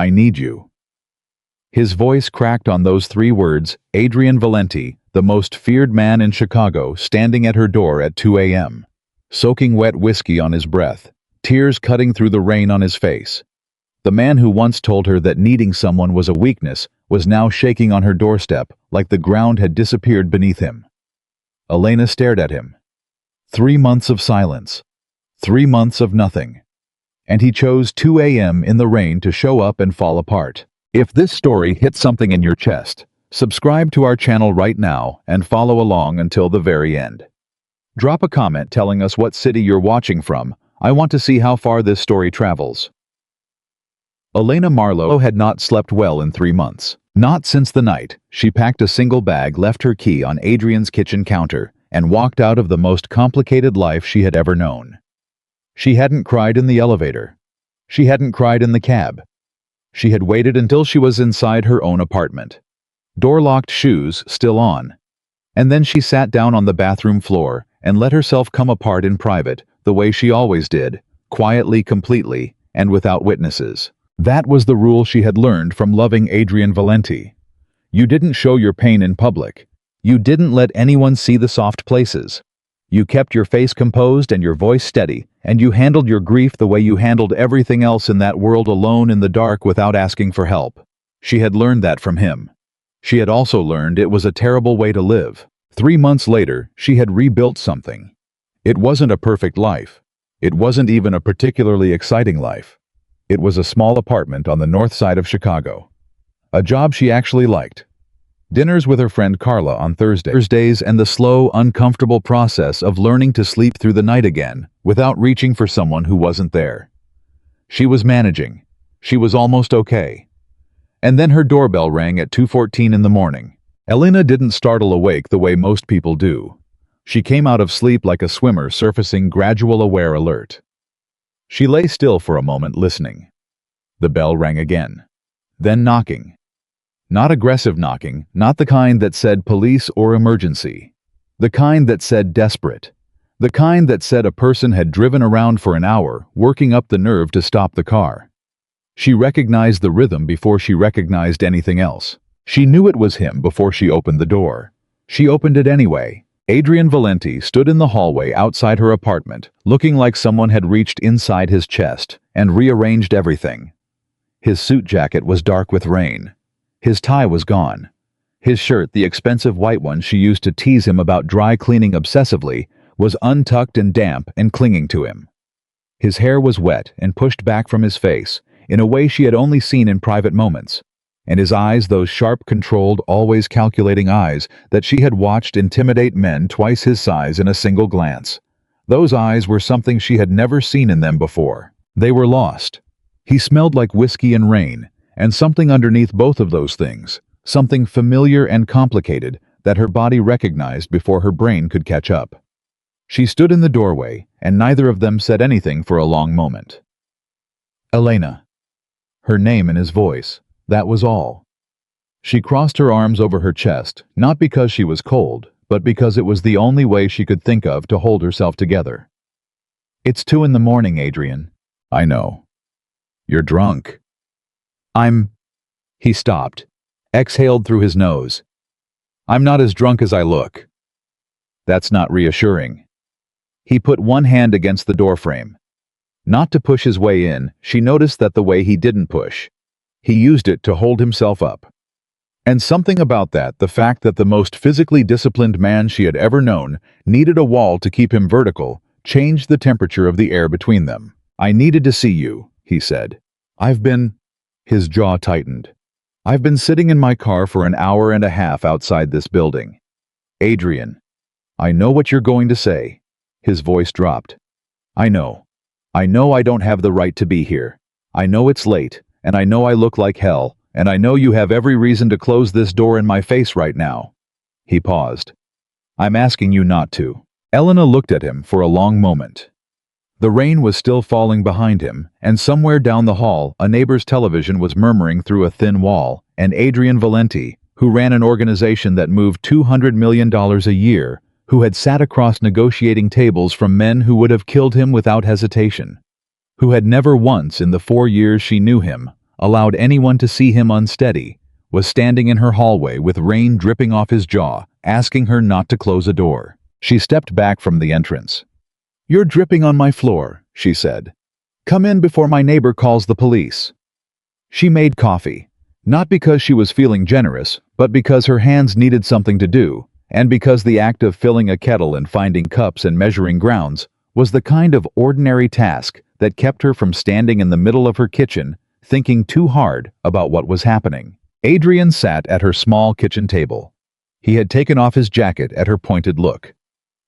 I need you." His voice cracked on those 3 words, Adrian Valenti, the most feared man in Chicago, standing at her door at 2 a.m., soaking wet whiskey on his breath, tears cutting through the rain on his face. The man who once told her that needing someone was a weakness was now shaking on her doorstep like the ground had disappeared beneath him. Elena stared at him. 3 months of silence. 3 months of nothing. And he chose 2 a.m. in the rain to show up and fall apart. If this story hit something in your chest, subscribe to our channel right now and follow along until the very end. Drop a comment telling us what city you're watching from. I want to see how far this story travels. Elena Marlowe had not slept well in 3 months. Not since the night she packed a single bag, left her key on Adrian's kitchen counter, and walked out of the most complicated life she had ever known. She hadn't cried in the elevator. She hadn't cried in the cab. She had waited until she was inside her own apartment. Door-locked, shoes still on. And then she sat down on the bathroom floor and let herself come apart in private, the way she always did, quietly, completely, and without witnesses. That was the rule she had learned from loving Adrian Valenti. You didn't show your pain in public. You didn't let anyone see the soft places. You kept your face composed and your voice steady, and you handled your grief the way you handled everything else in that world, alone in the dark without asking for help. She had learned that from him. She had also learned it was a terrible way to live. 3 months later, she had rebuilt something. It wasn't a perfect life. It wasn't even a particularly exciting life. It was a small apartment on the north side of Chicago. A job she actually liked. Dinners with her friend Carla on Thursdays, and the slow, uncomfortable process of learning to sleep through the night again without reaching for someone who wasn't there. She was managing. She was almost okay. And then her doorbell rang at 2:14 in the morning. Elena didn't startle awake the way most people do. She came out of sleep like a swimmer surfacing, gradual, aware, alert. She lay still for a moment, listening. The bell rang again. Then knocking. Not aggressive knocking, not the kind that said police or emergency. The kind that said desperate. The kind that said a person had driven around for an hour, working up the nerve to stop the car. She recognized the rhythm before she recognized anything else. She knew it was him before she opened the door. She opened it anyway. Adrian Valenti stood in the hallway outside her apartment, looking like someone had reached inside his chest and rearranged everything. His suit jacket was dark with rain. His tie was gone. His shirt, the expensive white one she used to tease him about dry cleaning obsessively, was untucked and damp and clinging to him. His hair was wet and pushed back from his face in a way she had only seen in private moments. And his eyes, those sharp, controlled, always calculating eyes that she had watched intimidate men twice his size in a single glance. Those eyes were something she had never seen in them before. They were lost. He smelled like whiskey and rain, and something underneath both of those things, something familiar and complicated that her body recognized before her brain could catch up. She stood in the doorway, and neither of them said anything for a long moment. Elena. Her name in his voice. That was all. She crossed her arms over her chest, not because she was cold, but because it was the only way she could think of to hold herself together. It's 2 in the morning, Adrian. I know. You're drunk. He stopped, exhaled through his nose. I'm not as drunk as I look. That's not reassuring. He put one hand against the doorframe. Not to push his way in, she noticed that the way he didn't push. He used it to hold himself up. And something about that, the fact that the most physically disciplined man she had ever known needed a wall to keep him vertical, changed the temperature of the air between them. I needed to see you, he said. His jaw tightened. I've been sitting in my car for an hour and a half outside this building. Adrian. I know what you're going to say. His voice dropped. I know. I know I don't have the right to be here. I know it's late. And I know I look like hell, and I know you have every reason to close this door in my face right now. He paused. I'm asking you not to. Elena looked at him for a long moment. The rain was still falling behind him, and somewhere down the hall, a neighbor's television was murmuring through a thin wall, and Adrian Valenti, who ran an organization that moved $200 million a year, who had sat across negotiating tables from men who would have killed him without hesitation, who had never once in the 4 years she knew him allowed anyone to see him unsteady, was standing in her hallway with rain dripping off his jaw, asking her not to close a door. She stepped back from the entrance. "You're dripping on my floor," she said. "Come in before my neighbor calls the police." She made coffee, not because she was feeling generous, but because her hands needed something to do, and because the act of filling a kettle and finding cups and measuring grounds was the kind of ordinary task that kept her from standing in the middle of her kitchen, thinking too hard about what was happening. Adrian sat at her small kitchen table. He had taken off his jacket at her pointed look.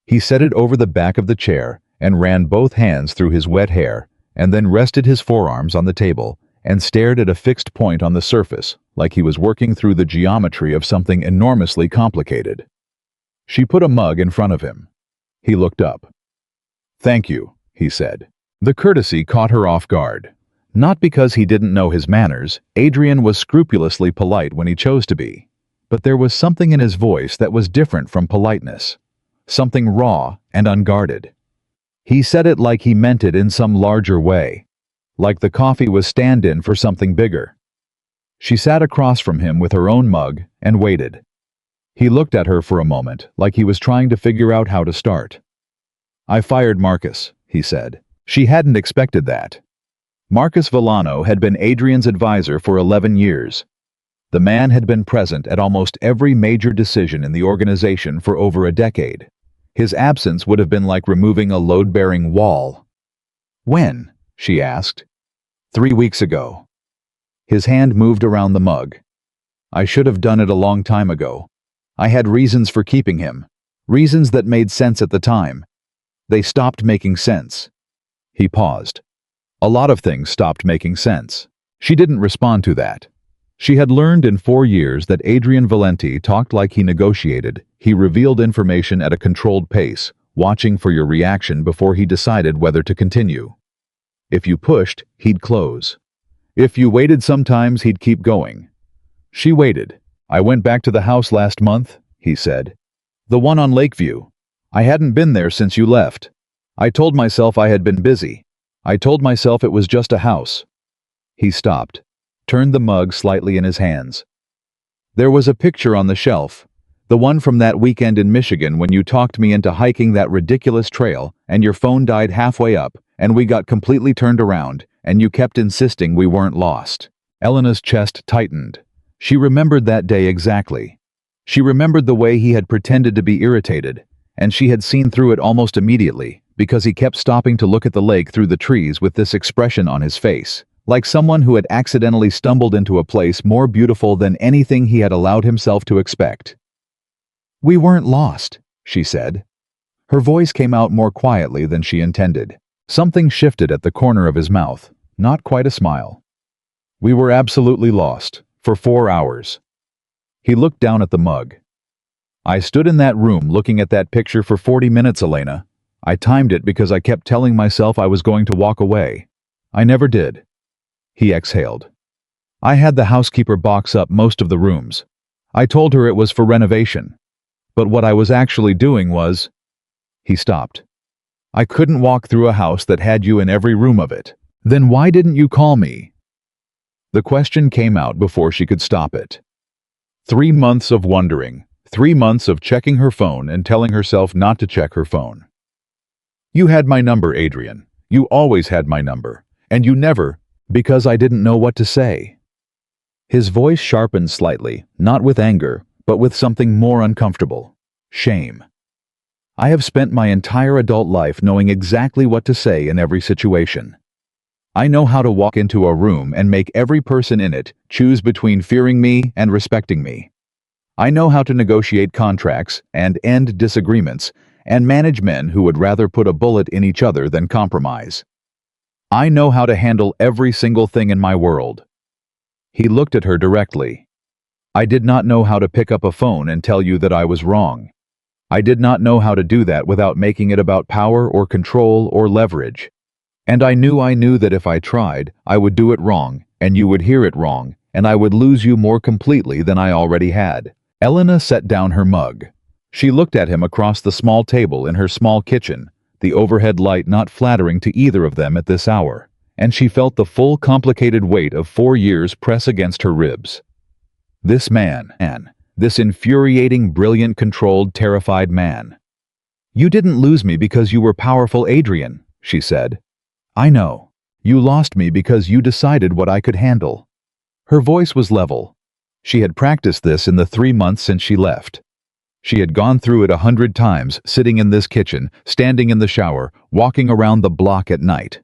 He set it over the back of the chair and ran both hands through his wet hair, and then rested his forearms on the table and stared at a fixed point on the surface, like he was working through the geometry of something enormously complicated. She put a mug in front of him. He looked up. "Thank you," he said. The courtesy caught her off guard. Not because he didn't know his manners, Adrian was scrupulously polite when he chose to be. But there was something in his voice that was different from politeness. Something raw and unguarded. He said it like he meant it in some larger way. Like the coffee was stand-in for something bigger. She sat across from him with her own mug and waited. He looked at her for a moment, like he was trying to figure out how to start. "I fired Marcus," he said. She hadn't expected that. Marcus Villano had been Adrian's advisor for 11 years. The man had been present at almost every major decision in the organization for over a decade. His absence would have been like removing a load-bearing wall. "When?" she asked. 3 weeks ago." His hand moved around the mug. "I should have done it a long time ago. I had reasons for keeping him. Reasons that made sense at the time. They stopped making sense." He paused. A lot of things stopped making sense. She didn't respond to that. She had learned in 4 years that Adrian Valenti talked like he negotiated. He revealed information at a controlled pace, watching for your reaction before he decided whether to continue. If you pushed, he'd close. If you waited sometimes, he'd keep going. She waited. "I went back to the house last month," he said. "The one on Lakeview. I hadn't been there since you left. I told myself I had been busy. I told myself it was just a house." He stopped, turned the mug slightly in his hands. "There was a picture on the shelf. The one from that weekend in Michigan when you talked me into hiking that ridiculous trail and your phone died halfway up and we got completely turned around and you kept insisting we weren't lost." Elena's chest tightened. She remembered that day exactly. She remembered the way he had pretended to be irritated, and she had seen through it almost immediately because he kept stopping to look at the lake through the trees with this expression on his face, like someone who had accidentally stumbled into a place more beautiful than anything he had allowed himself to expect. "We weren't lost," she said. Her voice came out more quietly than she intended. Something shifted at the corner of his mouth, not quite a smile. "We were absolutely lost, for 4 hours." He looked down at the mug. "I stood in that room looking at that picture for 40 minutes, Elena. I timed it because I kept telling myself I was going to walk away. I never did." He exhaled. "I had the housekeeper box up most of the rooms. I told her it was for renovation. But what I was actually doing was—" He stopped. "I couldn't walk through a house that had you in every room of it. Then why didn't you call me?" The question came out before she could stop it. 3 months of wondering. 3 months of checking her phone and telling herself not to check her phone. "You had my number, Adrian. You always had my number. And you never, because I didn't know what to say." His voice sharpened slightly, not with anger, but with something more uncomfortable. Shame. "I have spent my entire adult life knowing exactly what to say in every situation. I know how to walk into a room and make every person in it choose between fearing me and respecting me. I know how to negotiate contracts and end disagreements and manage men who would rather put a bullet in each other than compromise. I know how to handle every single thing in my world." He looked at her directly. "I did not know how to pick up a phone and tell you that I was wrong. I did not know how to do that without making it about power or control or leverage. And I knew that if I tried, I would do it wrong, and you would hear it wrong, and I would lose you more completely than I already had." Elena set down her mug. She looked at him across the small table in her small kitchen, the overhead light not flattering to either of them at this hour, and she felt the full complicated weight of 4 years press against her ribs. This man, this infuriating, brilliant, controlled, terrified man. "You didn't lose me because you were powerful, Adrian," she said. "I know. You lost me because you decided what I could handle." Her voice was level. She had practiced this in the 3 months since she left. She had gone through it 100 times, sitting in this kitchen, standing in the shower, walking around the block at night.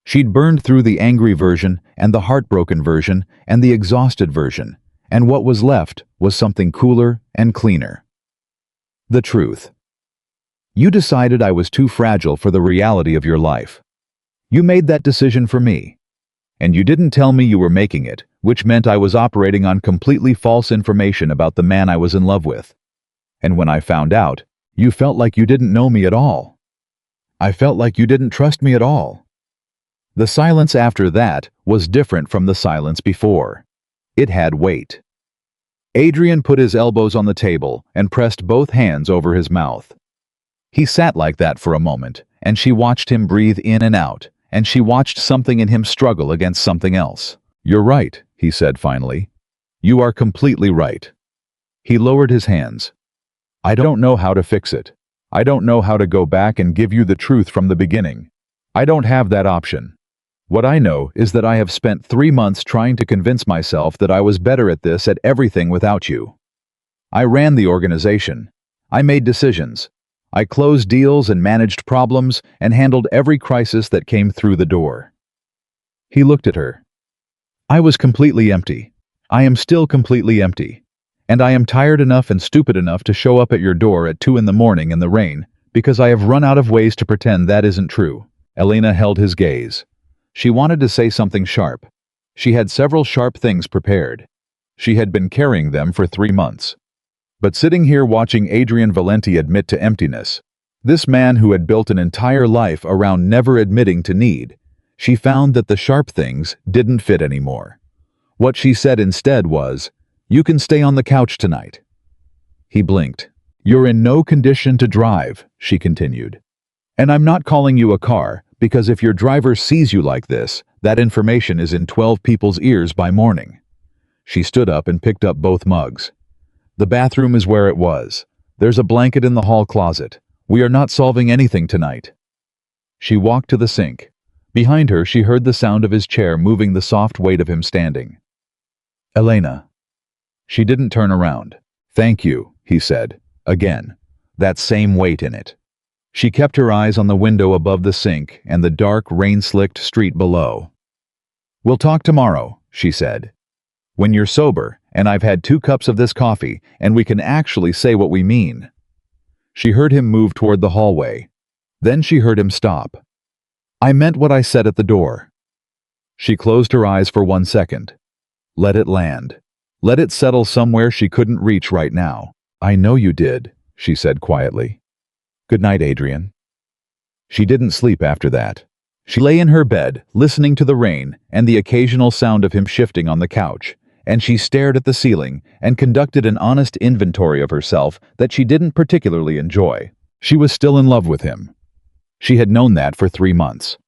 She'd burned through the angry version, and the heartbroken version, and the exhausted version, and what was left was something cooler and cleaner. The truth. You decided I was too fragile for the reality of your life. You made that decision for me. And you didn't tell me you were making it, which meant I was operating on completely false information about the man I was in love with. And when I found out, you felt like you didn't know me at all. I felt like you didn't trust me at all. The silence after that was different from the silence before. It had weight. Adrian put his elbows on the table and pressed both hands over his mouth. He sat like that for a moment, and she watched him breathe in and out, and she watched something in him struggle against something else. "You're right," he said finally. "You are completely right." He lowered his hands. "I don't know how to fix it. I don't know how to go back and give you the truth from the beginning. I don't have that option. What I know is that I have spent 3 months trying to convince myself that I was better at this, at everything without you. I ran the organization. I made decisions. I closed deals and managed problems and handled every crisis that came through the door." He looked at her. "I was completely empty. I am still completely empty. And I am tired enough and stupid enough to show up at your door at 2 in the morning in the rain because I have run out of ways to pretend that isn't true." Elena held his gaze. She wanted to say something sharp. She had several sharp things prepared. She had been carrying them for 3 months. But sitting here watching Adrian Valenti admit to emptiness, this man who had built an entire life around never admitting to need, she found that the sharp things didn't fit anymore. What she said instead was, "You can stay on the couch tonight." He blinked. "You're in no condition to drive," she continued. "And I'm not calling you a car, because if your driver sees you like this, that information is in 12 people's ears by morning." She stood up and picked up both mugs. "The bathroom is where it was. There's a blanket in the hall closet. We are not solving anything tonight." She walked to the sink. Behind her, she heard the sound of his chair moving, the soft weight of him standing. "Elena." She didn't turn around. "Thank you," he said, again, that same weight in it. She kept her eyes on the window above the sink and the dark, rain-slicked street below. "We'll talk tomorrow," she said. "When you're sober, and I've had 2 cups of this coffee, and we can actually say what we mean." She heard him move toward the hallway. Then she heard him stop. "I meant what I said at the door." She closed her eyes for 1 second. Let it land. Let it settle somewhere she couldn't reach right now. "I know you did," she said quietly. "Good night, Adrian." She didn't sleep after that. She lay in her bed, listening to the rain and the occasional sound of him shifting on the couch, and she stared at the ceiling and conducted an honest inventory of herself that she didn't particularly enjoy. She was still in love with him. She had known that for 3 months.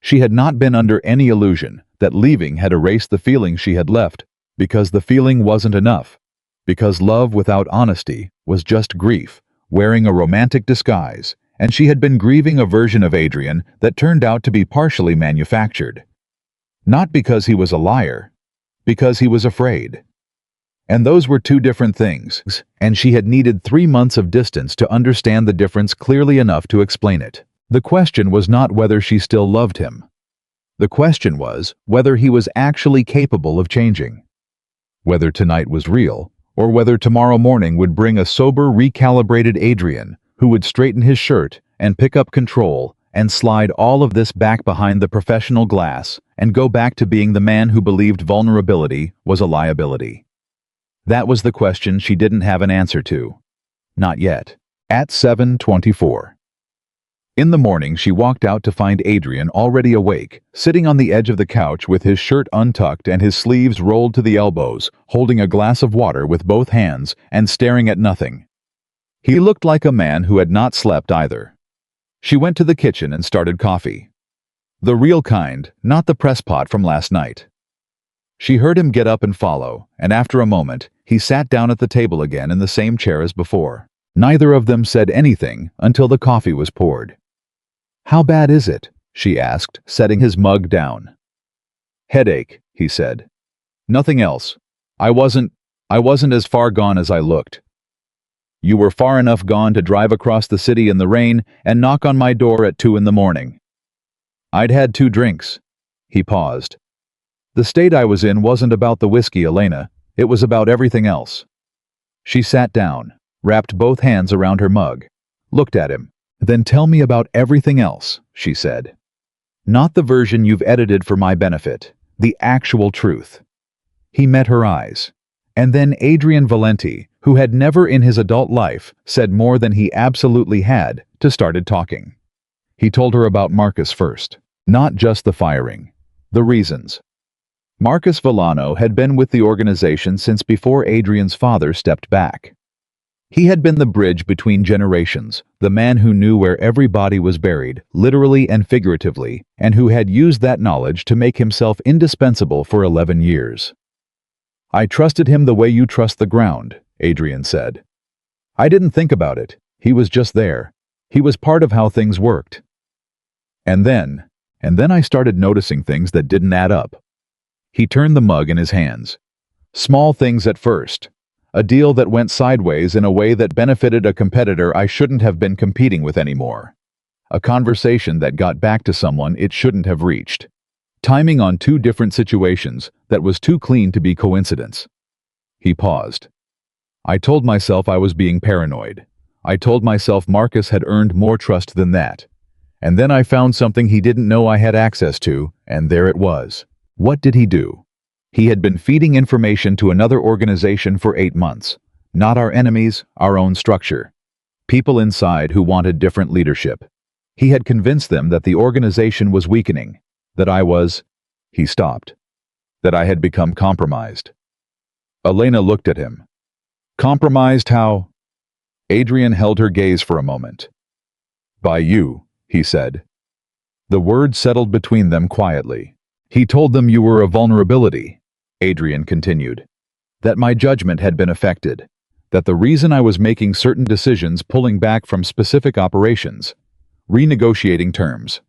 She had not been under any illusion that leaving had erased the feeling she had left, because the feeling wasn't enough, because love without honesty was just grief, wearing a romantic disguise, and she had been grieving a version of Adrian that turned out to be partially manufactured. Not because he was a liar, because he was afraid. And those were 2 different things, and she had needed 3 months of distance to understand the difference clearly enough to explain it. The question was not whether she still loved him. The question was whether he was actually capable of changing. Whether tonight was real, or whether tomorrow morning would bring a sober, recalibrated Adrian who would straighten his shirt and pick up control and slide all of this back behind the professional glass and go back to being the man who believed vulnerability was a liability. That was the question she didn't have an answer to. Not yet. At 7:24. In the morning, she walked out to find Adrian already awake, sitting on the edge of the couch with his shirt untucked and his sleeves rolled to the elbows, holding a glass of water with both hands and staring at nothing. He looked like a man who had not slept either. She went to the kitchen and started coffee. The real kind, not the press pot from last night. She heard him get up and follow, and after a moment, he sat down at the table again in the same chair as before. Neither of them said anything until the coffee was poured. "How bad is it?" she asked, setting his mug down. "Headache," he said. "Nothing else. I wasn't as far gone as I looked." "You were far enough gone to drive across the city in the rain and knock on my door at 2 in the morning. I'd had 2 drinks. He paused. "The state I was in wasn't about the whiskey, Elena. It was about everything else." She sat down, wrapped both hands around her mug, looked at him. "Then tell me about everything else," she said. "Not the version you've edited for my benefit, the actual truth." He met her eyes. And then Adrian Valenti, who had never in his adult life said more than he absolutely had, started talking. He told her about Marcus first. Not just the firing. The reasons. Marcus Villano had been with the organization since before Adrian's father stepped back. He had been the bridge between generations, the man who knew where every body was buried, literally and figuratively, and who had used that knowledge to make himself indispensable for 11 years. "I trusted him the way you trust the ground," Adrian said. "I didn't think about it. He was just there. He was part of how things worked. And then I started noticing things that didn't add up." He turned the mug in his hands. "Small things at first. A deal that went sideways in a way that benefited a competitor I shouldn't have been competing with anymore. A conversation that got back to someone it shouldn't have reached. Timing on 2 different situations that was too clean to be coincidence." He paused. "I told myself I was being paranoid. I told myself Marcus had earned more trust than that. And then I found something he didn't know I had access to, and there it was." What did he do? He had been feeding information to another organization for 8 months. Not our enemies, our own structure. People inside who wanted different leadership. He had convinced them that the organization was weakening. That I was... He stopped. That I had become compromised. Elena looked at him. "Compromised how?" Adrian held her gaze for a moment. "By you," he said. The word settled between them quietly. "He told them you were a vulnerability," Adrian continued. "That my judgment had been affected. That the reason I was making certain decisions, pulling back from specific operations, renegotiating terms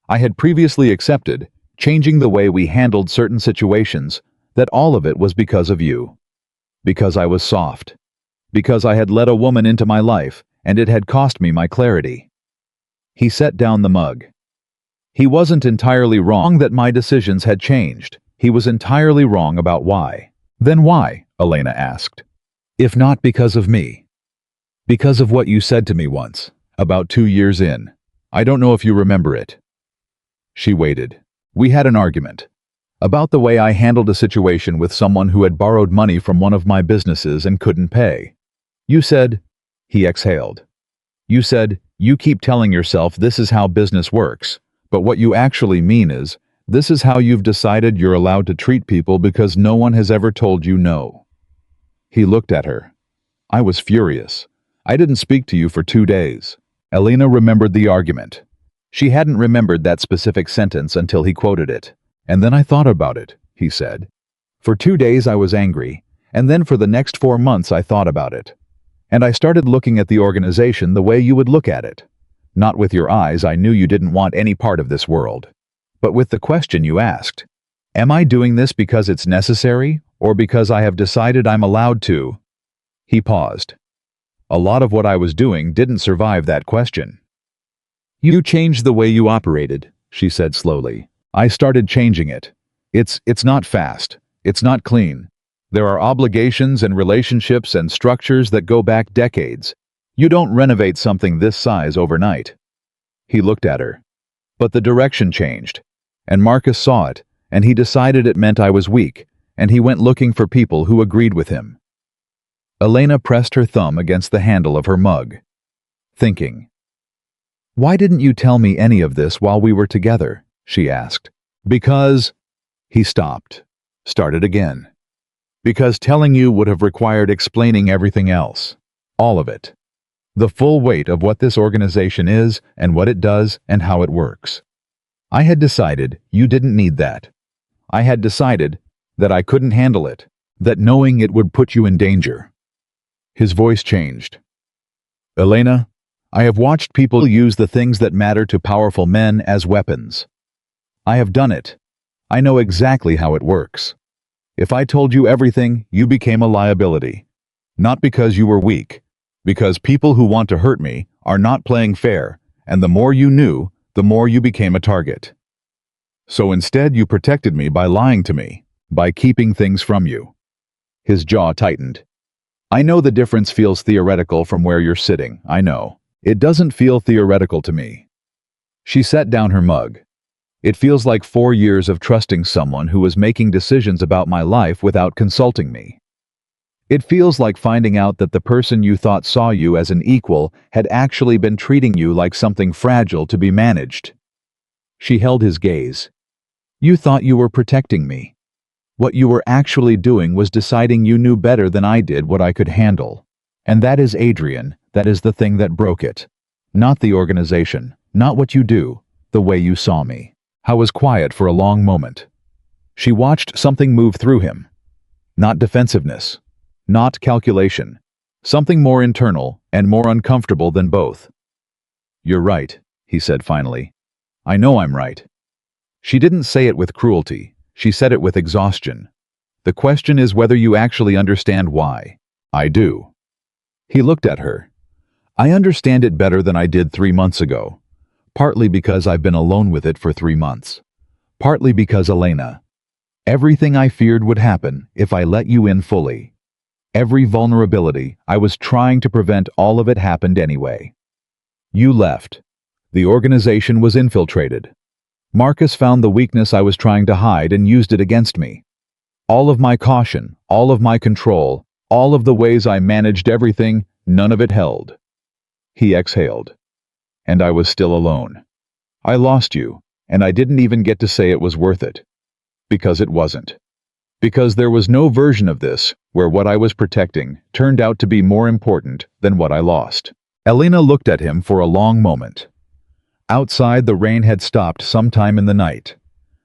I had previously accepted, changing the way we handled certain situations, that all of it was because of you. Because I was soft. Because I had let a woman into my life, and it had cost me my clarity." He set down the mug. "He wasn't entirely wrong that my decisions had changed. He was entirely wrong about why." "Then why?" Elena asked. "If not because of me." "Because of what you said to me once, about 2 years in. I don't know if you remember it." She waited. "We had an argument. About the way I handled a situation with someone who had borrowed money from one of my businesses and couldn't pay. You said..." He exhaled. "You said, you keep telling yourself this is how business works. But what you actually mean is, this is how you've decided you're allowed to treat people because no one has ever told you no." He looked at her. "I was furious. I didn't speak to you for 2 days." Elena remembered the argument. She hadn't remembered that specific sentence until he quoted it. "And then I thought about it," he said. "For 2 days I was angry, and then for the next 4 months I thought about it. And I started looking at the organization the way you would look at it. Not with your eyes, I knew you didn't want any part of this world. But with the question you asked, am I doing this because it's necessary, or because I have decided I'm allowed to?" He paused. "A lot of what I was doing didn't survive that question." "You changed the way you operated," she said slowly. "I started changing it. It's not fast. It's not clean. There are obligations and relationships and structures that go back decades. You don't renovate something this size overnight." He looked at her. "But the direction changed. And Marcus saw it, and he decided it meant I was weak, and he went looking for people who agreed with him." Elena pressed her thumb against the handle of her mug, thinking. "Why didn't you tell me any of this while we were together?" she asked. "Because..." He stopped, started again. "Because telling you would have required explaining everything else. All of it. The full weight of what this organization is and what it does and how it works. I had decided you didn't need that. I had decided that I couldn't handle it, that knowing it would put you in danger. His voice changed. Elena, I have watched people use the things that matter to powerful men as weapons. I have done it. I know exactly how it works. If I told you everything, you became a liability. Not because you were weak, because people who want to hurt me are not playing fair, and the more you knew, the more you became a target. So instead you protected me by lying to me, by keeping things from you. His jaw tightened. I know the difference feels theoretical from where you're sitting, I know. It doesn't feel theoretical to me. She set down her mug. It feels like 4 years of trusting someone who was making decisions about my life without consulting me. It feels like finding out that the person you thought saw you as an equal had actually been treating you like something fragile to be managed. She held his gaze. You thought you were protecting me. What you were actually doing was deciding you knew better than I did what I could handle. And that is Adrian, that is the thing that broke it. Not the organization, not what you do, the way you saw me. I was quiet for a long moment. She watched something move through him. Not defensiveness, not calculation. Something more internal and more uncomfortable than both. You're right, he said finally. I know I'm right. She didn't say it with cruelty. She said it with exhaustion. The question is whether you actually understand why. I do. He looked at her. I understand it better than I did 3 months ago. Partly because I've been alone with it for 3 months. Partly because Elena. Everything I feared would happen if I let you in fully. Every vulnerability I was trying to prevent, all of it happened anyway. You left. The organization was infiltrated. Marcus found the weakness I was trying to hide and used it against me. All of my caution, all of my control, all of the ways I managed everything, none of it held. He exhaled. And I was still alone. I lost you, and I didn't even get to say it was worth it. Because it wasn't. Because there was no version of this where what I was protecting turned out to be more important than what I lost. Elena looked at him for a long moment. Outside, the rain had stopped sometime in the night.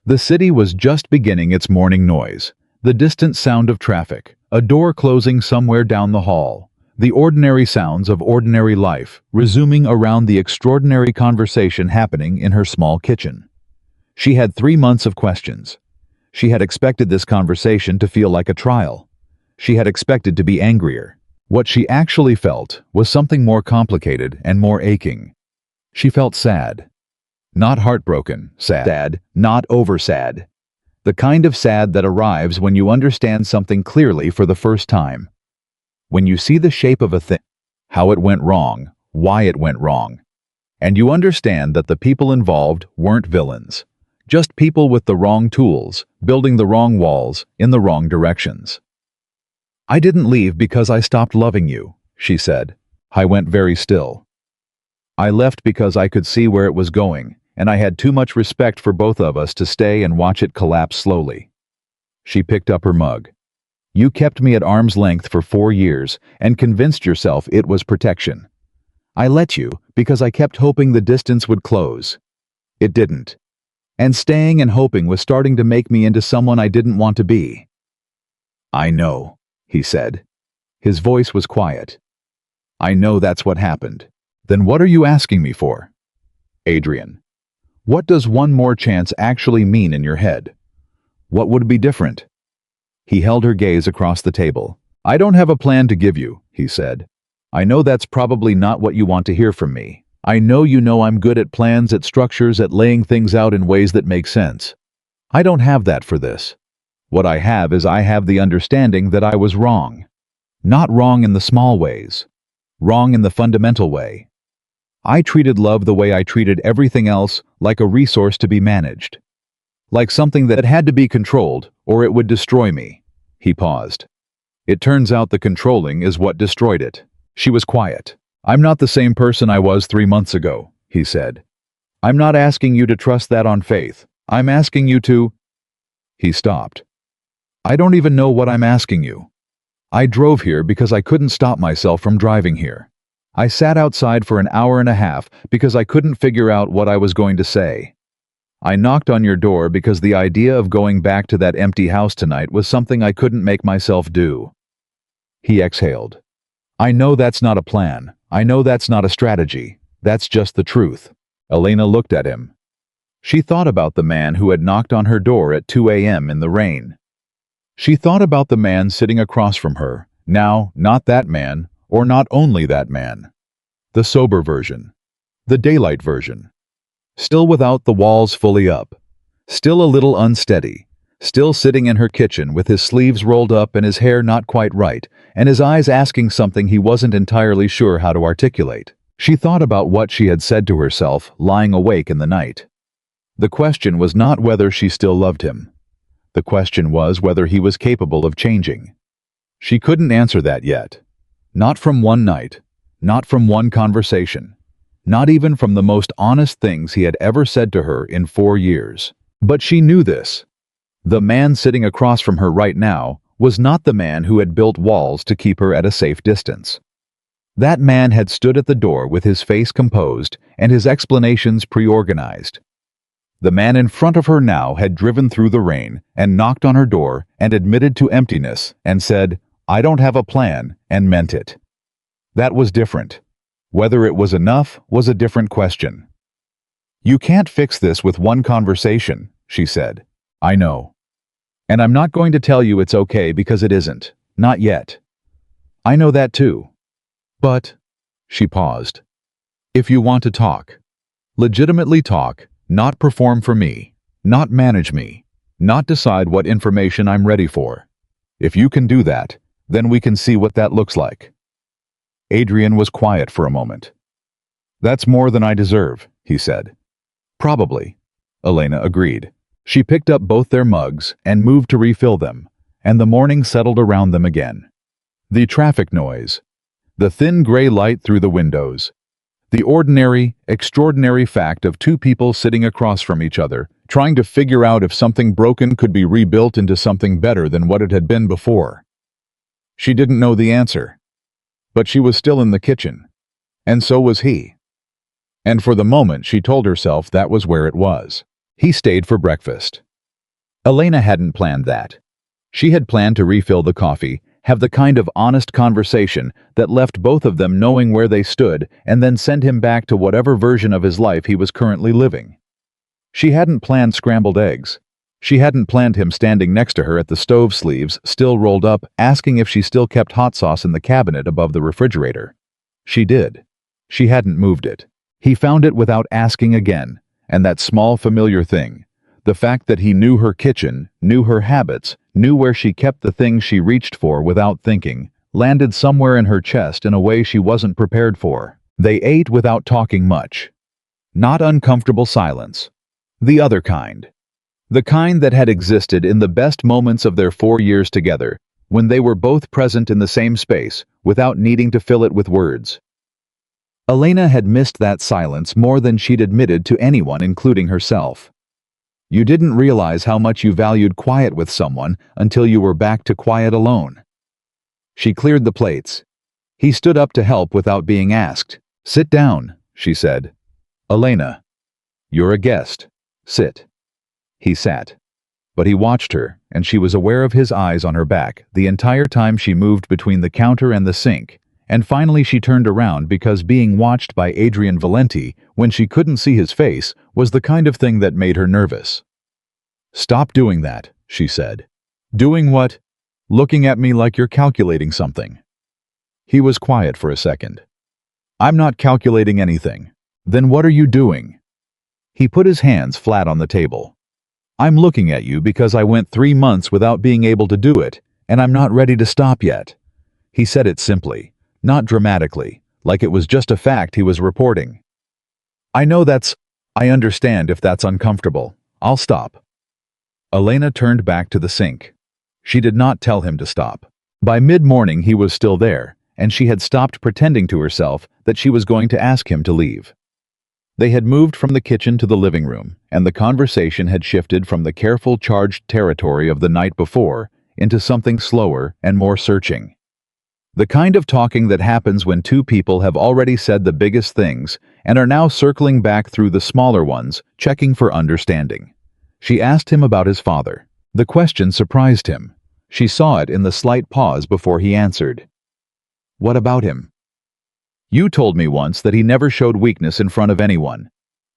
The city was just beginning its morning noise, the distant sound of traffic, a door closing somewhere down the hall, the ordinary sounds of ordinary life resuming around the extraordinary conversation happening in her small kitchen. She had 3 months of questions. She had expected this conversation to feel like a trial. She had expected to be angrier. What she actually felt was something more complicated and more aching. She felt sad. Not heartbroken, sad, not over sad. The kind of sad that arrives when you understand something clearly for the first time. When you see the shape of a thing, how it went wrong, why it went wrong. And you understand that the people involved weren't villains. Just people with the wrong tools, building the wrong walls, in the wrong directions. I didn't leave because I stopped loving you, she said. I went very still. I left because I could see where it was going, and I had too much respect for both of us to stay and watch it collapse slowly. She picked up her mug. You kept me at arm's length for 4 years and convinced yourself it was protection. I let you because I kept hoping the distance would close. It didn't. And staying and hoping was starting to make me into someone I didn't want to be. I know, he said. His voice was quiet. I know that's what happened. Then what are you asking me for? Adrian. What does one more chance actually mean in your head? What would be different? He held her gaze across the table. I don't have a plan to give you, he said. I know that's probably not what you want to hear from me. I know you know I'm good at plans, at structures, at laying things out in ways that make sense. I don't have that for this. What I have is I have the understanding that I was wrong. Not wrong in the small ways. Wrong in the fundamental way. I treated love the way I treated everything else, like a resource to be managed. Like something that had to be controlled, or it would destroy me. He paused. It turns out the controlling is what destroyed it. She was quiet. I'm not the same person I was 3 months ago, he said. I'm not asking you to trust that on faith. I'm asking you to... He stopped. I don't even know what I'm asking you. I drove here because I couldn't stop myself from driving here. I sat outside for an hour and a half because I couldn't figure out what I was going to say. I knocked on your door because the idea of going back to that empty house tonight was something I couldn't make myself do. He exhaled. I know that's not a plan. I know that's not a strategy. That's just the truth. Elena looked at him. She thought about the man who had knocked on her door at 2 a.m. in the rain. She thought about the man sitting across from her. Now, not that man, or not only that man. The sober version. The daylight version. Still without the walls fully up. Still a little unsteady. Still sitting in her kitchen with his sleeves rolled up and his hair not quite right, and his eyes asking something he wasn't entirely sure how to articulate. She thought about what she had said to herself, lying awake in the night. The question was not whether she still loved him. The question was whether he was capable of changing. She couldn't answer that yet. Not from one night. Not from one conversation. Not even from the most honest things he had ever said to her in 4 years. But she knew this. The man sitting across from her right now was not the man who had built walls to keep her at a safe distance. That man had stood at the door with his face composed and his explanations pre-organized. The man in front of her now had driven through the rain and knocked on her door and admitted to emptiness and said, "I don't have a plan," and meant it. That was different. Whether it was enough was a different question. "You can't fix this with one conversation," she said. "I know. And I'm not going to tell you it's okay because it isn't. Not yet. I know that too. But," she paused, "if you want to talk, legitimately talk, not perform for me, not manage me, not decide what information I'm ready for. If you can do that, then we can see what that looks like." Adrian was quiet for a moment. "That's more than I deserve," he said. "Probably," Elena agreed. She picked up both their mugs and moved to refill them, and the morning settled around them again. The traffic noise. The thin gray light through the windows. The ordinary, extraordinary fact of two people sitting across from each other, trying to figure out if something broken could be rebuilt into something better than what it had been before. She didn't know the answer. But she was still in the kitchen. And so was he. And for the moment she told herself that was where it was. He stayed for breakfast. Elena hadn't planned that. She had planned to refill the coffee, have the kind of honest conversation that left both of them knowing where they stood, and then send him back to whatever version of his life he was currently living. She hadn't planned scrambled eggs. She hadn't planned him standing next to her at the stove sleeves, still rolled up, asking if she still kept hot sauce in the cabinet above the refrigerator. She did. She hadn't moved it. He found it without asking again, and that small familiar thing, the fact that he knew her kitchen, knew her habits, knew where she kept the things she reached for without thinking, landed somewhere in her chest in a way she wasn't prepared for. They ate without talking much. Not uncomfortable silence. The other kind. The kind that had existed in the best moments of their 4 years together, when they were both present in the same space, without needing to fill it with words. Elena had missed that silence more than she'd admitted to anyone, including herself. You didn't realize how much you valued quiet with someone until you were back to quiet alone. She cleared the plates. He stood up to help without being asked. "Sit down," she said. "Elena, you're a guest. Sit." He sat. But he watched her, and she was aware of his eyes on her back the entire time she moved between the counter and the sink, and finally she turned around because being watched by Adrian Valenti, when she couldn't see his face, was the kind of thing that made her nervous. "Stop doing that," she said. "Doing what? Looking at me like you're calculating something." He was quiet for a second. "I'm not calculating anything." "Then what are you doing?" He put his hands flat on the table. "I'm looking at you because I went 3 months without being able to do it, and I'm not ready to stop yet." He said it simply, not dramatically, like it was just a fact he was reporting. I understand if that's uncomfortable. I'll stop." Elena turned back to the sink. She did not tell him to stop. By mid-morning he was still there, and she had stopped pretending to herself that she was going to ask him to leave. They had moved from the kitchen to the living room, and the conversation had shifted from the careful, charged territory of the night before into something slower and more searching. The kind of talking that happens when two people have already said the biggest things and are now circling back through the smaller ones, checking for understanding. She asked him about his father. The question surprised him. She saw it in the slight pause before he answered. What about him? You told me once that he never showed weakness in front of anyone.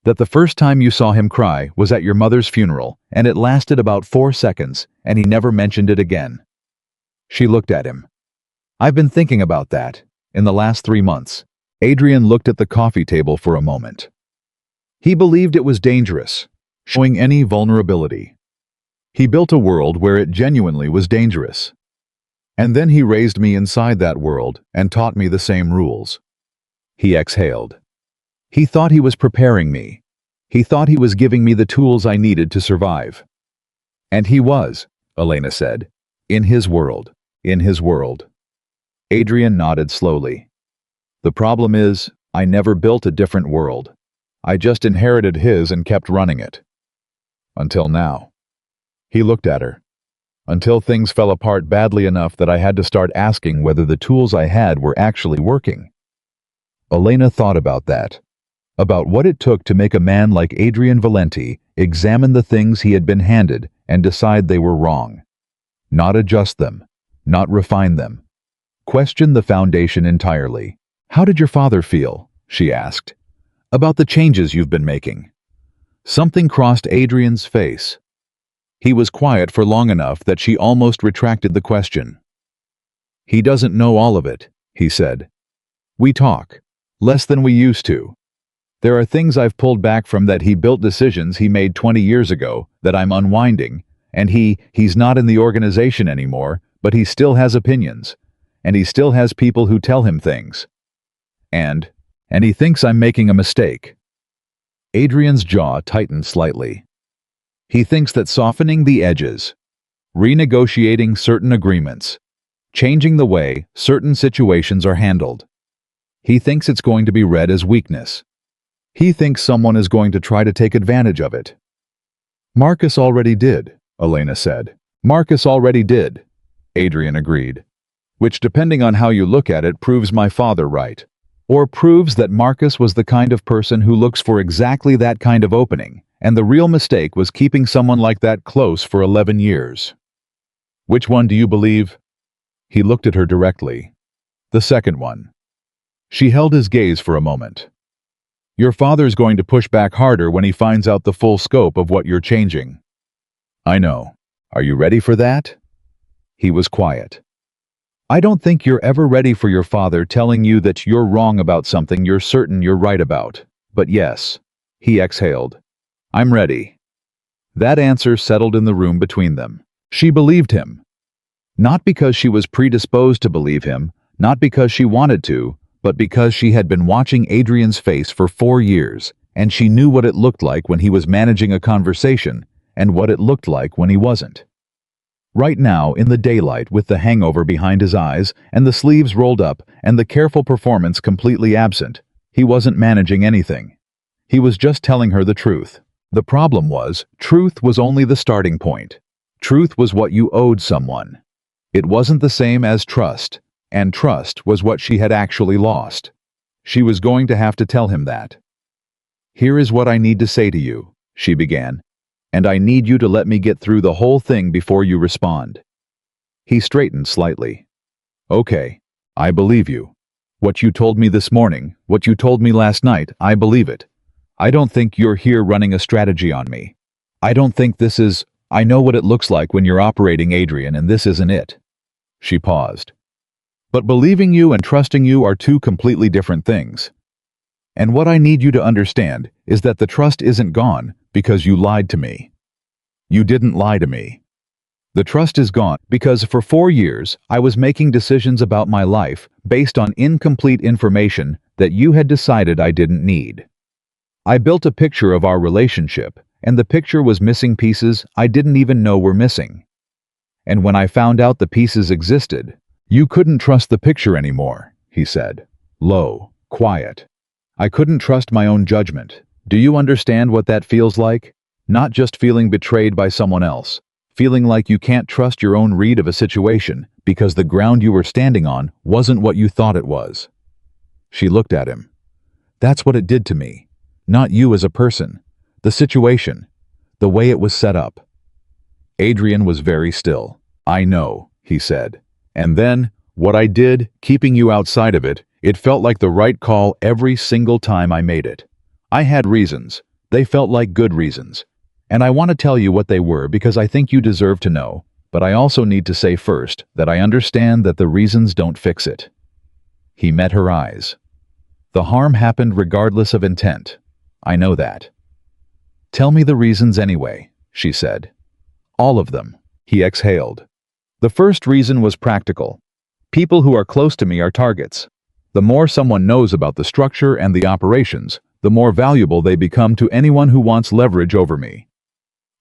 That the first time you saw him cry was at your mother's funeral, and it lasted about 4 seconds, and he never mentioned it again. She looked at him. I've been thinking about that, in the last 3 months. Adrian looked at the coffee table for a moment. He believed it was dangerous, showing any vulnerability. He built a world where it genuinely was dangerous. And then he raised me inside that world and taught me the same rules. He exhaled. He thought he was preparing me. He thought he was giving me the tools I needed to survive. And he was, Elena said. In his world. In his world. Adrian nodded slowly. The problem is, I never built a different world. I just inherited his and kept running it. Until now. He looked at her. Until things fell apart badly enough that I had to start asking whether the tools I had were actually working. Elena thought about that. About what it took to make a man like Adrian Valenti examine the things he had been handed and decide they were wrong. Not adjust them. Not refine them. Question the foundation entirely. How did your father feel? She asked. About the changes you've been making. Something crossed Adrian's face. He was quiet for long enough that she almost retracted the question. He doesn't know all of it, he said. We talk. Less than we used to. There are things I've pulled back from that he built decisions he made 20 years ago that I'm unwinding, and he's not in the organization anymore, but he still has opinions, and he still has people who tell him things. And he thinks I'm making a mistake. Adrian's jaw tightened slightly. He thinks that softening the edges, renegotiating certain agreements, changing the way certain situations are handled. He thinks it's going to be read as weakness. He thinks someone is going to try to take advantage of it. Marcus already did, Elena said. Marcus already did, Adrian agreed. Which, depending on how you look at it, proves my father right. Or proves that Marcus was the kind of person who looks for exactly that kind of opening, and the real mistake was keeping someone like that close for 11 years. Which one do you believe? He looked at her directly. The second one. She held his gaze for a moment. Your father's going to push back harder when he finds out the full scope of what you're changing. I know. Are you ready for that? He was quiet. I don't think you're ever ready for your father telling you that you're wrong about something you're certain you're right about. But yes, he exhaled. I'm ready. That answer settled in the room between them. She believed him. Not because she was predisposed to believe him, not because she wanted to, but because she had been watching Adrian's face for 4 years, and she knew what it looked like when he was managing a conversation, and what it looked like when he wasn't. Right now, in the daylight, with the hangover behind his eyes, and the sleeves rolled up, and the careful performance completely absent, he wasn't managing anything. He was just telling her the truth. The problem was, truth was only the starting point. Truth was what you owed someone. It wasn't the same as trust. And trust was what she had actually lost. She was going to have to tell him that. Here is what I need to say to you, she began, and I need you to let me get through the whole thing before you respond. He straightened slightly. Okay, I believe you. What you told me this morning, what you told me last night, I believe it. I don't think you're here running a strategy on me. I don't think this is, I know what it looks like when you're operating, Adrian, and this isn't it. She paused. But believing you and trusting you are two completely different things. And what I need you to understand is that the trust isn't gone because you lied to me. You didn't lie to me. The trust is gone because for 4 years I was making decisions about my life based on incomplete information that you had decided I didn't need. I built a picture of our relationship, and the picture was missing pieces I didn't even know were missing. And when I found out the pieces existed, you couldn't trust the picture anymore, he said. Low, quiet. I couldn't trust my own judgment. Do you understand what that feels like? Not just feeling betrayed by someone else, Feeling like you can't trust your own read of a situation because the ground you were standing on wasn't what you thought it was. She looked at him. That's what it did to me. Not you as a person. The situation. The way it was set up. Adrian was very still. I know, he said. And then, what I did, keeping you outside of it, it felt like the right call every single time I made it. I had reasons. They felt like good reasons. And I want to tell you what they were because I think you deserve to know, but I also need to say first that I understand that the reasons don't fix it. He met her eyes. The harm happened regardless of intent. I know that. Tell me the reasons anyway, she said. All of them. He exhaled. The first reason was practical. People who are close to me are targets. The more someone knows about the structure and the operations, the more valuable they become to anyone who wants leverage over me.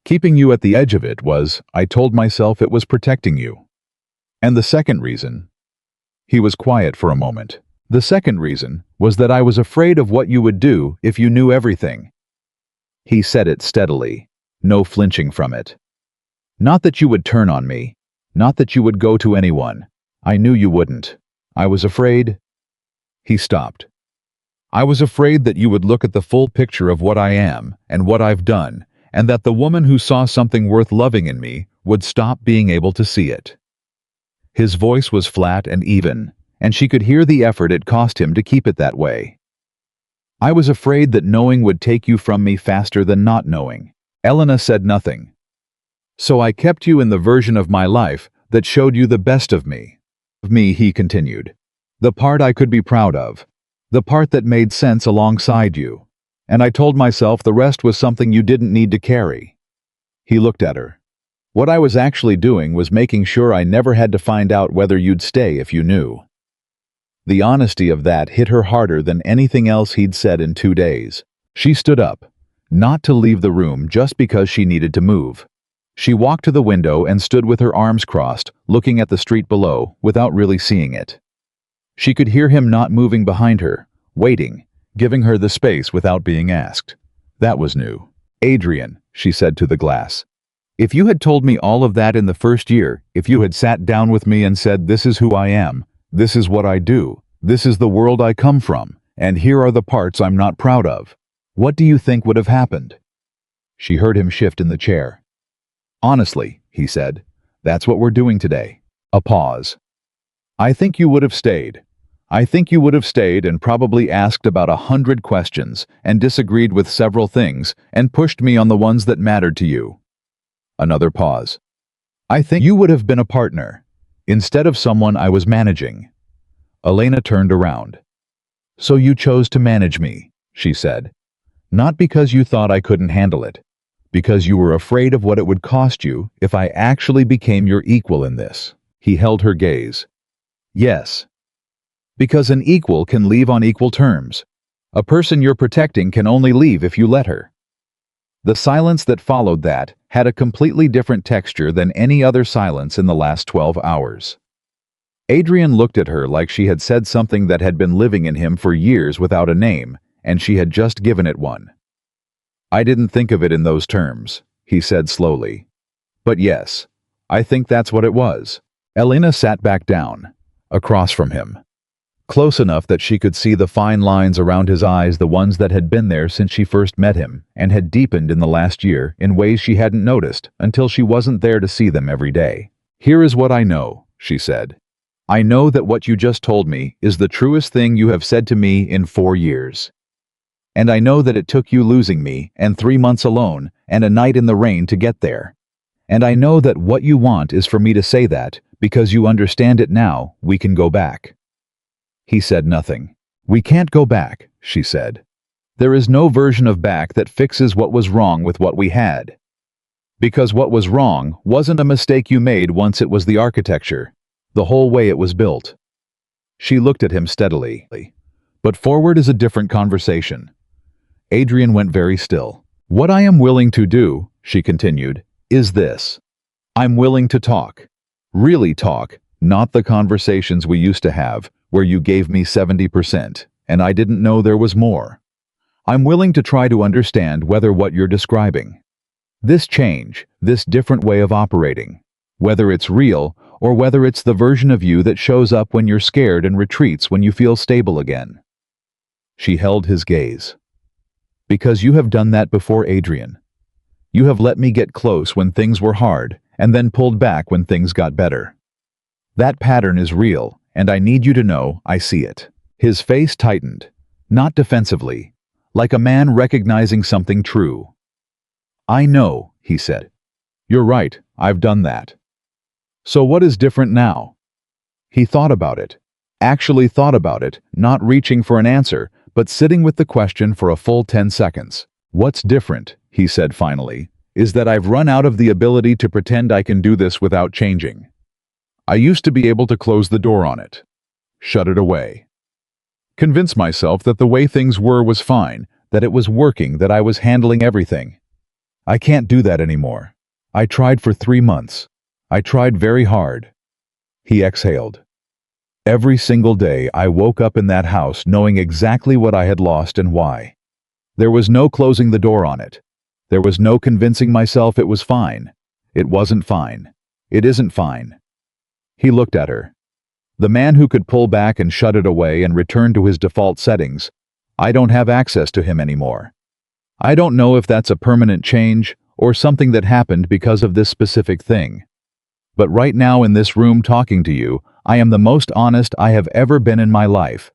Keeping you at the edge of it was, I told myself it was protecting you. And the second reason, he was quiet for a moment. The second reason was that I was afraid of what you would do if you knew everything. He said it steadily, no flinching from it. Not that you would turn on me, not that you would go to anyone. I knew you wouldn't. I was afraid. He stopped. I was afraid that you would look at the full picture of what I am and what I've done, and that the woman who saw something worth loving in me would stop being able to see it. His voice was flat and even, and she could hear the effort it cost him to keep it that way. I was afraid that knowing would take you from me faster than not knowing. Elena said nothing. So I kept you in the version of my life that showed you the best of me. He continued. The part I could be proud of. The part that made sense alongside you. And I told myself the rest was something you didn't need to carry. He looked at her. What I was actually doing was making sure I never had to find out whether you'd stay if you knew. The honesty of that hit her harder than anything else he'd said in 2 days. She stood up, not to leave the room just because she needed to move. She walked to the window and stood with her arms crossed, looking at the street below, without really seeing it. She could hear him not moving behind her, waiting, giving her the space without being asked. That was new. Adrian, she said to the glass. If you had told me all of that in the first year, if you had sat down with me and said, this is who I am, this is what I do, this is the world I come from, and here are the parts I'm not proud of, what do you think would have happened? She heard him shift in the chair. Honestly, he said, that's what we're doing today. A pause. I think you would have stayed. I think you would have stayed and probably asked about 100 questions and disagreed with several things and pushed me on the ones that mattered to you. Another pause. I think you would have been a partner, instead of someone I was managing. Elena turned around. So you chose to manage me, she said. Not because you thought I couldn't handle it, because you were afraid of what it would cost you if I actually became your equal in this. He held her gaze. Yes. Because an equal can leave on equal terms. A person you're protecting can only leave if you let her. The silence that followed that had a completely different texture than any other silence in the last 12 hours. Adrian looked at her like she had said something that had been living in him for years without a name, and she had just given it one. I didn't think of it in those terms, he said slowly. But yes, I think that's what it was. Elena sat back down, across from him. Close enough that she could see the fine lines around his eyes, the ones that had been there since she first met him, and had deepened in the last year in ways she hadn't noticed until she wasn't there to see them every day. Here is what I know, she said. I know that what you just told me is the truest thing you have said to me in 4 years. And I know that it took you losing me and 3 months alone and a night in the rain to get there. And I know that what you want is for me to say that, because you understand it now, we can go back. He said nothing. We can't go back, she said. There is no version of back that fixes what was wrong with what we had. Because what was wrong wasn't a mistake you made once it was the architecture, the whole way it was built. She looked at him steadily. But forward is a different conversation. Adrian went very still. What I am willing to do, she continued, is this. I'm willing to talk. Really talk, not the conversations we used to have, where you gave me 70%, and I didn't know there was more. I'm willing to try to understand whether what you're describing. This change, this different way of operating, whether it's real or whether it's the version of you that shows up when you're scared and retreats when you feel stable again. She held his gaze. Because you have done that before, Adrian. You have let me get close when things were hard and then pulled back when things got better. That pattern is real, and I need you to know I see it. His face tightened, not defensively, like a man recognizing something true. I know, he said. You're right, I've done that. So what is different now? He thought about it, actually thought about it, not reaching for an answer, but sitting with the question for a full 10 seconds. What's different, he said finally, is that I've run out of the ability to pretend I can do this without changing. I used to be able to close the door on it, shut it away, convince myself that the way things were was fine, that it was working, that I was handling everything. I can't do that anymore. I tried for 3 months. I tried very hard. He exhaled. Every single day I woke up in that house knowing exactly what I had lost and why. There was no closing the door on it. There was no convincing myself it was fine. It wasn't fine. It isn't fine. He looked at her. The man who could pull back and shut it away and return to his default settings. I don't have access to him anymore. I don't know if that's a permanent change or something that happened because of this specific thing. But right now in this room talking to you, I am the most honest I have ever been in my life.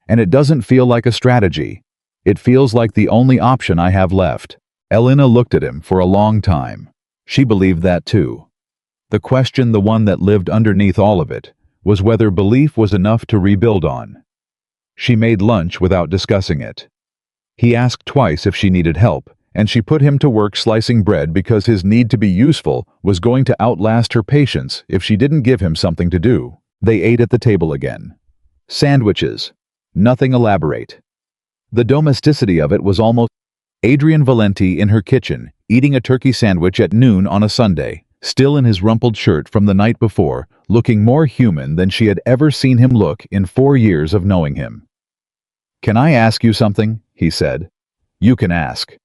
And it doesn't feel like a strategy. It feels like the only option I have left. Elena looked at him for a long time. She believed that too. The question, the one that lived underneath all of it, was whether belief was enough to rebuild on. She made lunch without discussing it. He asked twice if she needed help, and she put him to work slicing bread because his need to be useful was going to outlast her patience if she didn't give him something to do. They ate at the table again. Sandwiches. Nothing elaborate. The domesticity of it was almost Adrian Valenti in her kitchen, eating a turkey sandwich at noon on a Sunday, still in his rumpled shirt from the night before, looking more human than she had ever seen him look in 4 years of knowing him. "Can I ask you something?" he said. "You can ask.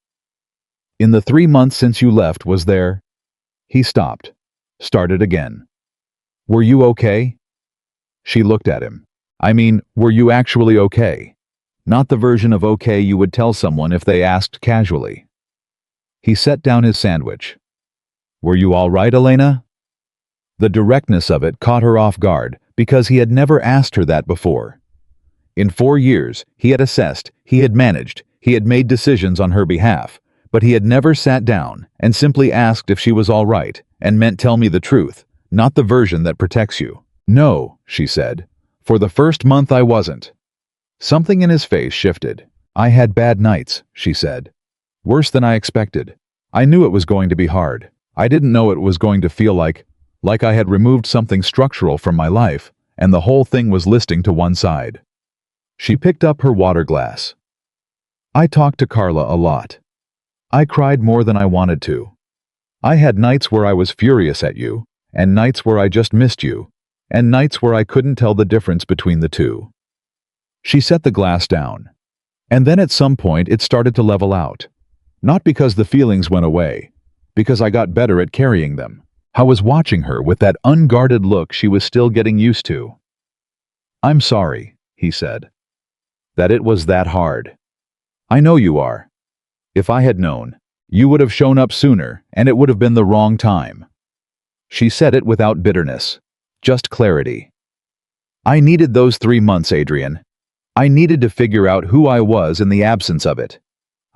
In the 3 months since you left, was there—" He stopped. Started again. "Were you okay?" She looked at him. "I mean, were you actually okay? Not the version of okay you would tell someone if they asked casually." He set down his sandwich. "Were you all right, Elena?" The directness of it caught her off guard because he had never asked her that before. In 4 years, he had assessed, he had managed, he had made decisions on her behalf, but he had never sat down and simply asked if she was all right and meant tell me the truth, not the version that protects you. "No," she said. "For the first month I wasn't." Something in his face shifted. "I had bad nights," she said. "Worse than I expected. I knew it was going to be hard. I didn't know it was going to feel like I had removed something structural from my life, and the whole thing was listing to one side." She picked up her water glass. "I talked to Carla a lot. I cried more than I wanted to. I had nights where I was furious at you, and nights where I just missed you, and nights where I couldn't tell the difference between the two." She set the glass down. "And then at some point it started to level out. Not because the feelings went away, because I got better at carrying them." I was watching her with that unguarded look she was still getting used to. "I'm sorry," he said. "That it was that hard. I know you are. If I had known, you would have shown up sooner, and it would have been the wrong time." She said it without bitterness, just clarity. "I needed those 3 months, Adrian. I needed to figure out who I was in the absence of it.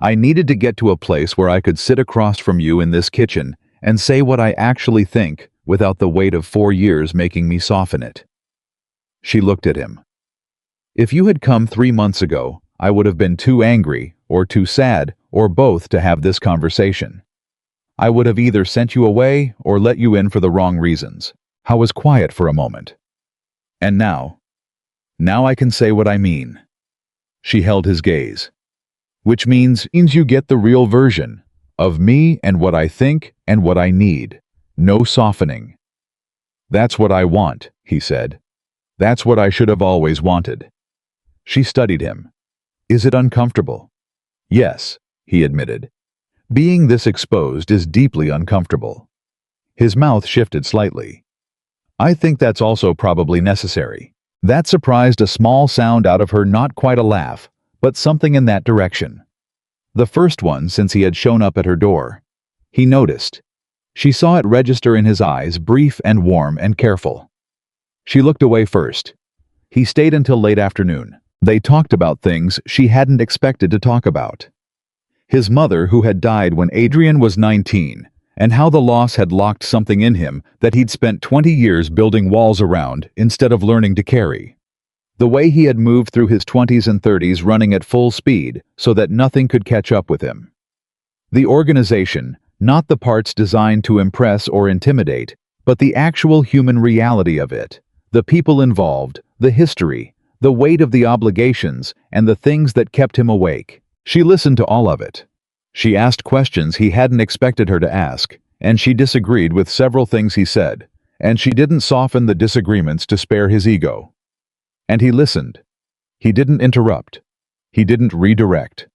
I needed to get to a place where I could sit across from you in this kitchen and say what I actually think without the weight of 4 years making me soften it." She looked at him. "If you had come 3 months ago, I would have been too angry or too sad or both to have this conversation. I would have either sent you away or let you in for the wrong reasons." I was quiet for a moment. "And now I can say what I mean." She held his gaze. "Which means you get the real version of me and what I think and what I need. No softening." "That's what I want," he said. "That's what I should have always wanted." She studied him. "Is it uncomfortable?" "Yes," he admitted. Being this exposed is deeply uncomfortable. His mouth shifted slightly. I think that's also probably necessary. That surprised a small sound out of her, not quite a laugh, but something in that direction. The first one since he had shown up at her door. He noticed. She saw it register in his eyes, brief and warm and careful. She looked away first. He stayed until late afternoon. They talked about things she hadn't expected to talk about. His mother, who had died when Adrian was 19, and how the loss had locked something in him that he'd spent 20 years building walls around instead of learning to carry. The way he had moved through his 20s and 30s running at full speed so that nothing could catch up with him. The organization, not the parts designed to impress or intimidate, but the actual human reality of it, the people involved, the history, the weight of the obligations, and the things that kept him awake. She listened to all of it. She asked questions he hadn't expected her to ask, and she disagreed with several things he said, and she didn't soften the disagreements to spare his ego. And he listened. He didn't interrupt. He didn't redirect.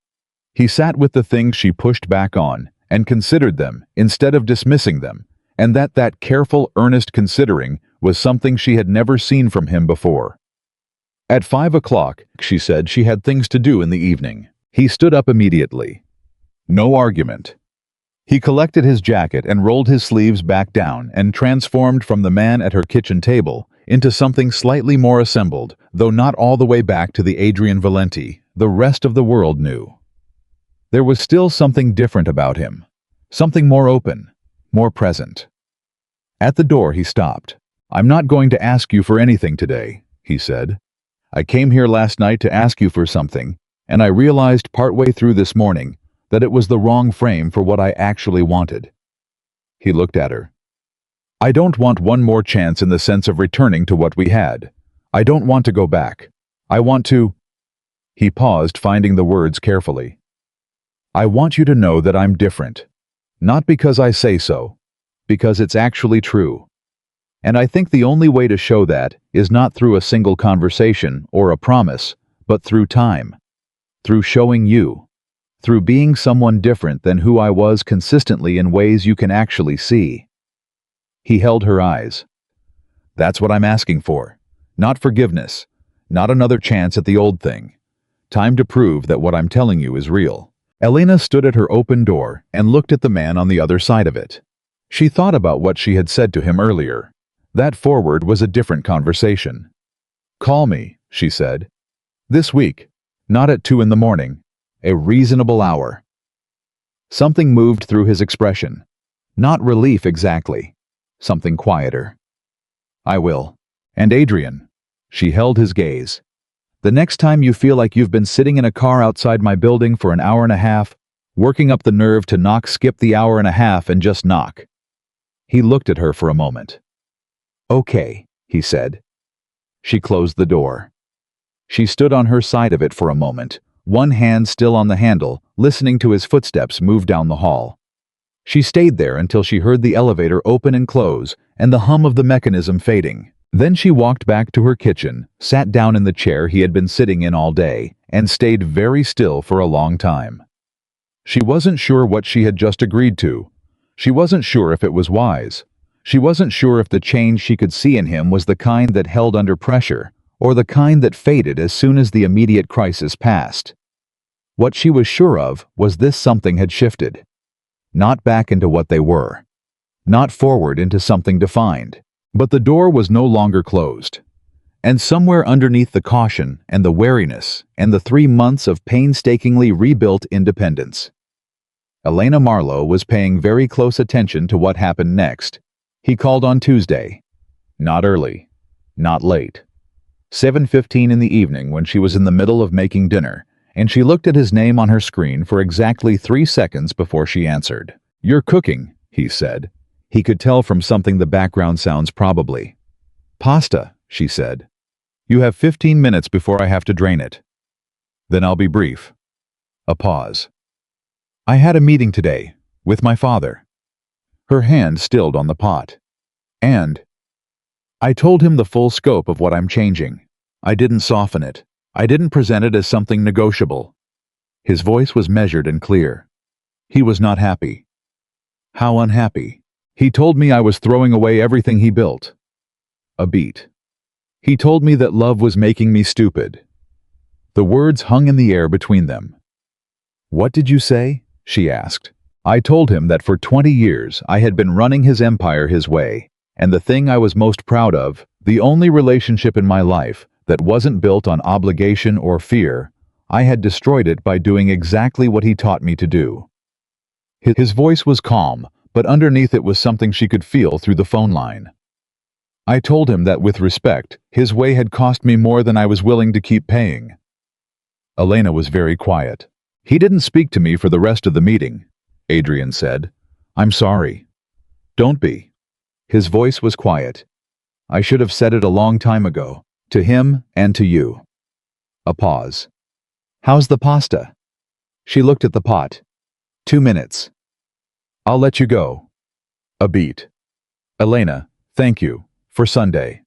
He sat with the things she pushed back on and considered them instead of dismissing them, and that careful, earnest considering was something she had never seen from him before. At 5 o'clock, she said she had things to do in the evening. He stood up immediately. No argument. He collected his jacket and rolled his sleeves back down and transformed from the man at her kitchen table into something slightly more assembled, though not all the way back to the Adrian Valenti the rest of the world knew. There was still something different about him, something more open, more present. At the door he stopped. "I'm not going to ask you for anything today," he said. "I came here last night to ask you for something, and I realized partway through this morning that it was the wrong frame for what I actually wanted." He looked at her. "I don't want one more chance in the sense of returning to what we had. I don't want to go back. I want to—" He paused, finding the words carefully. "I want you to know that I'm different. Not because I say so, because it's actually true. And I think the only way to show that is not through a single conversation or a promise, but through time. Through showing you. Through being someone different than who I was consistently in ways you can actually see." He held her eyes. "That's what I'm asking for. Not forgiveness. Not another chance at the old thing. Time to prove that what I'm telling you is real." Elena stood at her open door and looked at the man on the other side of it. She thought about what she had said to him earlier. That forward was a different conversation. "Call me," she said. "This week. Not at 2 in the morning. A reasonable hour." Something moved through his expression. Not relief exactly. Something quieter. "I will. And Adrian." She held his gaze. "The next time you feel like you've been sitting in a car outside my building for an hour and a half, working up the nerve to skip the hour and a half and just knock." He looked at her for a moment. "Okay," he said. She closed the door. She stood on her side of it for a moment, one hand still on the handle, listening to his footsteps move down the hall. She stayed there until she heard the elevator open and close and the hum of the mechanism fading. Then she walked back to her kitchen, sat down in the chair he had been sitting in all day, and stayed very still for a long time. She wasn't sure what she had just agreed to. She wasn't sure if it was wise. She wasn't sure if the change she could see in him was the kind that held under pressure, or the kind that faded as soon as the immediate crisis passed. What she was sure of was this: something had shifted. Not back into what they were. Not forward into something defined. But the door was no longer closed. And somewhere underneath the caution and the wariness and the 3 months of painstakingly rebuilt independence, Elena Marlowe was paying very close attention to what happened next. He called on Tuesday. Not early. Not late. 7:15 in the evening, when she was in the middle of making dinner, and she looked at his name on her screen for exactly 3 seconds before she answered. "You're cooking," he said. He could tell from something the background sounds probably. "Pasta," she said. "You have 15 minutes before I have to drain it." "Then I'll be brief." A pause. "I had a meeting today, with my father." Her hand stilled on the pot. "And I told him the full scope of what I'm changing. I didn't soften it. I didn't present it as something negotiable." His voice was measured and clear. He was not happy. How unhappy. He told me I was throwing away everything he built. A beat. He told me that love was making me stupid. The words hung in the air between them. What did you say? She asked. I told him that for 20 years I had been running his empire his way, and the thing I was most proud of, the only relationship in my life that wasn't built on obligation or fear, I had destroyed it by doing exactly what he taught me to do. His voice was calm, but underneath it was something she could feel through the phone line. I told him that with respect, his way had cost me more than I was willing to keep paying. Elena was very quiet. He didn't speak to me for the rest of the meeting, Adrian said. I'm sorry. Don't be. His voice was quiet. I should have said it a long time ago, to him and to you. A pause. How's the pasta? She looked at the pot. 2 minutes. I'll let you go. A beat. Elena, thank you, for Sunday.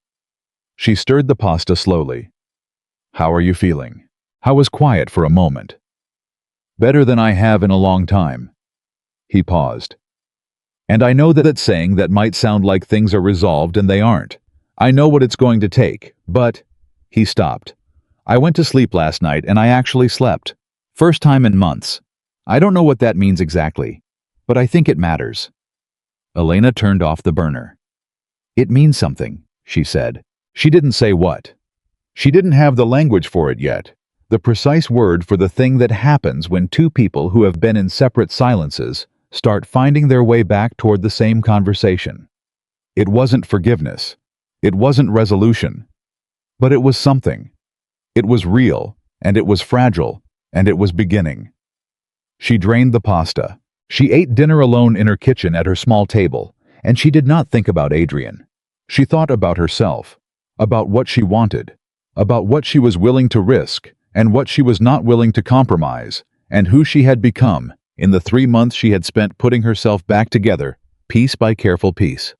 She stirred the pasta slowly. How are you feeling? I was quiet for a moment. Better than I have in a long time. He paused. And I know that saying that might sound like things are resolved and they aren't. I know what it's going to take, but... He stopped. I went to sleep last night and I actually slept. First time in months. I don't know what that means exactly, but I think it matters. Elena turned off the burner. It means something, she said. She didn't say what. She didn't have the language for it yet, the precise word for the thing that happens when two people who have been in separate silences start finding their way back toward the same conversation. It wasn't forgiveness. It wasn't resolution. But it was something. It was real, and it was fragile, and it was beginning. She drained the pasta. She ate dinner alone in her kitchen at her small table, and she did not think about Adrian. She thought about herself, about what she wanted, about what she was willing to risk, and what she was not willing to compromise, and who she had become in the 3 months she had spent putting herself back together, piece by careful piece.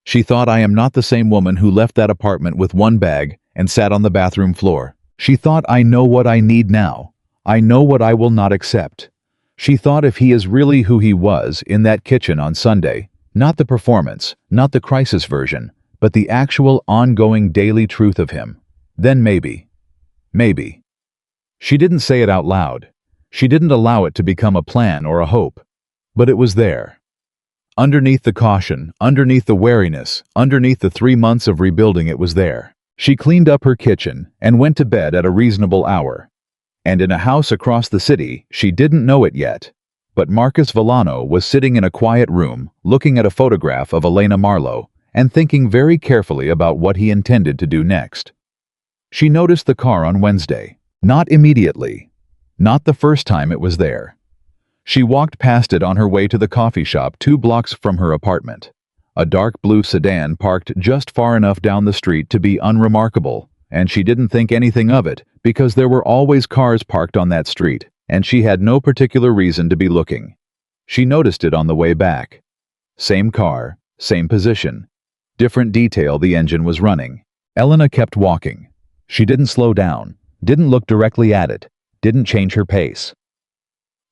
She thought, I am not the same woman who left that apartment with one bag and sat on the bathroom floor. She thought, I know what I need now. I know what I will not accept. She thought, if he is really who he was in that kitchen on Sunday, not the performance, not the crisis version, but the actual ongoing daily truth of him, then maybe. Maybe. She didn't say it out loud. She didn't allow it to become a plan or a hope. But it was there. Underneath the caution, underneath the wariness, underneath the 3 months of rebuilding, it was there. She cleaned up her kitchen and went to bed at a reasonable hour. And in a house across the city, she didn't know it yet, but Marcus Villano was sitting in a quiet room, looking at a photograph of Elena Marlowe, and thinking very carefully about what he intended to do next. She noticed the car on Wednesday. Not immediately. Not the first time it was there. She walked past it on her way to the coffee shop 2 blocks from her apartment. A dark blue sedan parked just far enough down the street to be unremarkable, and she didn't think anything of it because there were always cars parked on that street, and she had no particular reason to be looking. She noticed it on the way back. Same car, same position. Different detail, the engine was running. Elena kept walking. She didn't slow down, didn't look directly at it, didn't change her pace.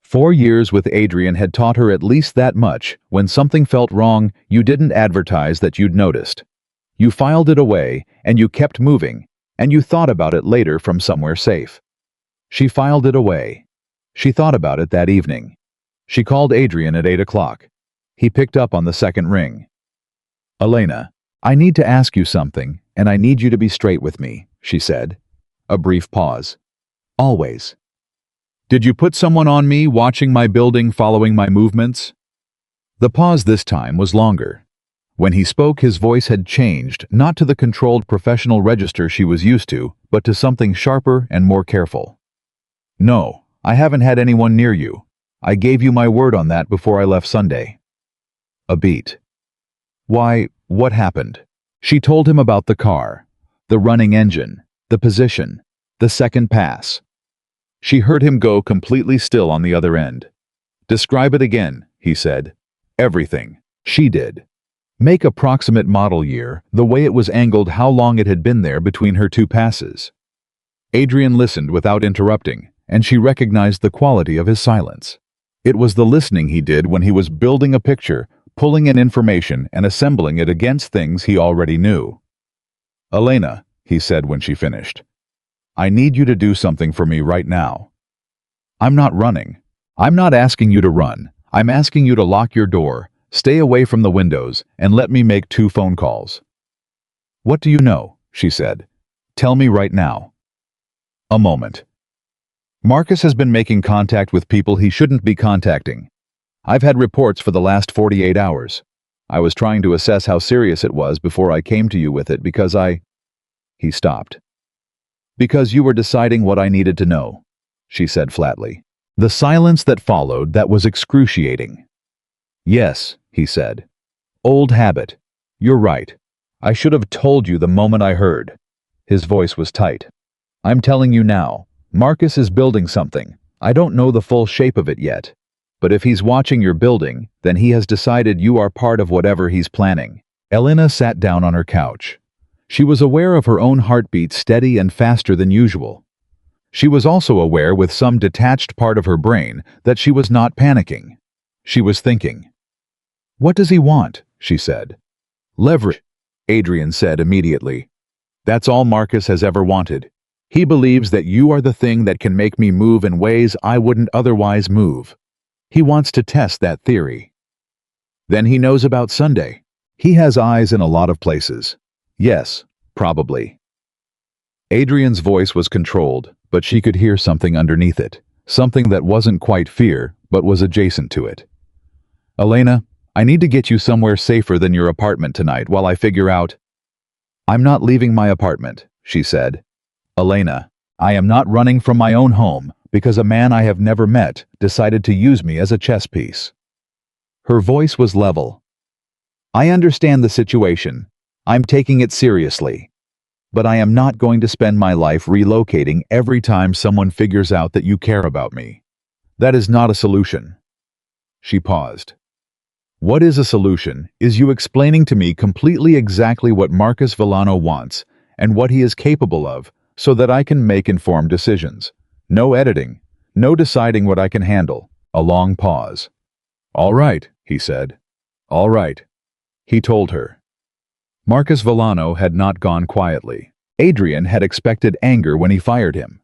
4 years with Adrian had taught her at least that much. When something felt wrong, you didn't advertise that you'd noticed. You filed it away, and you kept moving, and you thought about it later from somewhere safe. She filed it away. She thought about it that evening. She called Adrian at 8 o'clock. He picked up on the second ring. Elena, I need to ask you something, and I need you to be straight with me, she said. A brief pause. Always. Did you put someone on me, watching my building, following my movements? The pause this time was longer. When he spoke, his voice had changed, not to the controlled professional register she was used to, but to something sharper and more careful. No, I haven't had anyone near you. I gave you my word on that before I left Sunday. A beat. Why, what happened? She told him about the car, the running engine, the position, the second pass. She heard him go completely still on the other end. Describe it again, he said. Everything. She did. Make approximate model year, the way it was angled, how long it had been there between her 2 passes. Adrian listened without interrupting, and she recognized the quality of his silence. It was the listening he did when he was building a picture, pulling in information and assembling it against things he already knew. "Elena," he said when she finished, "I need you to do something for me right now." "I'm not running. I'm not asking you to run. I'm asking you to lock your door, stay away from the windows, and let me make 2 phone calls." "What do you know?" she said. "Tell me right now." A moment. "Marcus has been making contact with people he shouldn't be contacting. I've had reports for the last 48 hours. I was trying to assess how serious it was before I came to you with it because He stopped. "Because you were deciding what I needed to know," she said flatly. The silence that followed, that was excruciating. "Yes," he said. "Old habit. You're right. I should have told you the moment I heard." His voice was tight. "I'm telling you now. Marcus is building something. I don't know the full shape of it yet. But if he's watching your building, then he has decided you are part of whatever he's planning." Elena sat down on her couch. She was aware of her own heartbeat steady and faster than usual. She was also aware with some detached part of her brain that she was not panicking. She was thinking. "What does he want?" she said. "Leverage," Adrian said immediately. "That's all Marcus has ever wanted. He believes that you are the thing that can make me move in ways I wouldn't otherwise move. He wants to test that theory." "Then he knows about Sunday. He has eyes in a lot of places." "Yes, probably." Adrian's voice was controlled, but she could hear something underneath it, something that wasn't quite fear, but was adjacent to it. "Elena, I need to get you somewhere safer than your apartment tonight while I figure out—" "I'm not leaving my apartment," she said. "Elena, I am not running from my own home because a man I have never met decided to use me as a chess piece." Her voice was level. "I understand the situation. I'm taking it seriously. But I am not going to spend my life relocating every time someone figures out that you care about me. That is not a solution." She paused. "What is a solution is you explaining to me completely exactly what Marcus Villano wants and what he is capable of so that I can make informed decisions. No editing, no deciding what I can handle." A long pause. "All right," he said. "All right." He told her. Marcus Villano had not gone quietly. Adrian had expected anger when he fired him.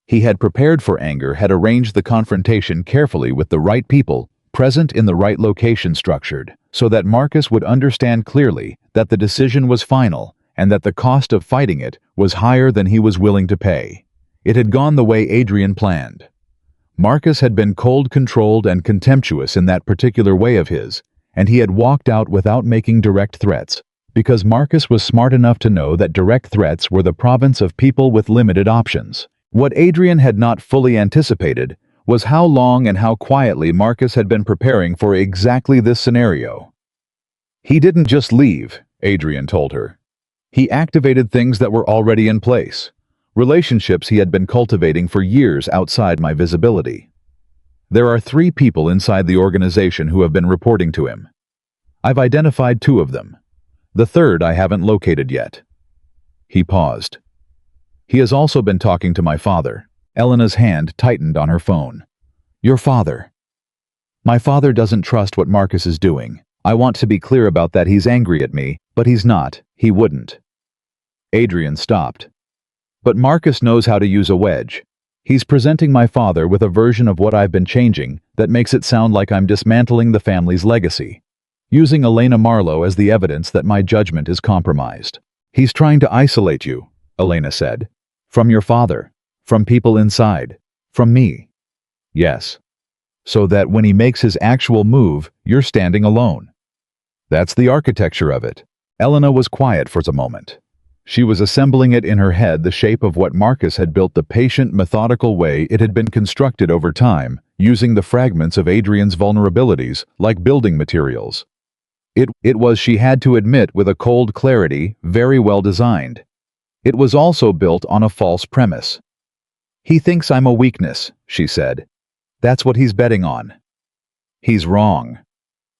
He had prepared for anger, had arranged the confrontation carefully with the right people, present in the right location structured, so that Marcus would understand clearly that the decision was final and that the cost of fighting it was higher than he was willing to pay. It had gone the way Adrian planned. Marcus had been cold-controlled and contemptuous in that particular way of his, and he had walked out without making direct threats, because Marcus was smart enough to know that direct threats were the province of people with limited options. What Adrian had not fully anticipated was how long and how quietly Marcus had been preparing for exactly this scenario. "He didn't just leave," Adrian told her. "He activated things that were already in place, relationships he had been cultivating for years outside my visibility. There are 3 people inside the organization who have been reporting to him. I've identified 2 of them. The 3rd I haven't located yet." He paused. "He has also been talking to my father." Elena's hand tightened on her phone. "Your father?" "My father doesn't trust what Marcus is doing. I want to be clear about that. He's angry at me, but he's not. He wouldn't." Adrian stopped. "But Marcus knows how to use a wedge. He's presenting my father with a version of what I've been changing that makes it sound like I'm dismantling the family's legacy, using Elena Marlowe as the evidence that my judgment is compromised. He's trying to isolate you," Elena said. "From your father, from people inside, from me." "Yes. So that when he makes his actual move, you're standing alone. That's the architecture of it." Elena was quiet for a moment. She was assembling it in her head, the shape of what Marcus had built, the patient, methodical way it had been constructed over time, using the fragments of Adrian's vulnerabilities like building materials. It was, she had to admit with a cold clarity, very well designed. It was also built on a false premise. "He thinks I'm a weakness," she said. "That's what he's betting on." "He's wrong."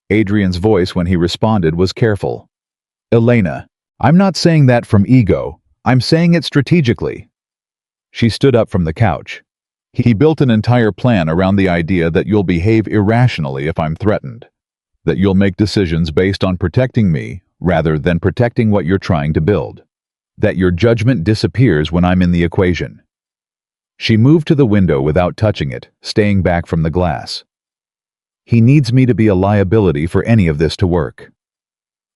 Adrian's voice when he responded was careful. "Elena, I'm not saying that from ego. I'm saying it strategically." She stood up from the couch. He built an entire plan around the idea that you'll behave irrationally if I'm threatened, that you'll make decisions based on protecting me rather than protecting what you're trying to build, that your judgment disappears when I'm in the equation. She moved to the window without touching it, staying back from the glass. He needs me to be a liability for any of this to work.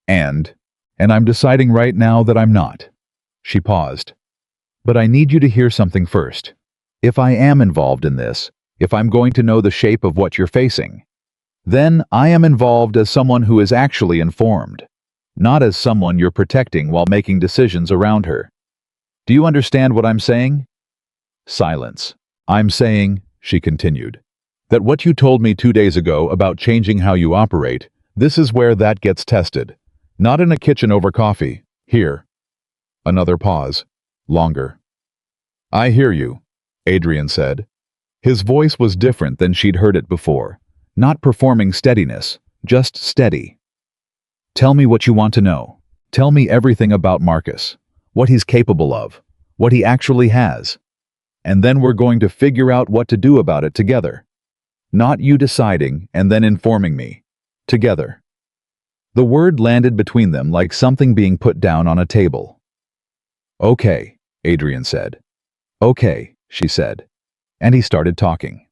And I'm deciding right now that I'm not. She paused. But I need you to hear something first. If I am involved in this, if I'm going to know the shape of what you're facing, then I am involved as someone who is actually informed, not as someone you're protecting while making decisions around her. Do you understand what I'm saying? Silence. I'm saying, she continued, that what you told me 2 days ago about changing how you operate, this is where that gets tested. Not in a kitchen over coffee. Here. Another pause. Longer. I hear you, Adrian said. His voice was different than she'd heard it before. Not performing steadiness, just steady. Tell me what you want to know. Tell me everything about Marcus. What he's capable of. What he actually has. And then we're going to figure out what to do about it together. Not you deciding and then informing me. Together. The word landed between them like something being put down on a table. Okay, Adrian said. Okay, she said. And he started talking.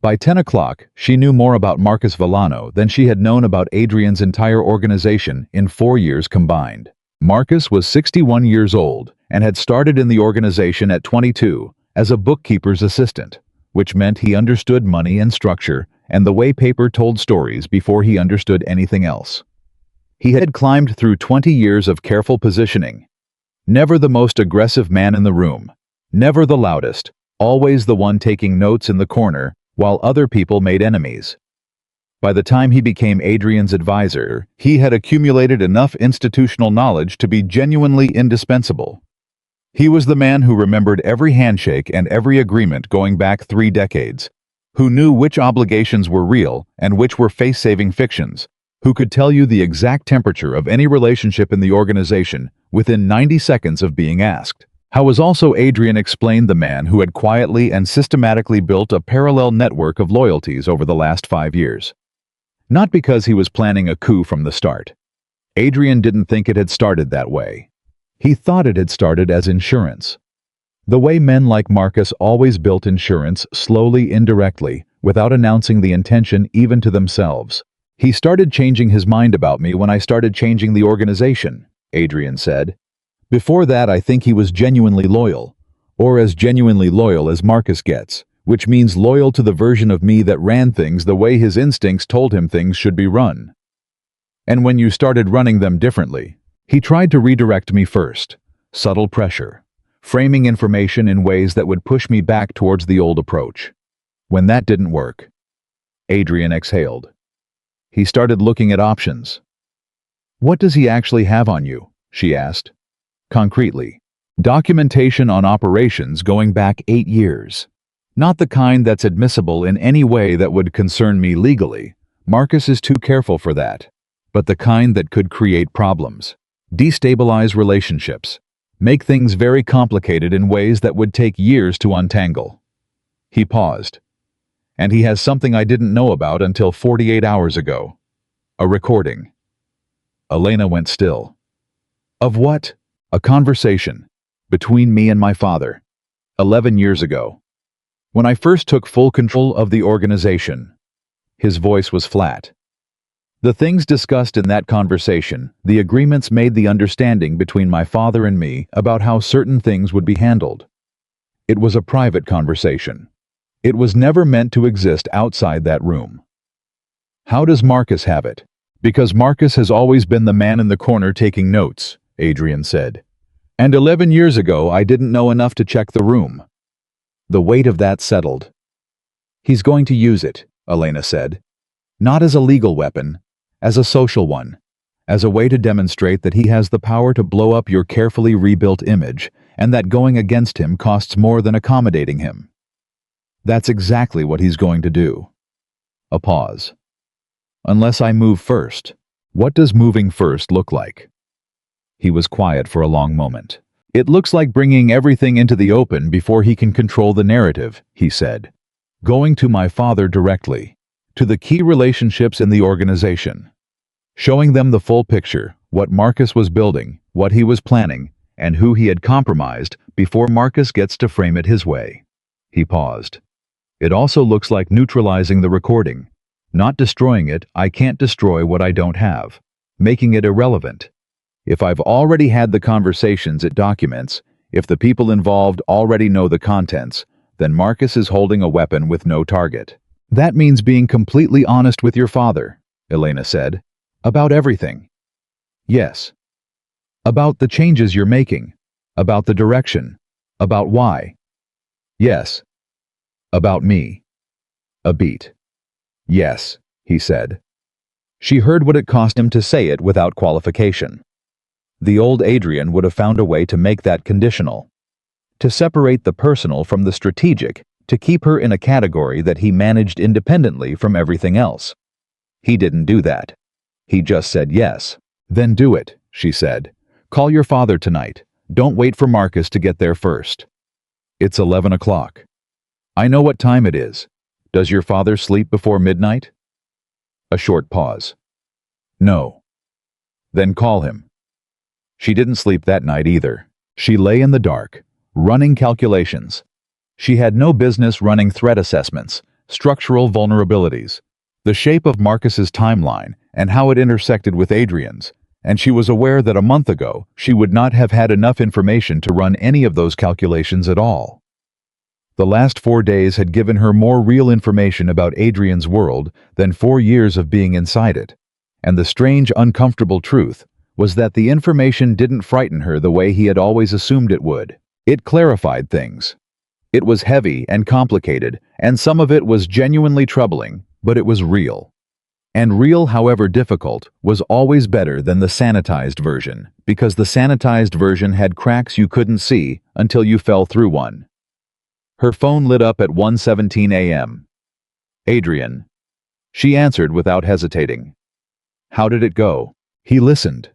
By 10 o'clock, she knew more about Marcus Villano than she had known about Adrian's entire organization in 4 years combined. Marcus was 61 years old and had started in the organization at 22 as a bookkeeper's assistant, which meant he understood money and structure and the way paper told stories before he understood anything else. He had climbed through 20 years of careful positioning. Never the most aggressive man in the room, never the loudest, always the one taking notes in the corner while other people made enemies. By the time he became Adrian's advisor, he had accumulated enough institutional knowledge to be genuinely indispensable. He was the man who remembered every handshake and every agreement going back 3 decades, who knew which obligations were real and which were face-saving fictions, who could tell you the exact temperature of any relationship in the organization within 90 seconds of being asked. How was also Adrian explained the man who had quietly and systematically built a parallel network of loyalties over the last 5 years. Not because he was planning a coup from the start. Adrian didn't think it had started that way. He thought it had started as insurance. The way men like Marcus always built insurance slowly, indirectly, without announcing the intention even to themselves. He started changing his mind about me when I started changing the organization, Adrian said. Before that, I think he was genuinely loyal, or as genuinely loyal as Marcus gets, which means loyal to the version of me that ran things the way his instincts told him things should be run. And when you started running them differently, he tried to redirect me first, subtle pressure, framing information in ways that would push me back towards the old approach. When that didn't work, Adrian exhaled. He started looking at options. What does he actually have on you? She asked. Concretely, documentation on operations going back 8 years. Not the kind that's admissible in any way that would concern me legally. Marcus is too careful for that. But the kind that could create problems, destabilize relationships, make things very complicated in ways that would take years to untangle. He paused. And he has something I didn't know about until 48 hours ago. A recording. Elena went still. Of what? A conversation between me and my father, 11 years ago. When I first took full control of the organization. His voice was flat. The things discussed in that conversation, the agreements made, the understanding between my father and me about how certain things would be handled. It was a private conversation. It was never meant to exist outside that room. How does Marcus have it? Because Marcus has always been the man in the corner taking notes, Adrian said. And 11 years ago I didn't know enough to check the room. The weight of that settled. He's going to use it, Elena said. Not as a legal weapon, as a social one, as a way to demonstrate that he has the power to blow up your carefully rebuilt image, and that going against him costs more than accommodating him. That's exactly what he's going to do. A pause. Unless I move first. What does moving first look like? He was quiet for a long moment. It looks like bringing everything into the open before he can control the narrative, he said. Going to my father directly. To the key relationships in the organization. Showing them the full picture, what Marcus was building, what he was planning, and who he had compromised before Marcus gets to frame it his way. He paused. It also looks like neutralizing the recording. Not destroying it, I can't destroy what I don't have. Making it irrelevant. If I've already had the conversations it documents, if the people involved already know the contents, then Marcus is holding a weapon with no target. That means being completely honest with your father, Elena said. About everything. Yes. About the changes you're making. About the direction. About why. Yes. About me. A beat. Yes, he said. She heard what it cost him to say it without qualification. The old Adrian would have found a way to make that conditional. To separate the personal from the strategic, to keep her in a category that he managed independently from everything else. He didn't do that. He just said yes. Then do it, she said. Call your father tonight. Don't wait for Marcus to get there first. It's 11 o'clock. I know what time it is. Does your father sleep before midnight? A short pause. No. Then call him. She didn't sleep that night either. She lay in the dark, running calculations. She had no business running threat assessments, structural vulnerabilities, the shape of Marcus's timeline, and how it intersected with Adrian's, and she was aware that a month ago she would not have had enough information to run any of those calculations at all. The last 4 days had given her more real information about Adrian's world than 4 years of being inside it, and the strange, uncomfortable truth was that the information didn't frighten her the way he had always assumed it would. It clarified things. It was heavy and complicated, and some of it was genuinely troubling, but it was real. And real, however difficult, was always better than the sanitized version, because the sanitized version had cracks you couldn't see until you fell through one. Her phone lit up at 1:17 a.m. Adrian. She answered without hesitating. How did it go? He listened.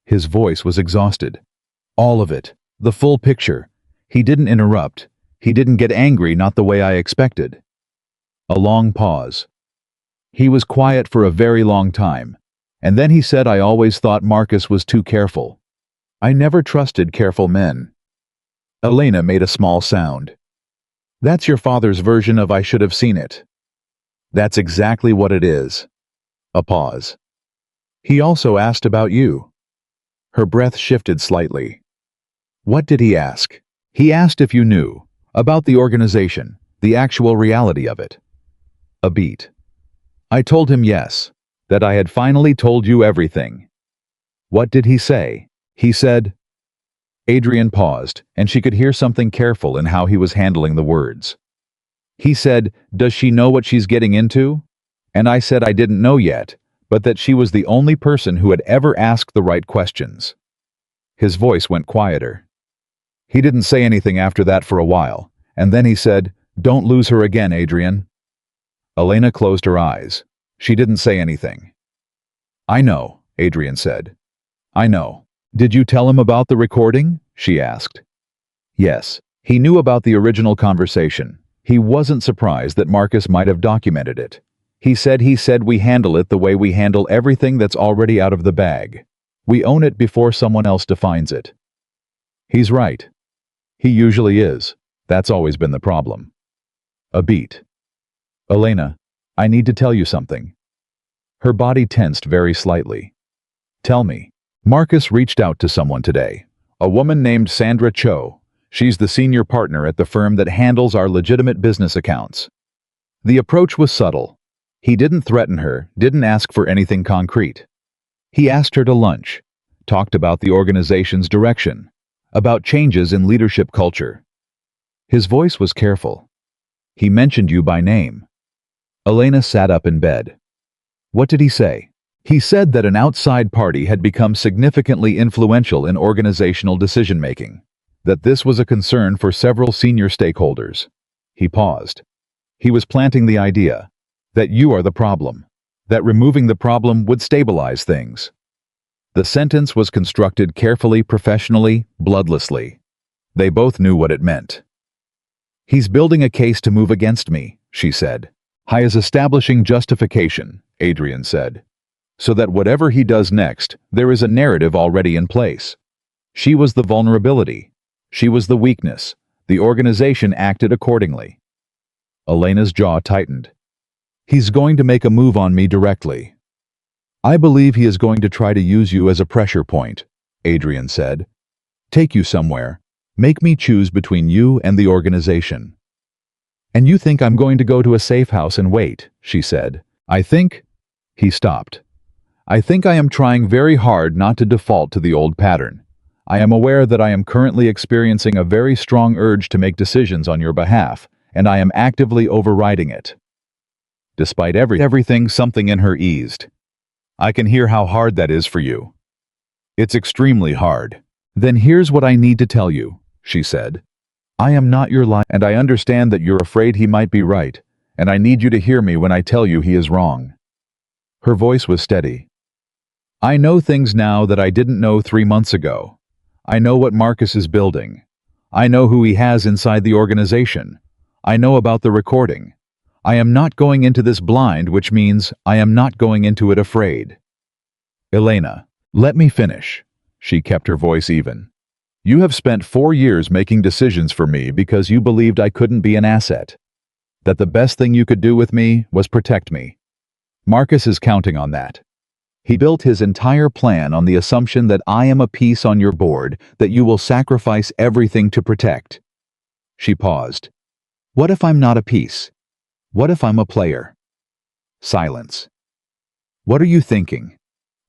His voice was exhausted. All of it. The full picture. He didn't interrupt. He didn't get angry, not the way I expected. A long pause. He was quiet for a very long time, and then he said, I always thought Marcus was too careful. I never trusted careful men. Elena made a small sound. That's your father's version of I should have seen it. That's exactly what it is. A pause. He also asked about you. Her breath shifted slightly. What did he ask? He asked if you knew, about the organization, the actual reality of it. A beat. I told him yes, that I had finally told you everything. What did he say? He said. Adrian paused, and she could hear something careful in how he was handling the words. He said, does she know what she's getting into? And I said I didn't know yet, but that she was the only person who had ever asked the right questions. His voice went quieter. He didn't say anything after that for a while, and then he said, don't lose her again, Adrian. Elena closed her eyes. She didn't say anything. I know, Adrian said. I know. Did you tell him about the recording? She asked. Yes. He knew about the original conversation. He wasn't surprised that Marcus might have documented it. He said we handle it the way we handle everything that's already out of the bag. We own it before someone else defines it. He's right. He usually is. That's always been the problem. A beat. Elena, I need to tell you something. Her body tensed very slightly. Tell me. Marcus reached out to someone today. A woman named Sandra Cho. She's the senior partner at the firm that handles our legitimate business accounts. The approach was subtle. He didn't threaten her, didn't ask for anything concrete. He asked her to lunch, talked about the organization's direction, about changes in leadership culture. His voice was careful. He mentioned you by name. Elena sat up in bed. What did he say? He said that an outside party had become significantly influential in organizational decision-making, that this was a concern for several senior stakeholders. He paused. He was planting the idea that you are the problem, that removing the problem would stabilize things. The sentence was constructed carefully, professionally, bloodlessly. They both knew what it meant. "He's building a case to move against me," she said. "He is establishing justification," Adrian said. "So that whatever he does next, there is a narrative already in place. She was the vulnerability. She was the weakness. The organization acted accordingly." Elena's jaw tightened. "He's going to make a move on me directly." "I believe he is going to try to use you as a pressure point," Adrian said. "Take you somewhere. Make me choose between you and the organization." "And you think I'm going to go to a safe house and wait," she said. "I think—" He stopped. "I think I am trying very hard not to default to the old pattern. I am aware that I am currently experiencing a very strong urge to make decisions on your behalf, and I am actively overriding it." Despite everything, something in her eased. "I can hear how hard that is for you." "It's extremely hard." "Then here's what I need to tell you," she said. "I am not your liar, and I understand that you're afraid he might be right, and I need you to hear me when I tell you he is wrong." Her voice was steady. "I know things now that I didn't know 3 months ago. I know what Marcus is building. I know who he has inside the organization. I know about the recording. I am not going into this blind, which means I am not going into it afraid." "Elena, let me finish." She kept her voice even. "You have spent 4 years making decisions for me because you believed I couldn't be an asset. That the best thing you could do with me was protect me. Marcus is counting on that. He built his entire plan on the assumption that I am a piece on your board that you will sacrifice everything to protect." She paused. "What if I'm not a piece? What if I'm a player?" Silence. "What are you thinking?"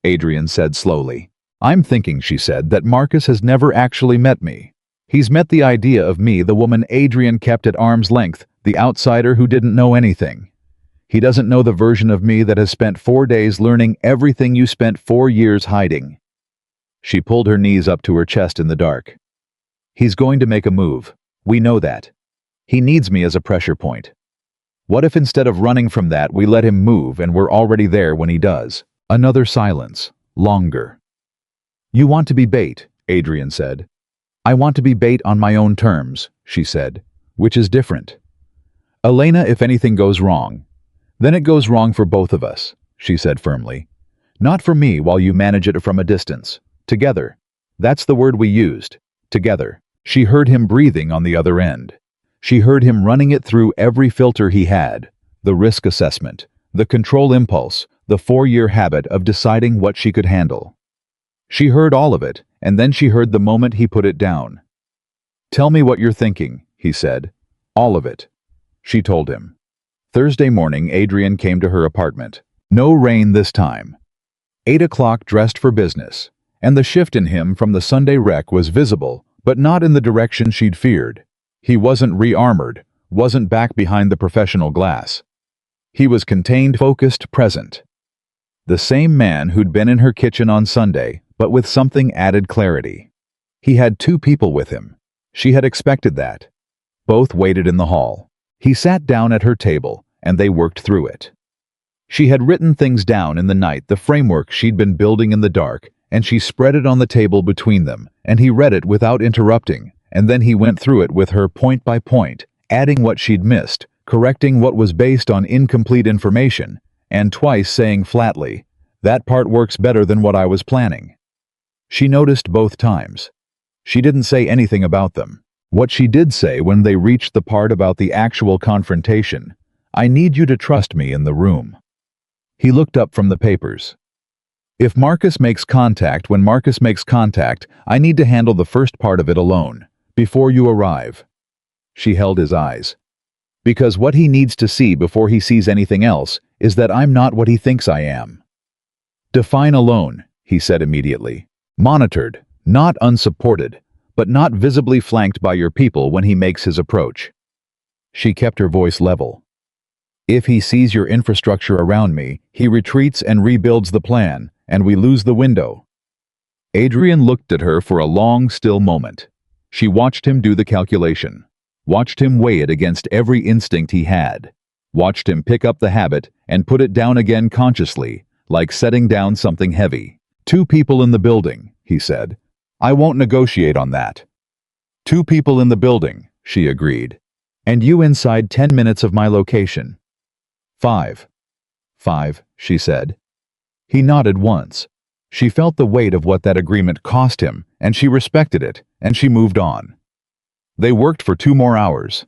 Adrian said slowly. "I'm thinking," she said, "that Marcus has never actually met me. He's met the idea of me, the woman Adrian kept at arm's length, the outsider who didn't know anything. He doesn't know the version of me that has spent 4 days learning everything you spent 4 years hiding." She pulled her knees up to her chest in the dark. "He's going to make a move. We know that. He needs me as a pressure point. What if instead of running from that, we let him move and we're already there when he does?" Another silence. Longer. "You want to be bait," Adrian said. "I want to be bait on my own terms," she said, "which is different. Elena, if anything goes wrong, then it goes wrong for both of us," she said firmly. "Not for me while you manage it from a distance. Together. That's the word we used. Together." She heard him breathing on the other end. She heard him running it through every filter he had, the risk assessment, the control impulse, the 4-year habit of deciding what she could handle. She heard all of it, and then she heard the moment he put it down. "Tell me what you're thinking," he said. "All of it." She told him. Thursday morning, Adrian came to her apartment. No rain this time. 8 o'clock, dressed for business, and the shift in him from the Sunday wreck was visible, but not in the direction she'd feared. He wasn't re-armored, wasn't back behind the professional glass. He was contained, focused, present. The same man who'd been in her kitchen on Sunday, but with something added clarity. He had 2 people with him. She had expected that. Both waited in the hall. He sat down at her table, and they worked through it. She had written things down in the night, the framework she'd been building in the dark, and she spread it on the table between them, and he read it without interrupting, and then he went through it with her point by point, adding what she'd missed, correcting what was based on incomplete information, and twice saying flatly, "That part works better than what I was planning." She noticed both times. She didn't say anything about them. What she did say when they reached the part about the actual confrontation, "I need you to trust me in the room." He looked up from the papers. When Marcus makes contact, I need to handle the first part of it alone, before you arrive." She held his eyes. "Because what he needs to see before he sees anything else is that I'm not what he thinks I am." "Define alone," he said immediately. "Monitored, not unsupported, but not visibly flanked by your people when he makes his approach." She kept her voice level. "If he sees your infrastructure around me, he retreats and rebuilds the plan, and we lose the window." Adrian looked at her for a long, still moment. She watched him do the calculation, watched him weigh it against every instinct he had, watched him pick up the habit and put it down again consciously, like setting down something heavy. 2 people in the building, he said. I won't negotiate on that. 2 people in the building, she agreed. And you inside 10 minutes of my location. 5. 5, she said. He nodded once. She felt the weight of what that agreement cost him, and she respected it, and she moved on. They worked for 2 more hours.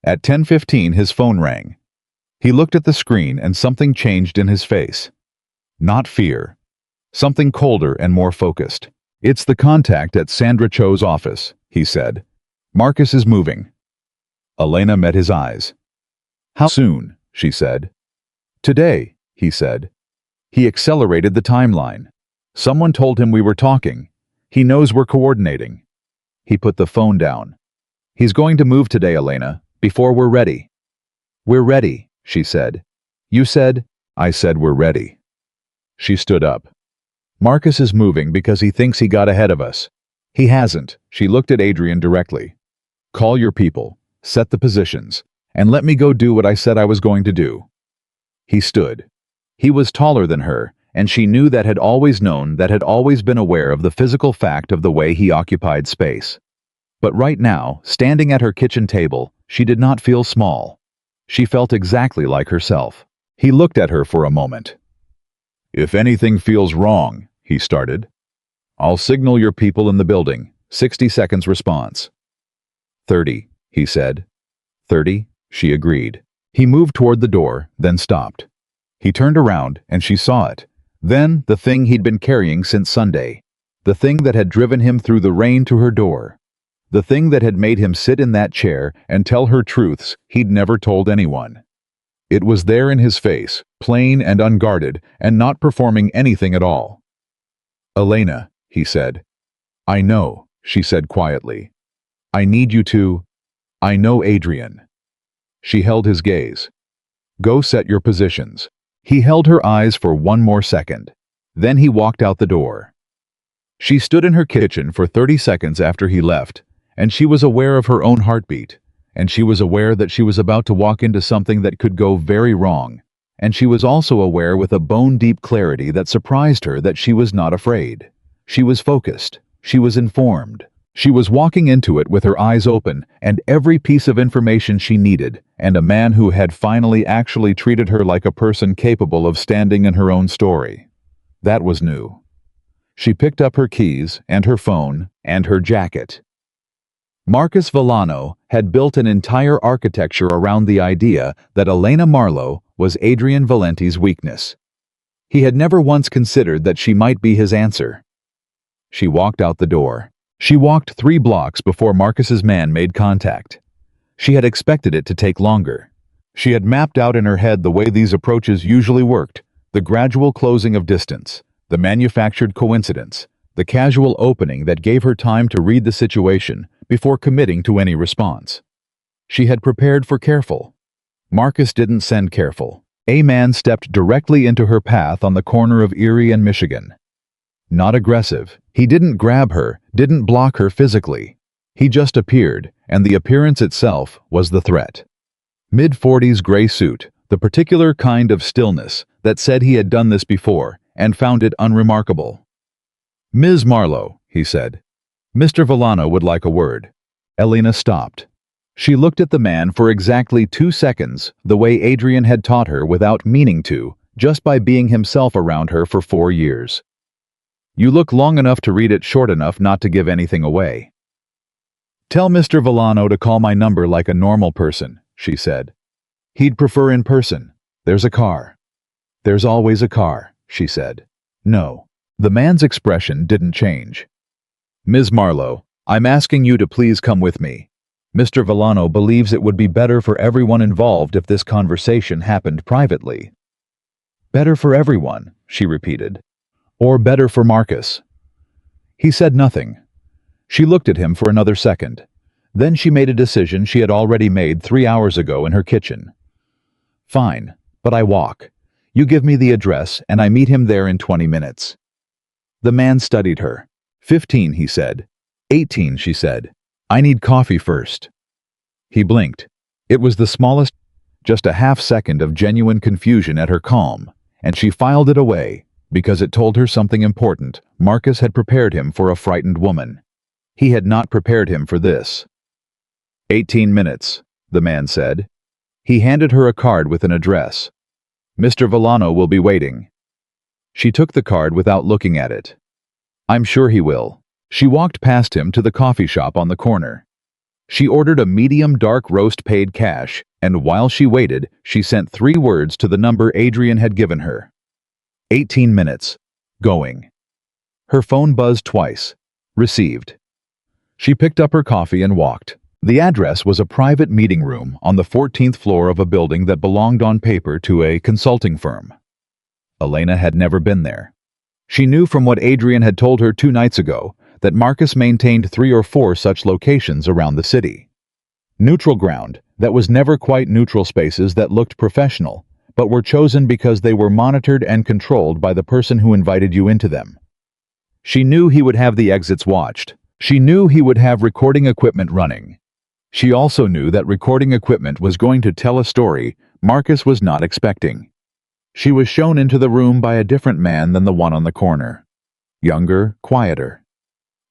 At 10:15 his phone rang. He looked at the screen and something changed in his face. Not fear. Something colder and more focused. It's the contact at Sandra Cho's office, he said. Marcus is moving. Elena met his eyes. How soon? She said. Today, he said. He accelerated the timeline. Someone told him we were talking. He knows we're coordinating. He put the phone down. He's going to move today, Elena, before we're ready. We're ready, she said. You said? I said we're ready. She stood up. Marcus is moving because he thinks he got ahead of us. He hasn't. She looked at Adrian directly. Call your people, set the positions, and let me go do what I said I was going to do. He stood. He was taller than her, and she knew that had always known, that had always been aware of the physical fact of the way he occupied space. But right now, standing at her kitchen table, she did not feel small. She felt exactly like herself. He looked at her for a moment. If anything feels wrong, he started. I'll signal your people in the building. 60 seconds response. 30, he said. 30, she agreed. He moved toward the door, then stopped. He turned around, and she saw it. Then, the thing he'd been carrying since Sunday. The thing that had driven him through the rain to her door. The thing that had made him sit in that chair and tell her truths he'd never told anyone. It was there in his face, plain and unguarded, and not performing anything at all. Elena, he said. I know, she said quietly. I need you to... I know Adrian. She held his gaze. Go set your positions. He held her eyes for one more second. Then he walked out the door. She stood in her kitchen for 30 seconds after he left, and she was aware of her own heartbeat, and she was aware that she was about to walk into something that could go very wrong, and she was also aware with a bone-deep clarity that surprised her that she was not afraid. She was focused. She was informed. She was walking into it with her eyes open and every piece of information she needed, and a man who had finally actually treated her like a person capable of standing in her own story. That was new. She picked up her keys and her phone and her jacket. Marcus Villano had built an entire architecture around the idea that Elena Marlowe was Adrian Valenti's weakness. He had never once considered that she might be his answer. She walked out the door. She walked 3 blocks before Marcus's man made contact. She had expected it to take longer. She had mapped out in her head the way these approaches usually worked, the gradual closing of distance, the manufactured coincidence, the casual opening that gave her time to read the situation before committing to any response. She had prepared for careful. Marcus didn't send careful. A man stepped directly into her path on the corner of Erie and Michigan. Not aggressive. He didn't grab her, didn't block her physically. He just appeared, and the appearance itself was the threat. Mid-40s gray suit, the particular kind of stillness that said he had done this before and found it unremarkable. Ms. Marlowe, he said. Mr. Villano would like a word. Elena stopped. She looked at the man for exactly 2 seconds, the way Adrian had taught her without meaning to, just by being himself around her for 4 years. You look long enough to read it short enough not to give anything away. Tell Mr. Villano to call my number like a normal person, she said. He'd prefer in person. There's a car. There's always a car, she said. No. The man's expression didn't change. Ms. Marlowe, I'm asking you to please come with me. Mr. Villano believes it would be better for everyone involved if this conversation happened privately. Better for everyone, she repeated. Or better for Marcus. He said nothing. She looked at him for another second. Then she made a decision she had already made 3 hours ago in her kitchen. Fine, but I walk. You give me the address and I meet him there in 20 minutes. The man studied her. 15, he said. 18, she said. I need coffee first. He blinked. It was the smallest, just a half second of genuine confusion at her calm, and she filed it away, Because it told her something important. Marcus had prepared him for a frightened woman. He had not prepared him for this. 18 minutes, the man said. He handed her a card with an address. Mr. Villano will be waiting. She took the card without looking at it. I'm sure he will. She walked past him to the coffee shop on the corner. She ordered a medium dark roast paid cash, and while she waited, she sent 3 words to the number Adrian had given her. 18 minutes. Going. Her phone buzzed twice. Received. She picked up her coffee and walked. The address was a private meeting room on the 14th floor of a building that belonged on paper to a consulting firm. Elena had never been there. She knew from what Adrian had told her 2 nights ago that Marcus maintained 3 or 4 such locations around the city. Neutral ground that was never quite neutral, spaces that looked professional, but were chosen because they were monitored and controlled by the person who invited you into them. She knew he would have the exits watched. She knew he would have recording equipment running. She also knew that recording equipment was going to tell a story Marcus was not expecting. She was shown into the room by a different man than the one on the corner. Younger, quieter.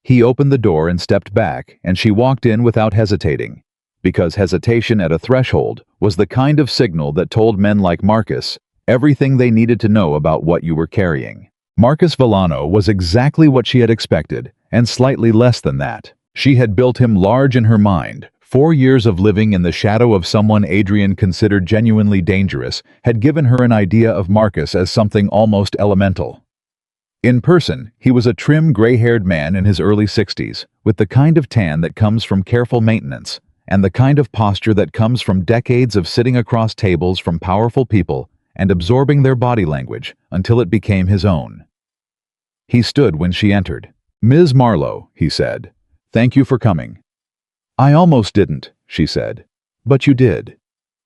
He opened the door and stepped back, and she walked in without hesitating, because hesitation at a threshold was the kind of signal that told men like Marcus everything they needed to know about what you were carrying. Marcus Villano was exactly what she had expected, and slightly less than that. She had built him large in her mind. 4 years of living in the shadow of someone Adrian considered genuinely dangerous had given her an idea of Marcus as something almost elemental. In person, he was a trim, gray-haired man in his early 60s, with the kind of tan that comes from careful maintenance, and the kind of posture that comes from decades of sitting across tables from powerful people and absorbing their body language until it became his own. He stood when she entered. "Ms. Marlowe," he said, "thank you for coming." "I almost didn't," she said. "But you did."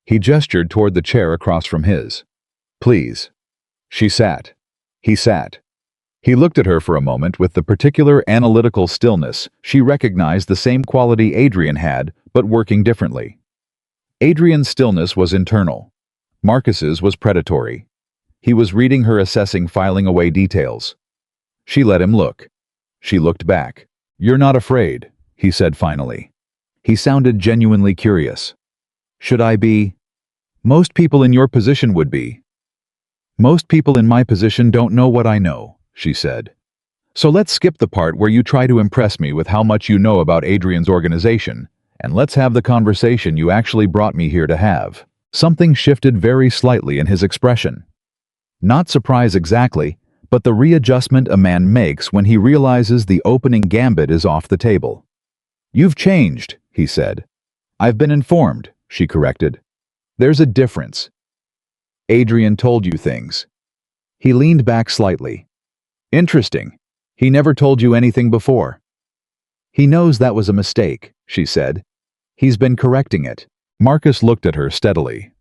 He gestured toward the chair across from his. "Please." She sat. He sat. He looked at her for a moment with the particular analytical stillness she recognized, the same quality Adrian had, but working differently. Adrian's stillness was internal. Marcus's was predatory. He was reading her, assessing, filing away details. She let him look. She looked back. "You're not afraid," he said finally. He sounded genuinely curious. "Should I be?" "Most people in your position would be." "Most people in my position don't know what I know," she said. "So let's skip the part where you try to impress me with how much you know about Adrian's organization, and let's have the conversation you actually brought me here to have." Something shifted very slightly in his expression. Not surprise exactly, but the readjustment a man makes when he realizes the opening gambit is off the table. "You've changed," he said. "I've been informed," she corrected. "There's a difference. Adrian told you things." He leaned back slightly. "Interesting. He never told you anything before." "He knows that was a mistake," she said. "He's been correcting it." Marcus looked at her steadily.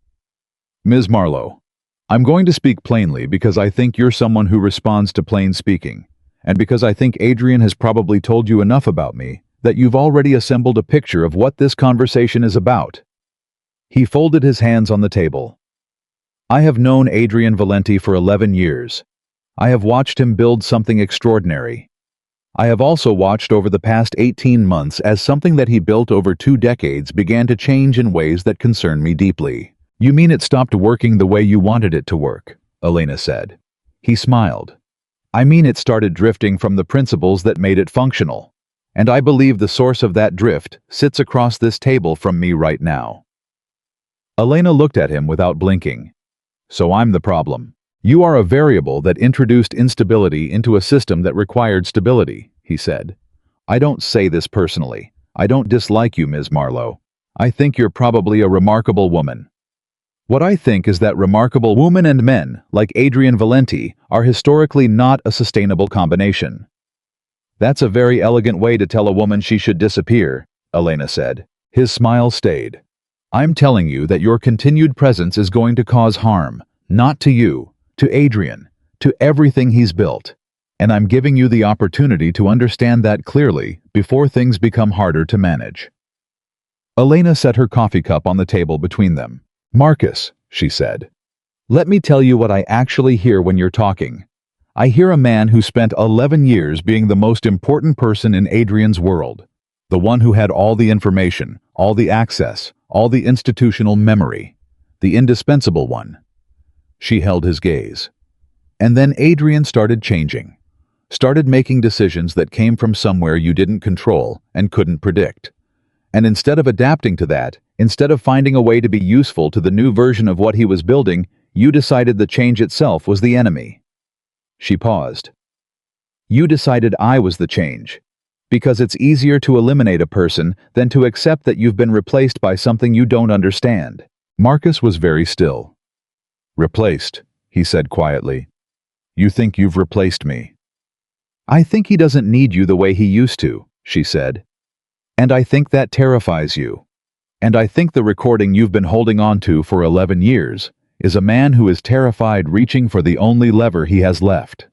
"Ms. Marlowe, I'm going to speak plainly because I think you're someone who responds to plain speaking, and because I think Adrian has probably told you enough about me that you've already assembled a picture of what this conversation is about." He folded his hands on the table. "I have known Adrian Valenti for 11 years. I have watched him build something extraordinary. I have also watched over the past 18 months as something that he built over 2 decades began to change in ways that concern me deeply." "You mean it stopped working the way you wanted it to work?" Elena said. He smiled. "I mean it started drifting from the principles that made it functional. And I believe the source of that drift sits across this table from me right now." Elena looked at him without blinking. "So I'm the problem. You are a variable that introduced instability into a system that required stability," he said. "I don't say this personally. I don't dislike you, Ms. Marlowe. I think you're probably a remarkable woman. What I think is that remarkable women and men, like Adrian Valenti, are historically not a sustainable combination." "That's a very elegant way to tell a woman she should disappear," Elena said. His smile stayed. "I'm telling you that your continued presence is going to cause harm, not to you, to Adrian, to everything he's built. And I'm giving you the opportunity to understand that clearly before things become harder to manage." Elena set her coffee cup on the table between them. "Marcus," she said, "let me tell you what I actually hear when you're talking. I hear a man who spent 11 years being the most important person in Adrian's world. The one who had all the information, all the access, all the institutional memory. The indispensable one. She held his gaze. And then Adrian started changing. Started making decisions that came from somewhere you didn't control and couldn't predict. And instead of adapting to that, instead of finding a way to be useful to the new version of what he was building, you decided the change itself was the enemy. She paused. You decided I was the change. Because it's easier to eliminate a person than to accept that you've been replaced by something you don't understand. Marcus was very still. Replaced, he said quietly. You think you've replaced me? I think he doesn't need you the way he used to, she said. And I think that terrifies you. And I think the recording you've been holding on to for 11 years is a man who is terrified reaching for the only lever he has left.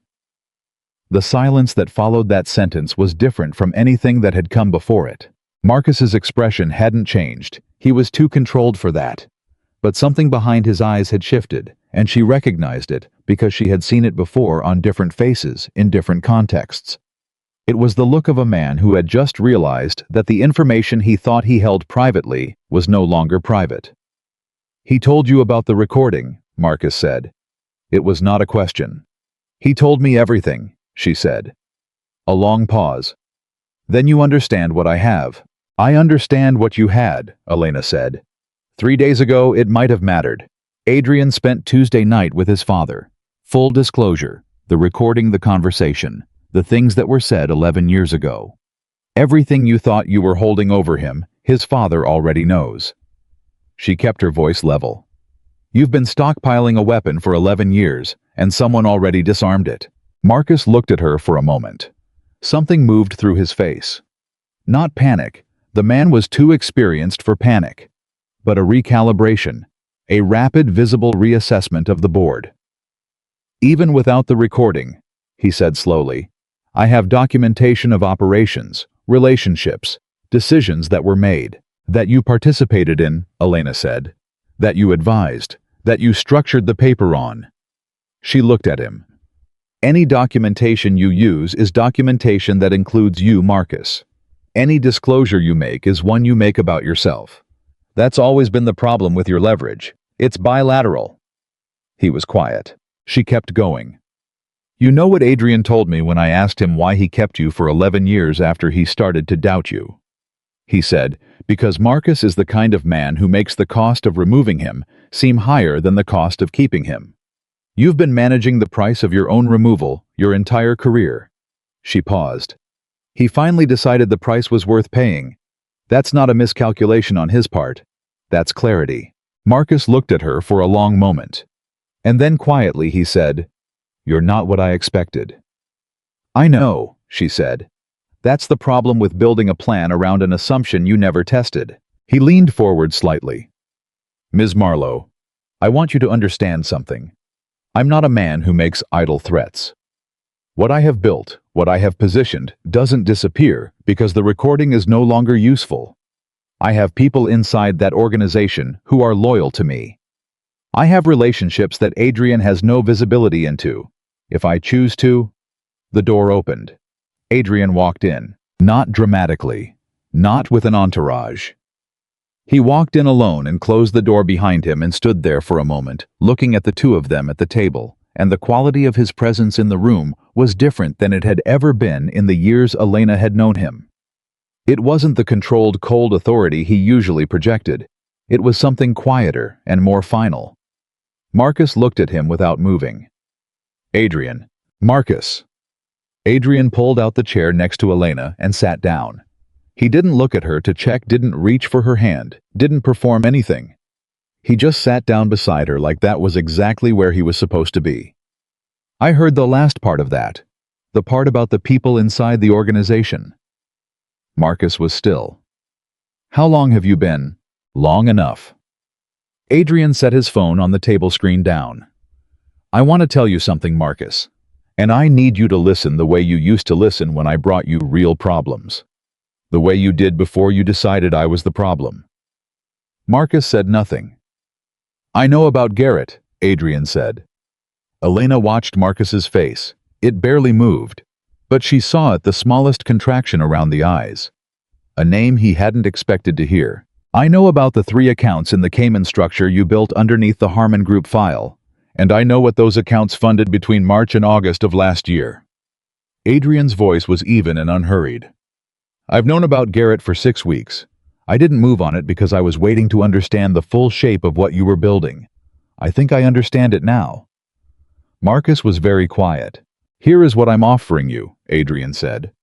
The silence that followed that sentence was different from anything that had come before it. Marcus's expression hadn't changed. He was too controlled for that. But something behind his eyes had shifted, and she recognized it because she had seen it before on different faces in different contexts. It was the look of a man who had just realized that the information he thought he held privately was no longer private. He told you about the recording, Marcus said. It was not a question. He told me everything, she said. A long pause. Then you understand what I have. I understand what you had, Elena said. 3 days ago, it might have mattered. Adrian spent Tuesday night with his father. Full disclosure, the recording, the conversation, the things that were said 11 years ago. Everything you thought you were holding over him, his father already knows. She kept her voice level. You've been stockpiling a weapon for 11 years, and someone already disarmed it. Marcus looked at her for a moment. Something moved through his face. Not panic. The man was too experienced for panic. But a recalibration. A rapid, visible reassessment of the board. Even without the recording, he said slowly, I have documentation of operations, relationships, decisions that were made, that you participated in, Elena said, that you advised, that you structured the paper on. She looked at him. Any documentation you use is documentation that includes you, Marcus. Any disclosure you make is one you make about yourself. That's always been the problem with your leverage. It's bilateral. He was quiet. She kept going. You know what Adrian told me when I asked him why he kept you for 11 years after he started to doubt you? He said, because Marcus is the kind of man who makes the cost of removing him seem higher than the cost of keeping him. You've been managing the price of your own removal your entire career. She paused. He finally decided the price was worth paying. That's not a miscalculation on his part. That's clarity. Marcus looked at her for a long moment. And then quietly he said, You're not what I expected. I know, she said. That's the problem with building a plan around an assumption you never tested. He leaned forward slightly. Ms. Marlowe, I want you to understand something. I'm not a man who makes idle threats. What I have built, what I have positioned, doesn't disappear because the recording is no longer useful. I have people inside that organization who are loyal to me. I have relationships that Adrian has no visibility into. If I choose to... The door opened. Adrian walked in, not dramatically, not with an entourage. He walked in alone and closed the door behind him and stood there for a moment, looking at the two of them at the table, and the quality of his presence in the room was different than it had ever been in the years Elena had known him. It wasn't the controlled, cold authority he usually projected. It was something quieter and more final. Marcus looked at him without moving. Adrian. Marcus. Adrian pulled out the chair next to Elena and sat down. He didn't look at her to check, didn't reach for her hand, didn't perform anything. He just sat down beside her like that was exactly where he was supposed to be. I heard the last part of that. The part about the people inside the organization. Marcus was still. How long have you been? Long enough. Adrian set his phone on the table screen down. I want to tell you something, Marcus. And I need you to listen the way you used to listen when I brought you real problems. The way you did before you decided I was the problem. Marcus said nothing. I know about Garrett, Adrian said. Elena watched Marcus's face. It barely moved, but she saw it the smallest contraction around the eyes. A name he hadn't expected to hear. I know about the 3 accounts in the Cayman structure you built underneath the Harmon Group file, and I know what those accounts funded between March and August of last year. Adrian's voice was even and unhurried. I've known about Garrett for 6 weeks. I didn't move on it because I was waiting to understand the full shape of what you were building. I think I understand it now. Marcus was very quiet. Here is what I'm offering you, Adrian said.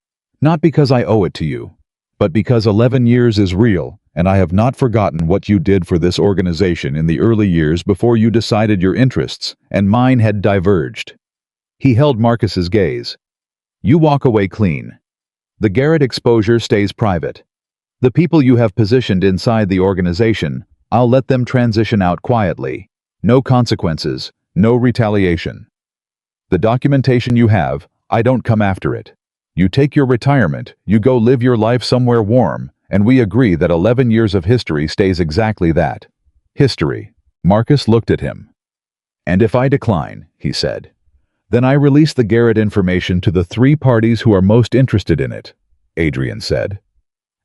Not because I owe it to you, but because 11 years is real, and I have not forgotten what you did for this organization in the early years before you decided your interests and mine had diverged. He held Marcus's gaze. You walk away clean. The Garrett exposure stays private. The people you have positioned inside the organization, I'll let them transition out quietly. No consequences, no retaliation. The documentation you have, I don't come after it. You take your retirement, you go live your life somewhere warm, and we agree that 11 years of history stays exactly that. History. Marcus looked at him. And if I decline, he said, then I release the Garrett information to the 3 parties who are most interested in it, Adrian said.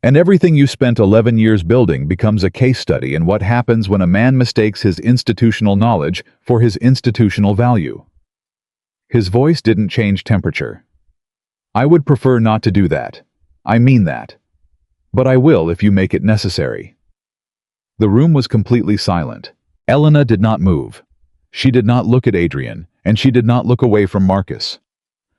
And everything you spent 11 years building becomes a case study in what happens when a man mistakes his institutional knowledge for his institutional value. His voice didn't change temperature. I would prefer not to do that. I mean that. But I will if you make it necessary. The room was completely silent. Elena did not move. She did not look at Adrian, and she did not look away from Marcus.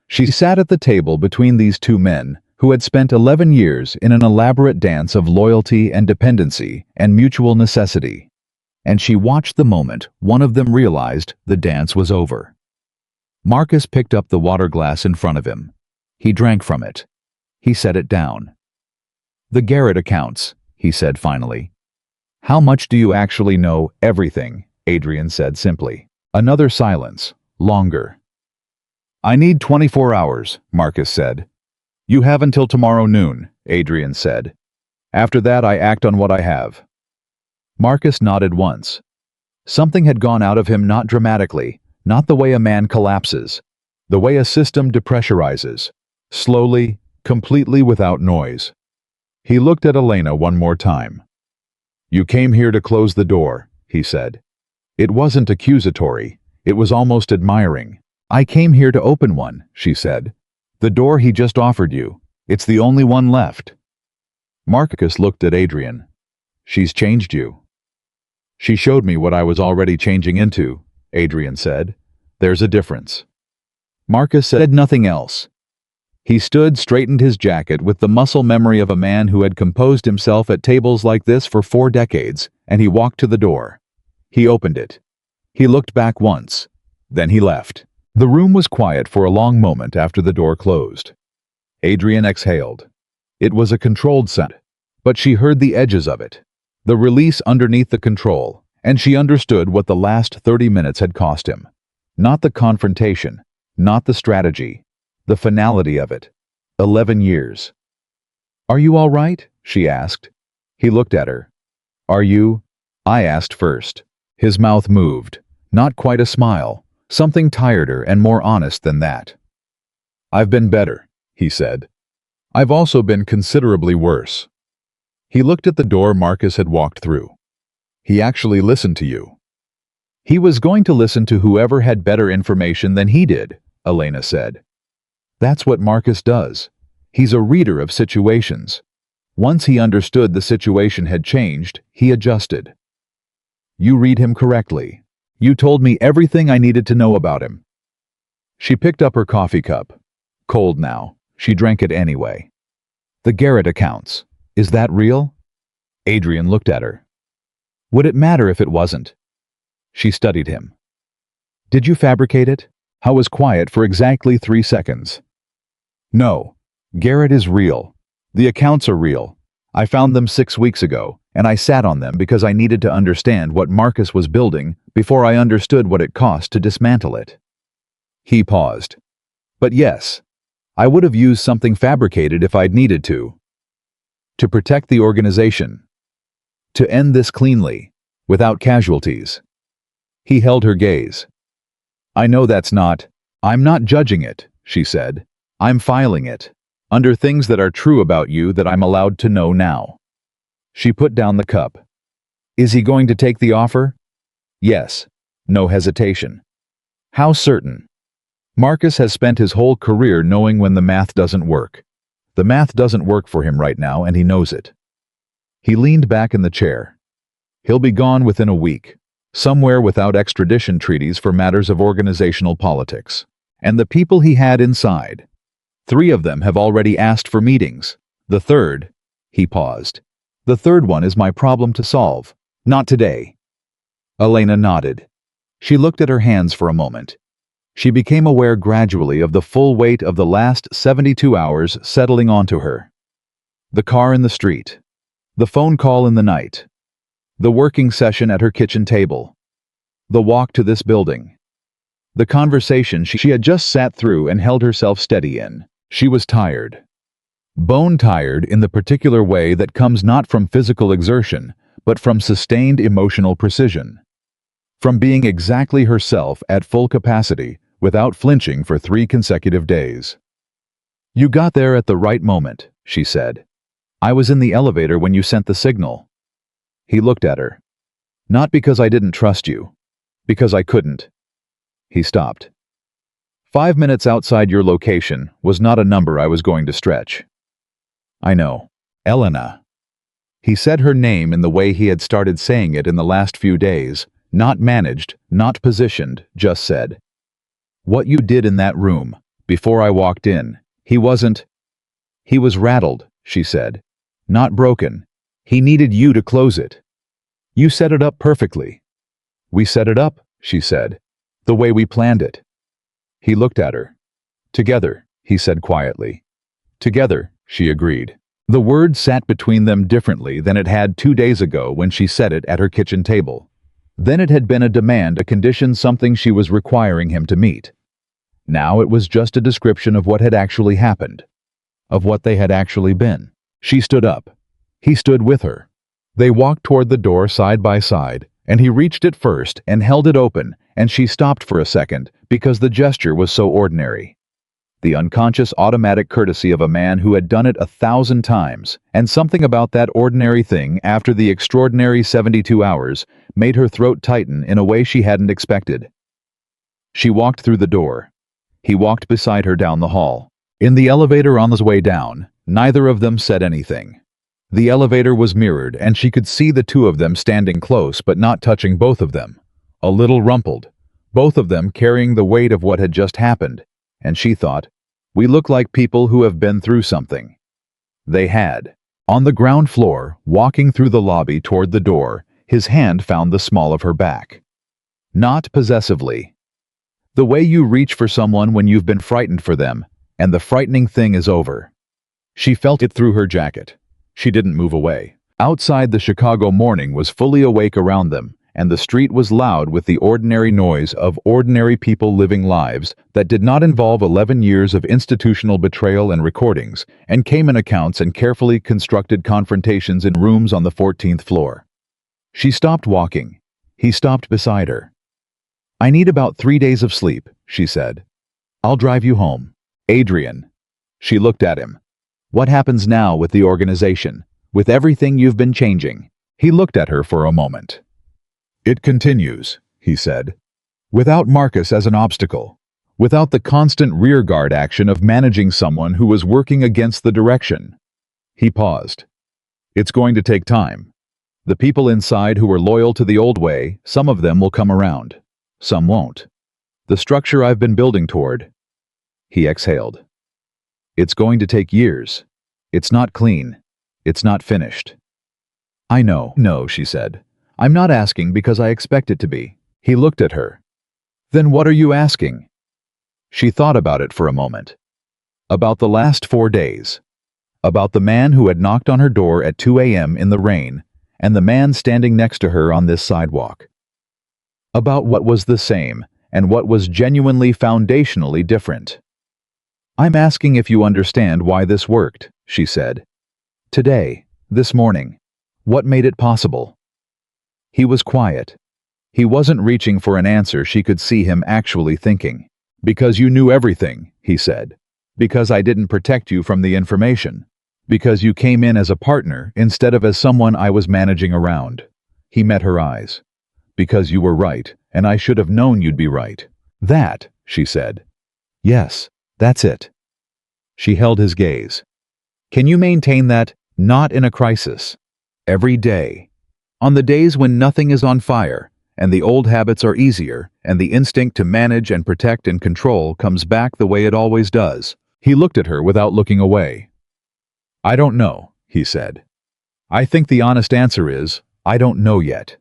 She sat at the table between these 2 men who had spent 11 years in an elaborate dance of loyalty and dependency and mutual necessity. And she watched the moment one of them realized the dance was over. Marcus picked up the water glass in front of him. He drank from it. He set it down. The Garrett accounts, he said finally. How much do you actually know? Everything, Adrian said simply. Another silence, longer. I need 24 hours, Marcus said. You have until tomorrow noon, Adrian said. After that I act on what I have. Marcus nodded once. Something had gone out of him, not dramatically, not the way a man collapses, the way a system depressurizes. Slowly, completely without noise. He looked at Elena one more time. You came here to close the door, he said. It wasn't accusatory, it was almost admiring. I came here to open one, she said. The door he just offered you, it's the only one left. Marcus looked at Adrian. She's changed you. She showed me what I was already changing into, Adrian said. There's a difference. Marcus said nothing else. He stood, straightened his jacket with the muscle memory of a man who had composed himself at tables like this for 4 decades, and he walked to the door. He opened it. He looked back once. Then he left. The room was quiet for a long moment after the door closed. Adrian exhaled. It was a controlled sound, but she heard the edges of it, the release underneath the control, and she understood what the last 30 minutes had cost him. Not the confrontation, not the strategy, the finality of it. 11 years. Are you all right? She asked. He looked at her. Are you? I asked first. His mouth moved. Not quite a smile. Something tireder and more honest than that. I've been better, he said. I've also been considerably worse. He looked at the door Marcus had walked through. He actually listened to you. He was going to listen to whoever had better information than he did, Elena said. That's what Marcus does. He's a reader of situations. Once he understood the situation had changed, he adjusted. You read him correctly. You told me everything I needed to know about him. She picked up her coffee cup. Cold now. She drank it anyway. The Garrett accounts. Is that real? Adrian looked at her. Would it matter if it wasn't? She studied him. Did you fabricate it? Howe was quiet for exactly 3 seconds. No. Garrett is real. The accounts are real. I found them 6 weeks ago, and I sat on them because I needed to understand what Marcus was building before I understood what it cost to dismantle it. He paused. But yes, I would have used something fabricated if I'd needed to. To protect the organization. To end this cleanly, without casualties. He held her gaze. I know that's not. I'm not judging it, she said. I'm filing it. Under things that are true about you that I'm allowed to know now. She put down the cup. Is he going to take the offer? Yes. No hesitation. How certain? Marcus has spent his whole career knowing when the math doesn't work. The math doesn't work for him right now, and he knows it. He leaned back in the chair. He'll be gone within a week, somewhere without extradition treaties for matters of organizational politics. And the people he had inside. 3 of them have already asked for meetings. The third, he paused. The third one is my problem to solve. Not today. Elena nodded. She looked at her hands for a moment. She became aware gradually of the full weight of the last 72 hours settling onto her. The car in the street. The phone call in the night. The working session at her kitchen table. The walk to this building. The conversation she had just sat through and held herself steady in. She was tired. Bone tired in the particular way that comes not from physical exertion, but from sustained emotional precision. From being exactly herself at full capacity, without flinching for 3 consecutive days. You got there at the right moment, she said. I was in the elevator when you sent the signal. He looked at her. Not because I didn't trust you. Because I couldn't. He stopped. 5 minutes outside your location was not a number I was going to stretch. I know. Elena. He said her name in the way he had started saying it in the last few days, not managed, not positioned, just said. What you did in that room, before I walked in, he wasn't. He was rattled, she said. Not broken. He needed you to close it. You set it up perfectly. We set it up, she said, the way we planned it. He looked at her. Together, he said quietly. Together, she agreed. The word sat between them differently than it had 2 days ago when she said it at her kitchen table. Then it had been a demand, a condition, something she was requiring him to meet. Now it was just a description of what had actually happened, of what they had actually been. She stood up. He stood with her. They walked toward the door side by side, and he reached it first and held it open, and she stopped for a second because the gesture was so ordinary. The unconscious automatic courtesy of a man who had done it 1,000 times, and something about that ordinary thing after the extraordinary 72 hours made her throat tighten in a way she hadn't expected. She walked through the door. He walked beside her down the hall. In the elevator on his way down, neither of them said anything. The elevator was mirrored, and she could see the 2 of them standing close but not touching both of them. A little rumpled. Both of them carrying the weight of what had just happened. And she thought, we look like people who have been through something. They had. On the ground floor, walking through the lobby toward the door, his hand found the small of her back. Not possessively. The way you reach for someone when you've been frightened for them, and the frightening thing is over. She felt it through her jacket. She didn't move away. Outside, the Chicago morning was fully awake around them, and the street was loud with the ordinary noise of ordinary people living lives that did not involve 11 years of institutional betrayal and recordings, and Cayman accounts and carefully constructed confrontations in rooms on the 14th floor. She stopped walking. He stopped beside her. I need about 3 days of sleep, she said. I'll drive you home. Adrian. She looked at him. What happens now with the organization, with everything you've been changing? He looked at her for a moment. It continues, he said. Without Marcus as an obstacle. Without the constant rearguard action of managing someone who was working against the direction. He paused. It's going to take time. The people inside who are loyal to the old way, some of them will come around. Some won't. The structure I've been building toward. He exhaled. It's going to take years. It's not clean. It's not finished. I know. No, she said. I'm not asking because I expect it to be. He looked at her. Then what are you asking? She thought about it for a moment. About the last 4 days. About the man who had knocked on her door at 2 a.m. in the rain, and the man standing next to her on this sidewalk. About what was the same, and what was genuinely foundationally different. I'm asking if you understand why this worked, she said. Today, this morning. What made it possible? He was quiet. He wasn't reaching for an answer. She could see him actually thinking. Because you knew everything, he said. Because I didn't protect you from the information. Because you came in as a partner instead of as someone I was managing around. He met her eyes. Because you were right, and I should have known you'd be right. That, she said. Yes, that's it. She held his gaze. Can you maintain that? Not in a crisis. Every day. On the days when nothing is on fire, and the old habits are easier, and the instinct to manage and protect and control comes back the way it always does. He looked at her without looking away. I don't know, he said. I think the honest answer is, I don't know yet.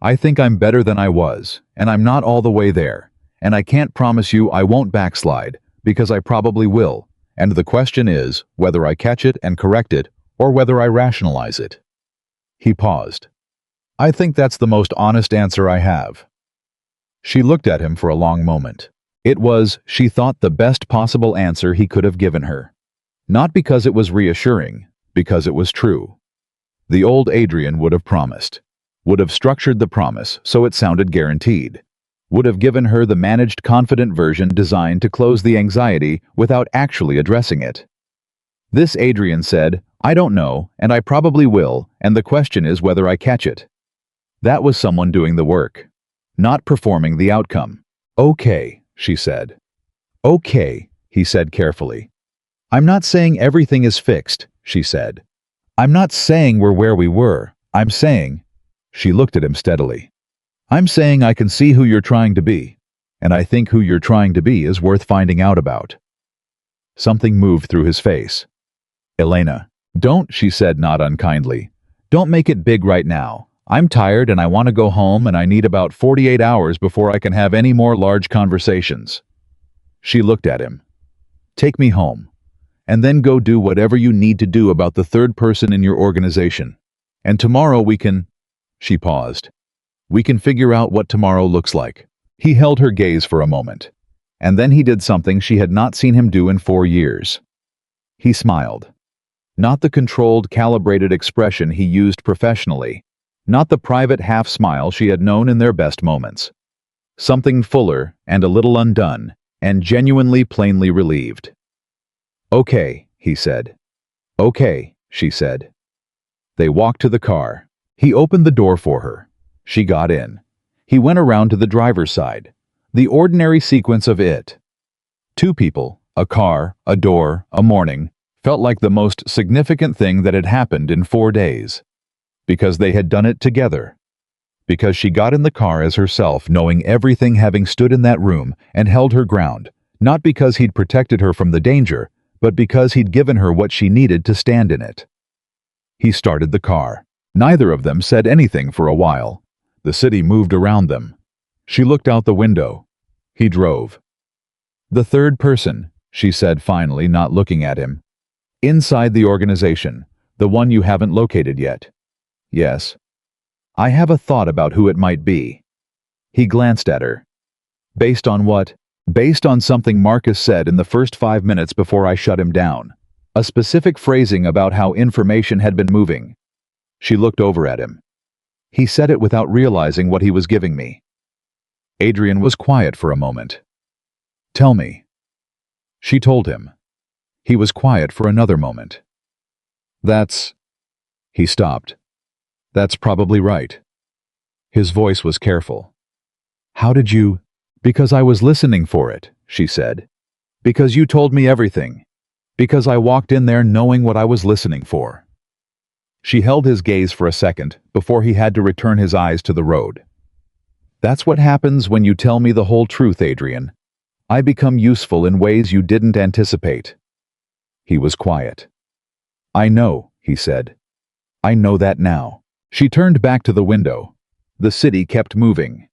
I think I'm better than I was, and I'm not all the way there, and I can't promise you I won't backslide, because I probably will, and the question is whether I catch it and correct it, or whether I rationalize it. He paused. I think that's the most honest answer I have. She looked at him for a long moment. It was, she thought, the best possible answer he could have given her. Not because it was reassuring, because it was true. The old Adrian would have promised. Would have structured the promise so it sounded guaranteed. Would have given her the managed, confident version designed to close the anxiety without actually addressing it. This Adrian said, I don't know, and I probably will, and the question is whether I catch it. That was someone doing the work, not performing the outcome. Okay, she said. Okay, he said carefully. I'm not saying everything is fixed, she said. I'm not saying we're where we were. I'm saying, she looked at him steadily. I'm saying I can see who you're trying to be, and I think who you're trying to be is worth finding out about. Something moved through his face. Elena, don't, she said not unkindly. Don't make it big right now. I'm tired and I want to go home and I need about 48 hours before I can have any more large conversations. She looked at him. Take me home. And then go do whatever you need to do about the third person in your organization. And tomorrow we can... She paused. We can figure out what tomorrow looks like. He held her gaze for a moment. And then he did something she had not seen him do in 4 years. He smiled. Not the controlled, calibrated expression he used professionally. Not the private half-smile she had known in their best moments. Something fuller and a little undone, and genuinely plainly relieved. Okay, he said. Okay, she said. They walked to the car. He opened the door for her. She got in. He went around to the driver's side. The ordinary sequence of it. 2 people, a car, a door, a morning, felt like the most significant thing that had happened in 4 days. Because they had done it together. Because she got in the car as herself, knowing everything, having stood in that room and held her ground, not because he'd protected her from the danger, but because he'd given her what she needed to stand in it. He started the car. Neither of them said anything for a while. The city moved around them. She looked out the window. He drove. The third person, she said finally, not looking at him. Inside the organization, the one you haven't located yet. Yes. I have a thought about who it might be. He glanced at her. Based on what? Based on something Marcus said in the first 5 minutes before I shut him down. A specific phrasing about how information had been moving. She looked over at him. He said it without realizing what he was giving me. Adrian was quiet for a moment. Tell me. She told him. He was quiet for another moment. That's... He stopped. That's probably right. His voice was careful. How did you... Because I was listening for it, she said. Because you told me everything. Because I walked in there knowing what I was listening for. She held his gaze for a second before he had to return his eyes to the road. That's what happens when you tell me the whole truth, Adrian. I become useful in ways you didn't anticipate. He was quiet. I know, he said. I know that now. She turned back to the window. The city kept moving.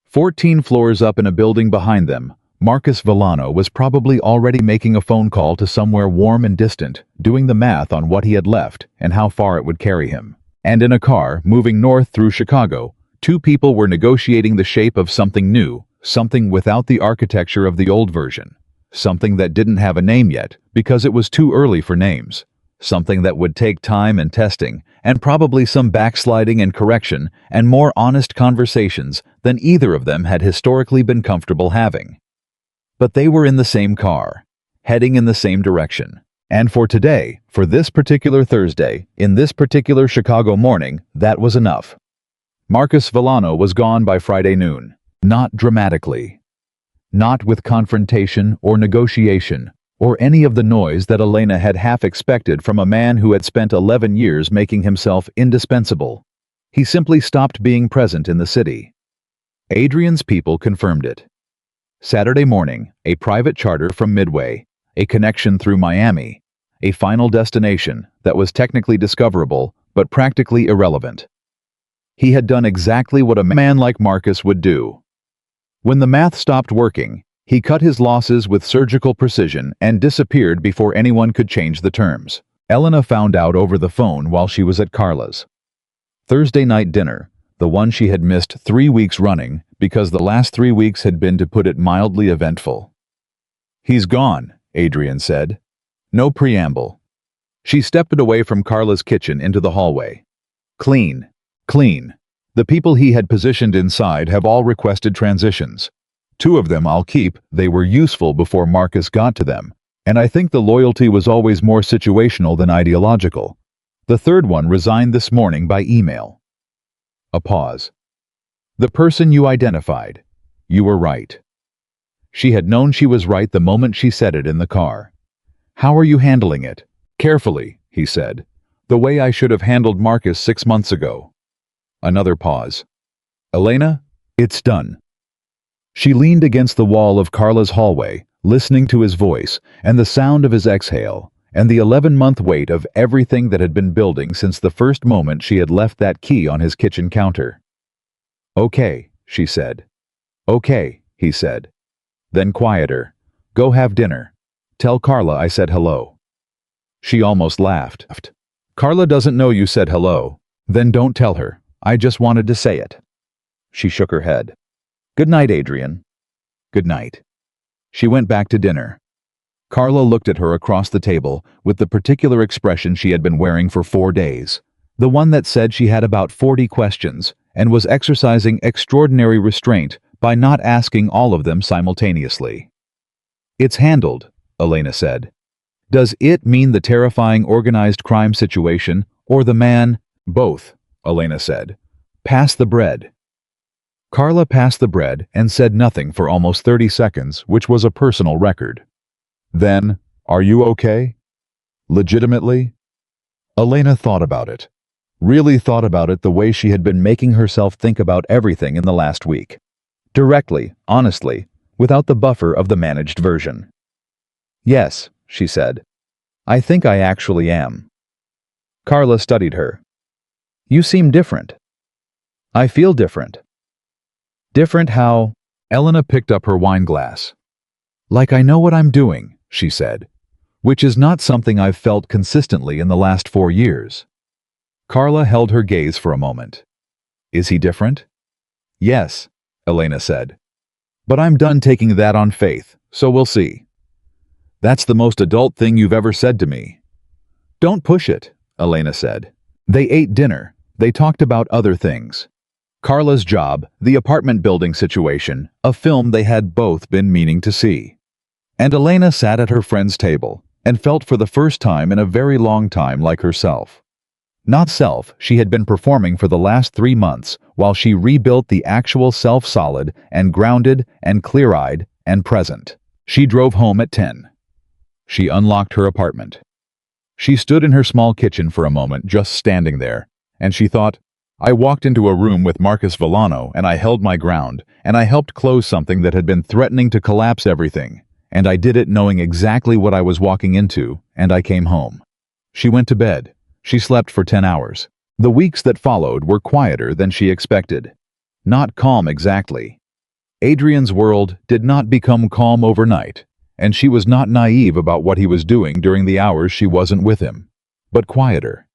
14 floors up in a building behind them, Marcus Villano was probably already making a phone call to somewhere warm and distant, doing the math on what he had left and how far it would carry him. And in a car, moving north through Chicago, 2 people were negotiating the shape of something new, something without the architecture of the old version. Something that didn't have a name yet, because it was too early for names. Something that would take time and testing, and probably some backsliding and correction, and more honest conversations than either of them had historically been comfortable having. But they were in the same car, heading in the same direction. And for today, for this particular Thursday, in this particular Chicago morning, that was enough. Marcus Villano was gone by Friday noon. Not dramatically. Not with confrontation or negotiation, or any of the noise that Elena had half expected from a man who had spent 11 years making himself indispensable. He simply stopped being present in the city. Adrian's people confirmed it. Saturday morning, a private charter from Midway, a connection through Miami, a final destination that was technically discoverable but practically irrelevant. He had done exactly what a man like Marcus would do. When the math stopped working, he cut his losses with surgical precision and disappeared before anyone could change the terms. Elena found out over the phone while she was at Carla's. Thursday night dinner, the one she had missed 3 weeks running because the last 3 weeks had been, to put it mildly, eventful. "He's gone," Adrian said. No preamble. She stepped away from Carla's kitchen into the hallway. Clean. Clean. The people he had positioned inside have all requested transitions. 2 of them I'll keep. They were useful before Marcus got to them, and I think the loyalty was always more situational than ideological. The 3rd one resigned this morning by email. A pause. "The person you identified. You were right." She had known she was right the moment she said it in the car. "How are you handling it?" "Carefully," he said. "The way I should have handled Marcus 6 months ago." Another pause. "Elena, it's done." She leaned against the wall of Carla's hallway, listening to his voice and the sound of his exhale, and the 11-month weight of everything that had been building since the first moment she had left that key on his kitchen counter. "Okay," she said. "Okay," he said. Then quieter. "Go have dinner. Tell Carla I said hello." She almost laughed. "Carla doesn't know you said hello." "Then don't tell her. I just wanted to say it." She shook her head. "Good night, Adrian." "Good night." She went back to dinner. Carla looked at her across the table with the particular expression she had been wearing for 4 days. The one that said she had about 40 questions and was exercising extraordinary restraint by not asking all of them simultaneously. "It's handled," Elena said. "Does it mean the terrifying organized crime situation or the man?" "Both," Elena said. "Pass the bread." Carla passed the bread and said nothing for almost 30 seconds, which was a personal record. Then, "Are you okay? Legitimately?" Elena thought about it. Really thought about it the way she had been making herself think about everything in the last week. Directly, honestly, without the buffer of the managed version. "Yes," she said. "I think I actually am." Carla studied her. "You seem different." "I feel different." "Different how?" Elena picked up her wine glass. "Like I know what I'm doing," she said, "which is not something I've felt consistently in the last 4 years. Carla held her gaze for a moment. "Is he different?" "Yes," Elena said. "But I'm done taking that on faith, so we'll see." "That's the most adult thing you've ever said to me." "Don't push it," Elena said. They ate dinner. They talked about other things. Carla's job, the apartment building situation, a film they had both been meaning to see. And Elena sat at her friend's table and felt for the first time in a very long time like herself. Not self she had been performing for the last 3 months while she rebuilt the actual self solid and grounded and clear-eyed and present. She drove home at 10. She unlocked her apartment. She stood in her small kitchen for a moment, just standing there, and she thought, I walked into a room with Marcus Villano and I held my ground, and I helped close something that had been threatening to collapse everything, and I did it knowing exactly what I was walking into, and I came home. She went to bed. She slept for 10 hours. The weeks that followed were quieter than she expected. Not calm exactly. Adrian's world did not become calm overnight, and she was not naive about what he was doing during the hours she wasn't with him. But quieter.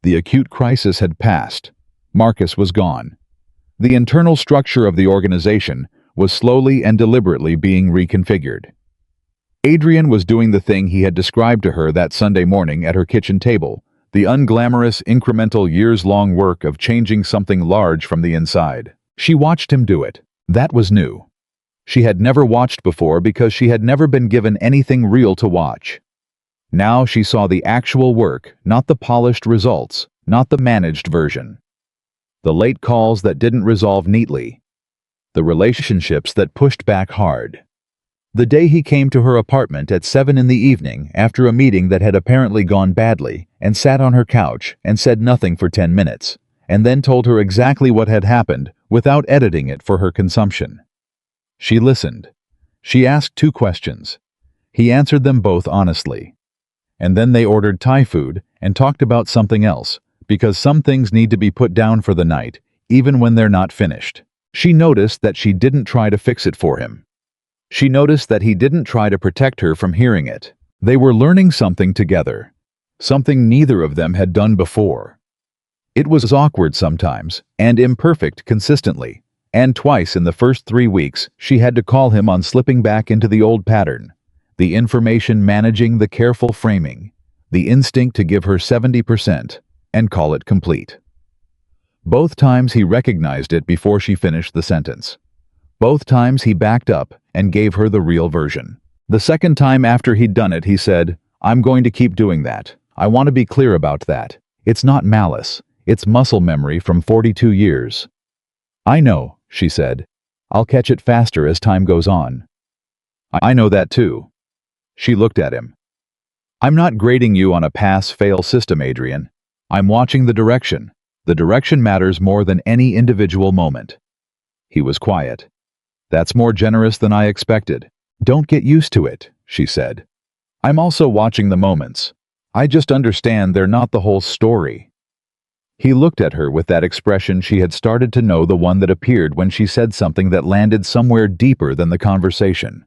The acute crisis had passed. Marcus was gone. The internal structure of the organization was slowly and deliberately being reconfigured. Adrian was doing the thing he had described to her that Sunday morning at her kitchen table, the unglamorous, incremental, years-long work of changing something large from the inside. She watched him do it. That was new. She had never watched before because she had never been given anything real to watch. Now she saw the actual work, not the polished results, not the managed version. The late calls that didn't resolve neatly. The relationships that pushed back hard. The day he came to her apartment at 7 in the evening after a meeting that had apparently gone badly and sat on her couch and said nothing for 10 minutes, and then told her exactly what had happened without editing it for her consumption. She listened. She asked 2 questions. He answered them both honestly. And then they ordered Thai food and talked about something else, because some things need to be put down for the night, even when they're not finished. She noticed that she didn't try to fix it for him. She noticed that he didn't try to protect her from hearing it. They were learning something together. Something neither of them had done before. It was awkward sometimes, and imperfect consistently, and twice in the first 3 weeks she had to call him on slipping back into the old pattern. The information managing the careful framing, the instinct to give her 70%, and call it complete. Both times he recognized it before she finished the sentence. Both times he backed up and gave her the real version. The second time after he'd done it, he said, "I'm going to keep doing that. I want to be clear about that. It's not malice. It's muscle memory from 42 years. I know," she said. "I'll catch it faster as time goes on." "I know that too." She looked at him. "I'm not grading you on a pass-fail system, Adrian. I'm watching the direction. The direction matters more than any individual moment." He was quiet. "That's more generous than I expected." "Don't get used to it," she said. "I'm also watching the moments. I just understand they're not the whole story." He looked at her with that expression she had started to know, the one that appeared when she said something that landed somewhere deeper than the conversation.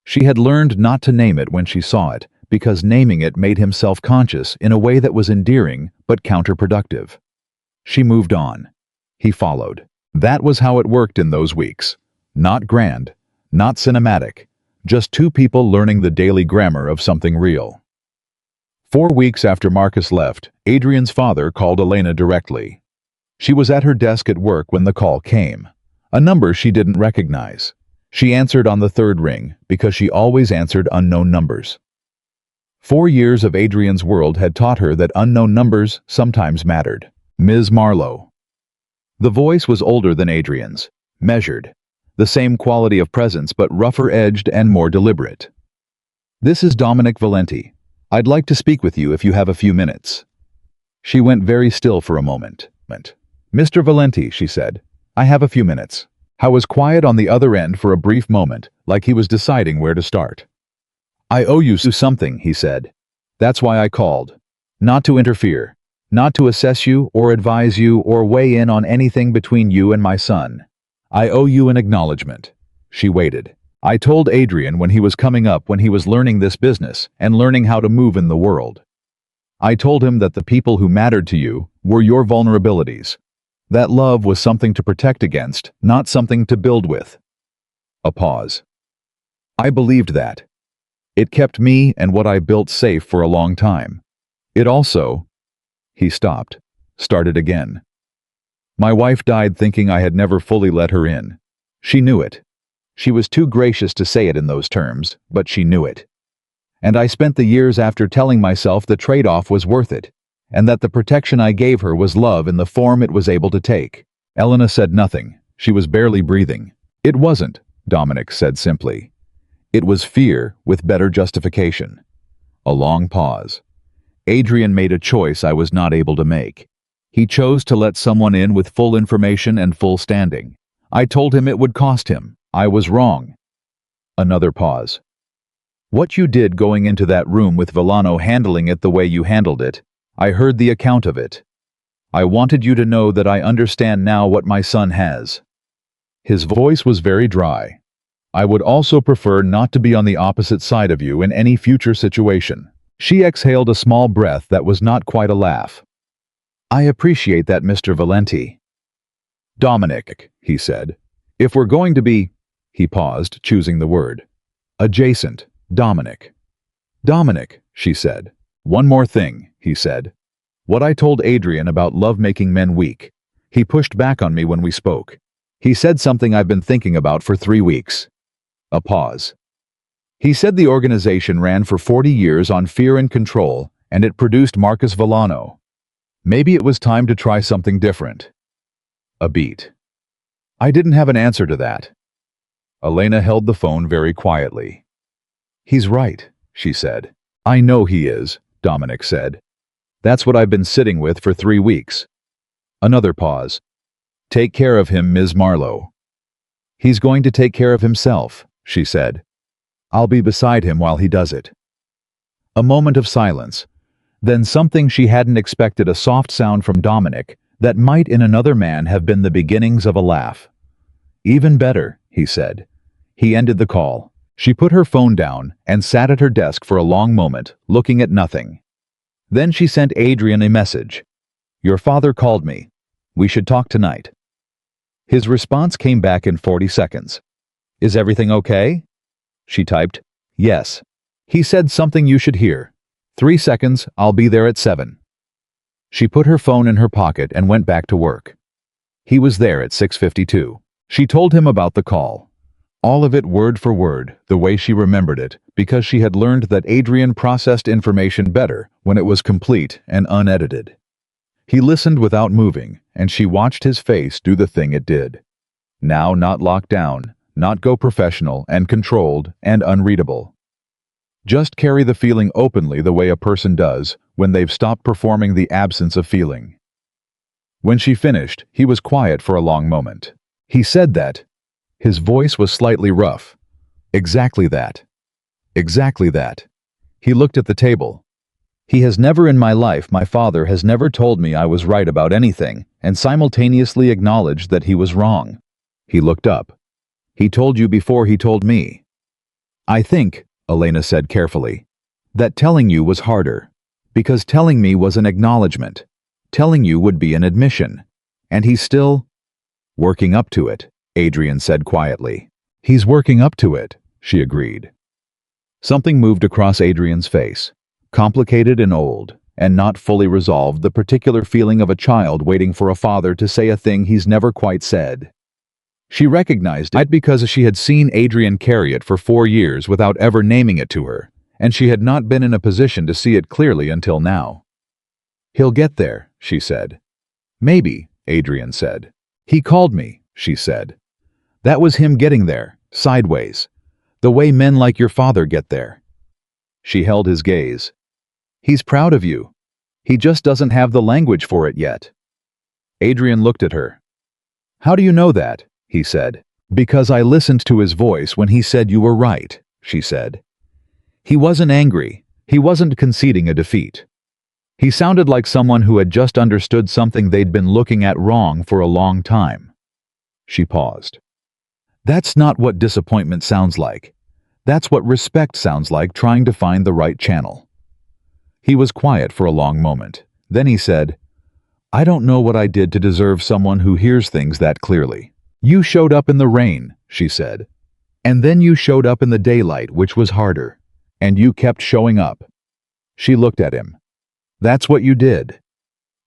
She had learned not to name it when she saw it, because naming it made him self-conscious in a way that was endearing but counterproductive. She moved on. He followed. That was how it worked in those weeks. Not grand, not cinematic, just 2 people learning the daily grammar of something real. 4 weeks after Marcus left, Adrian's father called Elena directly. She was at her desk at work when the call came. A number she didn't recognize. She answered on the 3rd ring, because she always answered unknown numbers. 4 years of Adrian's world had taught her that unknown numbers sometimes mattered. Ms. Marlowe. The voice was older than Adrian's, measured. The same quality of presence but rougher-edged and more deliberate. "This is Dominic Valenti. I'd like to speak with you if you have a few minutes." She went very still for a moment. "Mr. Valenti," she said, "I have a few minutes." I was quiet on the other end for a brief moment, like he was deciding where to start. "I owe you something," he said. "That's why I called. Not to interfere. Not to assess you or advise you or weigh in on anything between you and my son. I owe you an acknowledgement." She waited. "I told Adrian when he was coming up, when he was learning this business and learning how to move in the world. I told him that the people who mattered to you were your vulnerabilities. That love was something to protect against, not something to build with." A pause. "I believed that. It kept me and what I built safe for a long time. It also—" He stopped, started again. "My wife died thinking I had never fully let her in. She knew it. She was too gracious to say it in those terms, but she knew it. And I spent the years after telling myself the trade-off was worth it, and that the protection I gave her was love in the form it was able to take." Elena said nothing. She was barely breathing. "It wasn't," Dominic said simply. "It was fear with better justification." A long pause. "Adrian made a choice I was not able to make. He chose to let someone in with full information and full standing. I told him it would cost him. I was wrong." Another pause. "What you did going into that room with Villano, handling it the way you handled it, I heard the account of it. I wanted you to know that I understand now what my son has." His voice was very dry. "I would also prefer not to be on the opposite side of you in any future situation." She exhaled a small breath that was not quite a laugh. "I appreciate that, Mr. Valenti." "Dominic," he said, "if we're going to be—" He paused, choosing the word. "Adjacent, Dominic." "Dominic," she said. "One more thing," he said. "What I told Adrian about love making men weak. He pushed back on me when we spoke. He said something I've been thinking about for 3 weeks. A pause. He said the organization ran for 40 years on fear and control, and it produced Marcus Villano. Maybe it was time to try something different. A beat. I didn't have an answer to that. Elena held the phone very quietly. He's right, she said. I know he is, Dominic said. That's what I've been sitting with for 3 weeks. Another pause. Take care of him, Ms. Marlowe. He's going to take care of himself, she said. I'll be beside him while he does it. A moment of silence. Then something she hadn't expected, a soft sound from Dominic that might in another man have been the beginnings of a laugh. Even better, he said. He ended the call. She put her phone down and sat at her desk for a long moment, looking at nothing. Then she sent Adrian a message. Your father called me. We should talk tonight. His response came back in 40 seconds. Is everything okay? She typed, yes. He said something you should hear. 3 seconds, I'll be there at 7. She put her phone in her pocket and went back to work. He was there at 6:52. She told him about the call. All of it word for word, the way she remembered it, because she had learned that Adrian processed information better when it was complete and unedited. He listened without moving, and she watched his face do the thing it did. Now not locked down, not go professional and controlled and unreadable. Just carry the feeling openly the way a person does when they've stopped performing the absence of feeling. When she finished, he was quiet for a long moment. He said that. His voice was slightly rough. Exactly that. Exactly that. He looked at the table. He has never in my life, my father has never told me I was right about anything, and simultaneously acknowledged that he was wrong. He looked up. He told you before he told me. I think, Elena said carefully, that telling you was harder, because telling me was an acknowledgement. Telling you would be an admission. And he's still working up to it, Adrian said quietly. He's working up to it, she agreed. Something moved across Adrian's face, complicated and old, and not fully resolved, the particular feeling of a child waiting for a father to say a thing he's never quite said. She recognized it because she had seen Adrian carry it for 4 years without ever naming it to her, and she had not been in a position to see it clearly until now. He'll get there, she said. Maybe, Adrian said. He called me, she said. That was him getting there, sideways. The way men like your father get there. She held his gaze. He's proud of you. He just doesn't have the language for it yet. Adrian looked at her. How do you know that? He said. Because I listened to his voice when he said you were right, she said. He wasn't angry. He wasn't conceding a defeat. He sounded like someone who had just understood something they'd been looking at wrong for a long time. She paused. That's not what disappointment sounds like. That's what respect sounds like, trying to find the right channel. He was quiet for a long moment. Then he said, I don't know what I did to deserve someone who hears things that clearly. You showed up in the rain, she said. And then you showed up in the daylight, which was harder. And you kept showing up. She looked at him. That's what you did.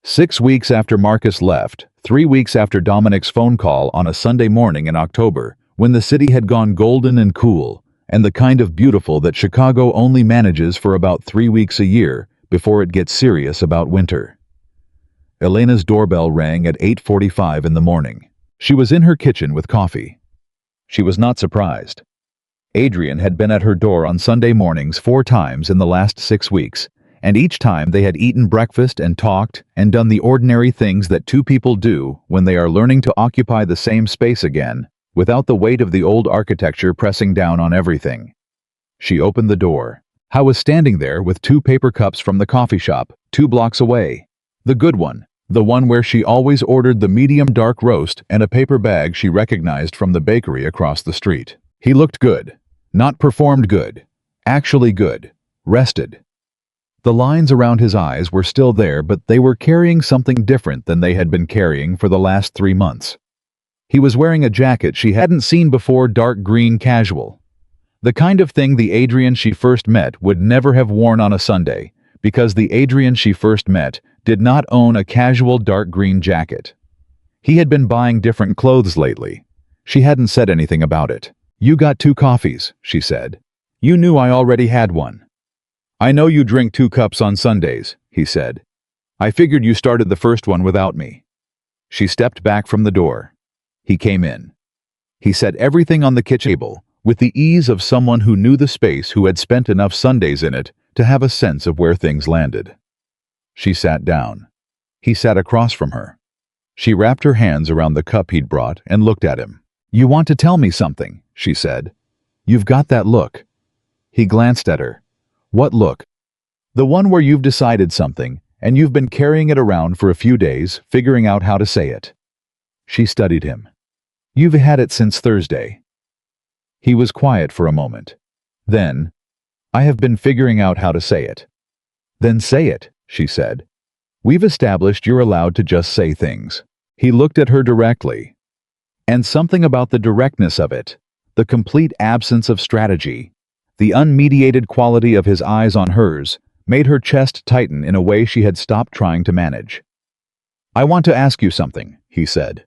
6 weeks after Marcus left, 3 weeks after Dominic's phone call on a Sunday morning in October, when the city had gone golden and cool, and the kind of beautiful that Chicago only manages for about 3 weeks a year before it gets serious about winter. Elena's doorbell rang at 8:45 in the morning. She was in her kitchen with coffee. She was not surprised. Adrian had been at her door on Sunday mornings 4 times in the last 6 weeks, and each time they had eaten breakfast and talked and done the ordinary things that 2 people do when they are learning to occupy the same space again, without the weight of the old architecture pressing down on everything. She opened the door. Howe was standing there with 2 paper cups from the coffee shop, 2 blocks away. The good one, the one where she always ordered the medium dark roast, and a paper bag she recognized from the bakery across the street. He looked good. Not performed good. Actually good. Rested. The lines around his eyes were still there, but they were carrying something different than they had been carrying for the last 3 months. He was wearing a jacket she hadn't seen before, dark green casual. The kind of thing the Adrian she first met would never have worn on a Sunday, because the Adrian she first met did not own a casual dark green jacket. He had been buying different clothes lately. She hadn't said anything about it. You got 2 coffees, she said. You knew I already had one. I know you drink 2 cups on Sundays, he said. I figured you started the first one without me. She stepped back from the door. He came in. He set everything on the kitchen table, with the ease of someone who knew the space, who had spent enough Sundays in it to have a sense of where things landed. She sat down. He sat across from her. She wrapped her hands around the cup he'd brought and looked at him. You want to tell me something, she said. You've got that look. He glanced at her. What look? The one where you've decided something, and you've been carrying it around for a few days, figuring out how to say it. She studied him. You've had it since Thursday. He was quiet for a moment. Then, I have been figuring out how to say it. Then say it, she said. We've established you're allowed to just say things. He looked at her directly. And something about the directness of it, the complete absence of strategy, the unmediated quality of his eyes on hers, made her chest tighten in a way she had stopped trying to manage. I want to ask you something, he said.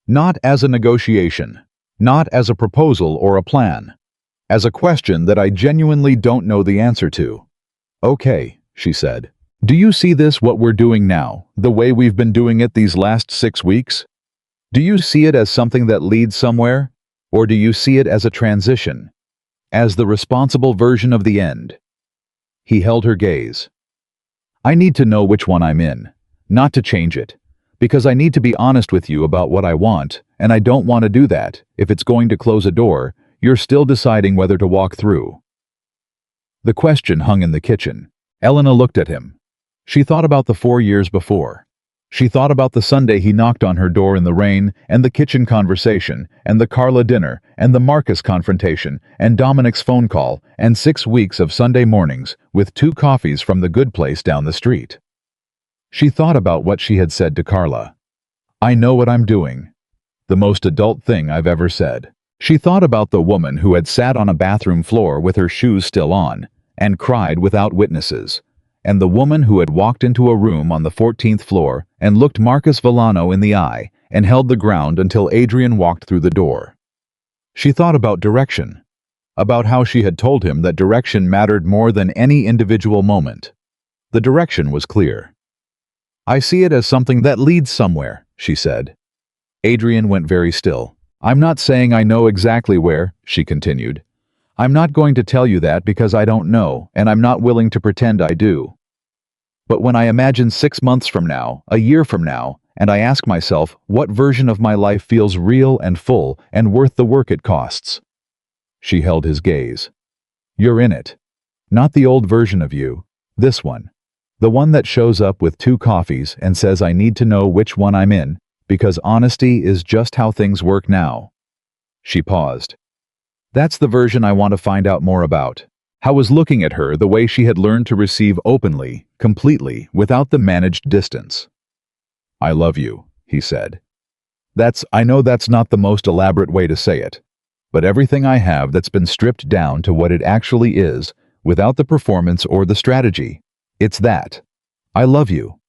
Not as a negotiation, not as a proposal or a plan, as a question that I genuinely don't know the answer to. Okay, she said. Do you see this, what we're doing now, the way we've been doing it these last 6 weeks? Do you see it as something that leads somewhere? Or do you see it as a transition? As the responsible version of the end? He held her gaze. I need to know which one I'm in, not to change it, because I need to be honest with you about what I want, and I don't want to do that. If it's going to close a door, you're still deciding whether to walk through. The question hung in the kitchen. Elena looked at him. She thought about the 4 years before. She thought about the Sunday he knocked on her door in the rain, and the kitchen conversation, and the Carla dinner, and the Marcus confrontation, and Dominic's phone call, and 6 weeks of Sunday mornings, with 2 coffees from the good place down the street. She thought about what she had said to Carla. I know what I'm doing. The most adult thing I've ever said. She thought about the woman who had sat on a bathroom floor with her shoes still on, and cried without witnesses, and the woman who had walked into a room on the 14th floor and looked Marcus Villano in the eye and held the ground until Adrian walked through the door. She thought about direction, about how she had told him that direction mattered more than any individual moment. The direction was clear. I see it as something that leads somewhere, she said. Adrian went very still. I'm not saying I know exactly where, she continued. I'm not going to tell you that because I don't know, and I'm not willing to pretend I do. But when I imagine 6 months from now, a year from now, and I ask myself what version of my life feels real and full and worth the work it costs. She held his gaze. You're in it. Not the old version of you. This one. The one that shows up with 2 coffees and says I need to know which one I'm in, because honesty is just how things work now. She paused. That's the version I want to find out more about. How was looking at her the way she had learned to receive openly, completely, without the managed distance. I love you, he said. I know that's not the most elaborate way to say it, but everything I have that's been stripped down to what it actually is, without the performance or the strategy. It's that. I love you.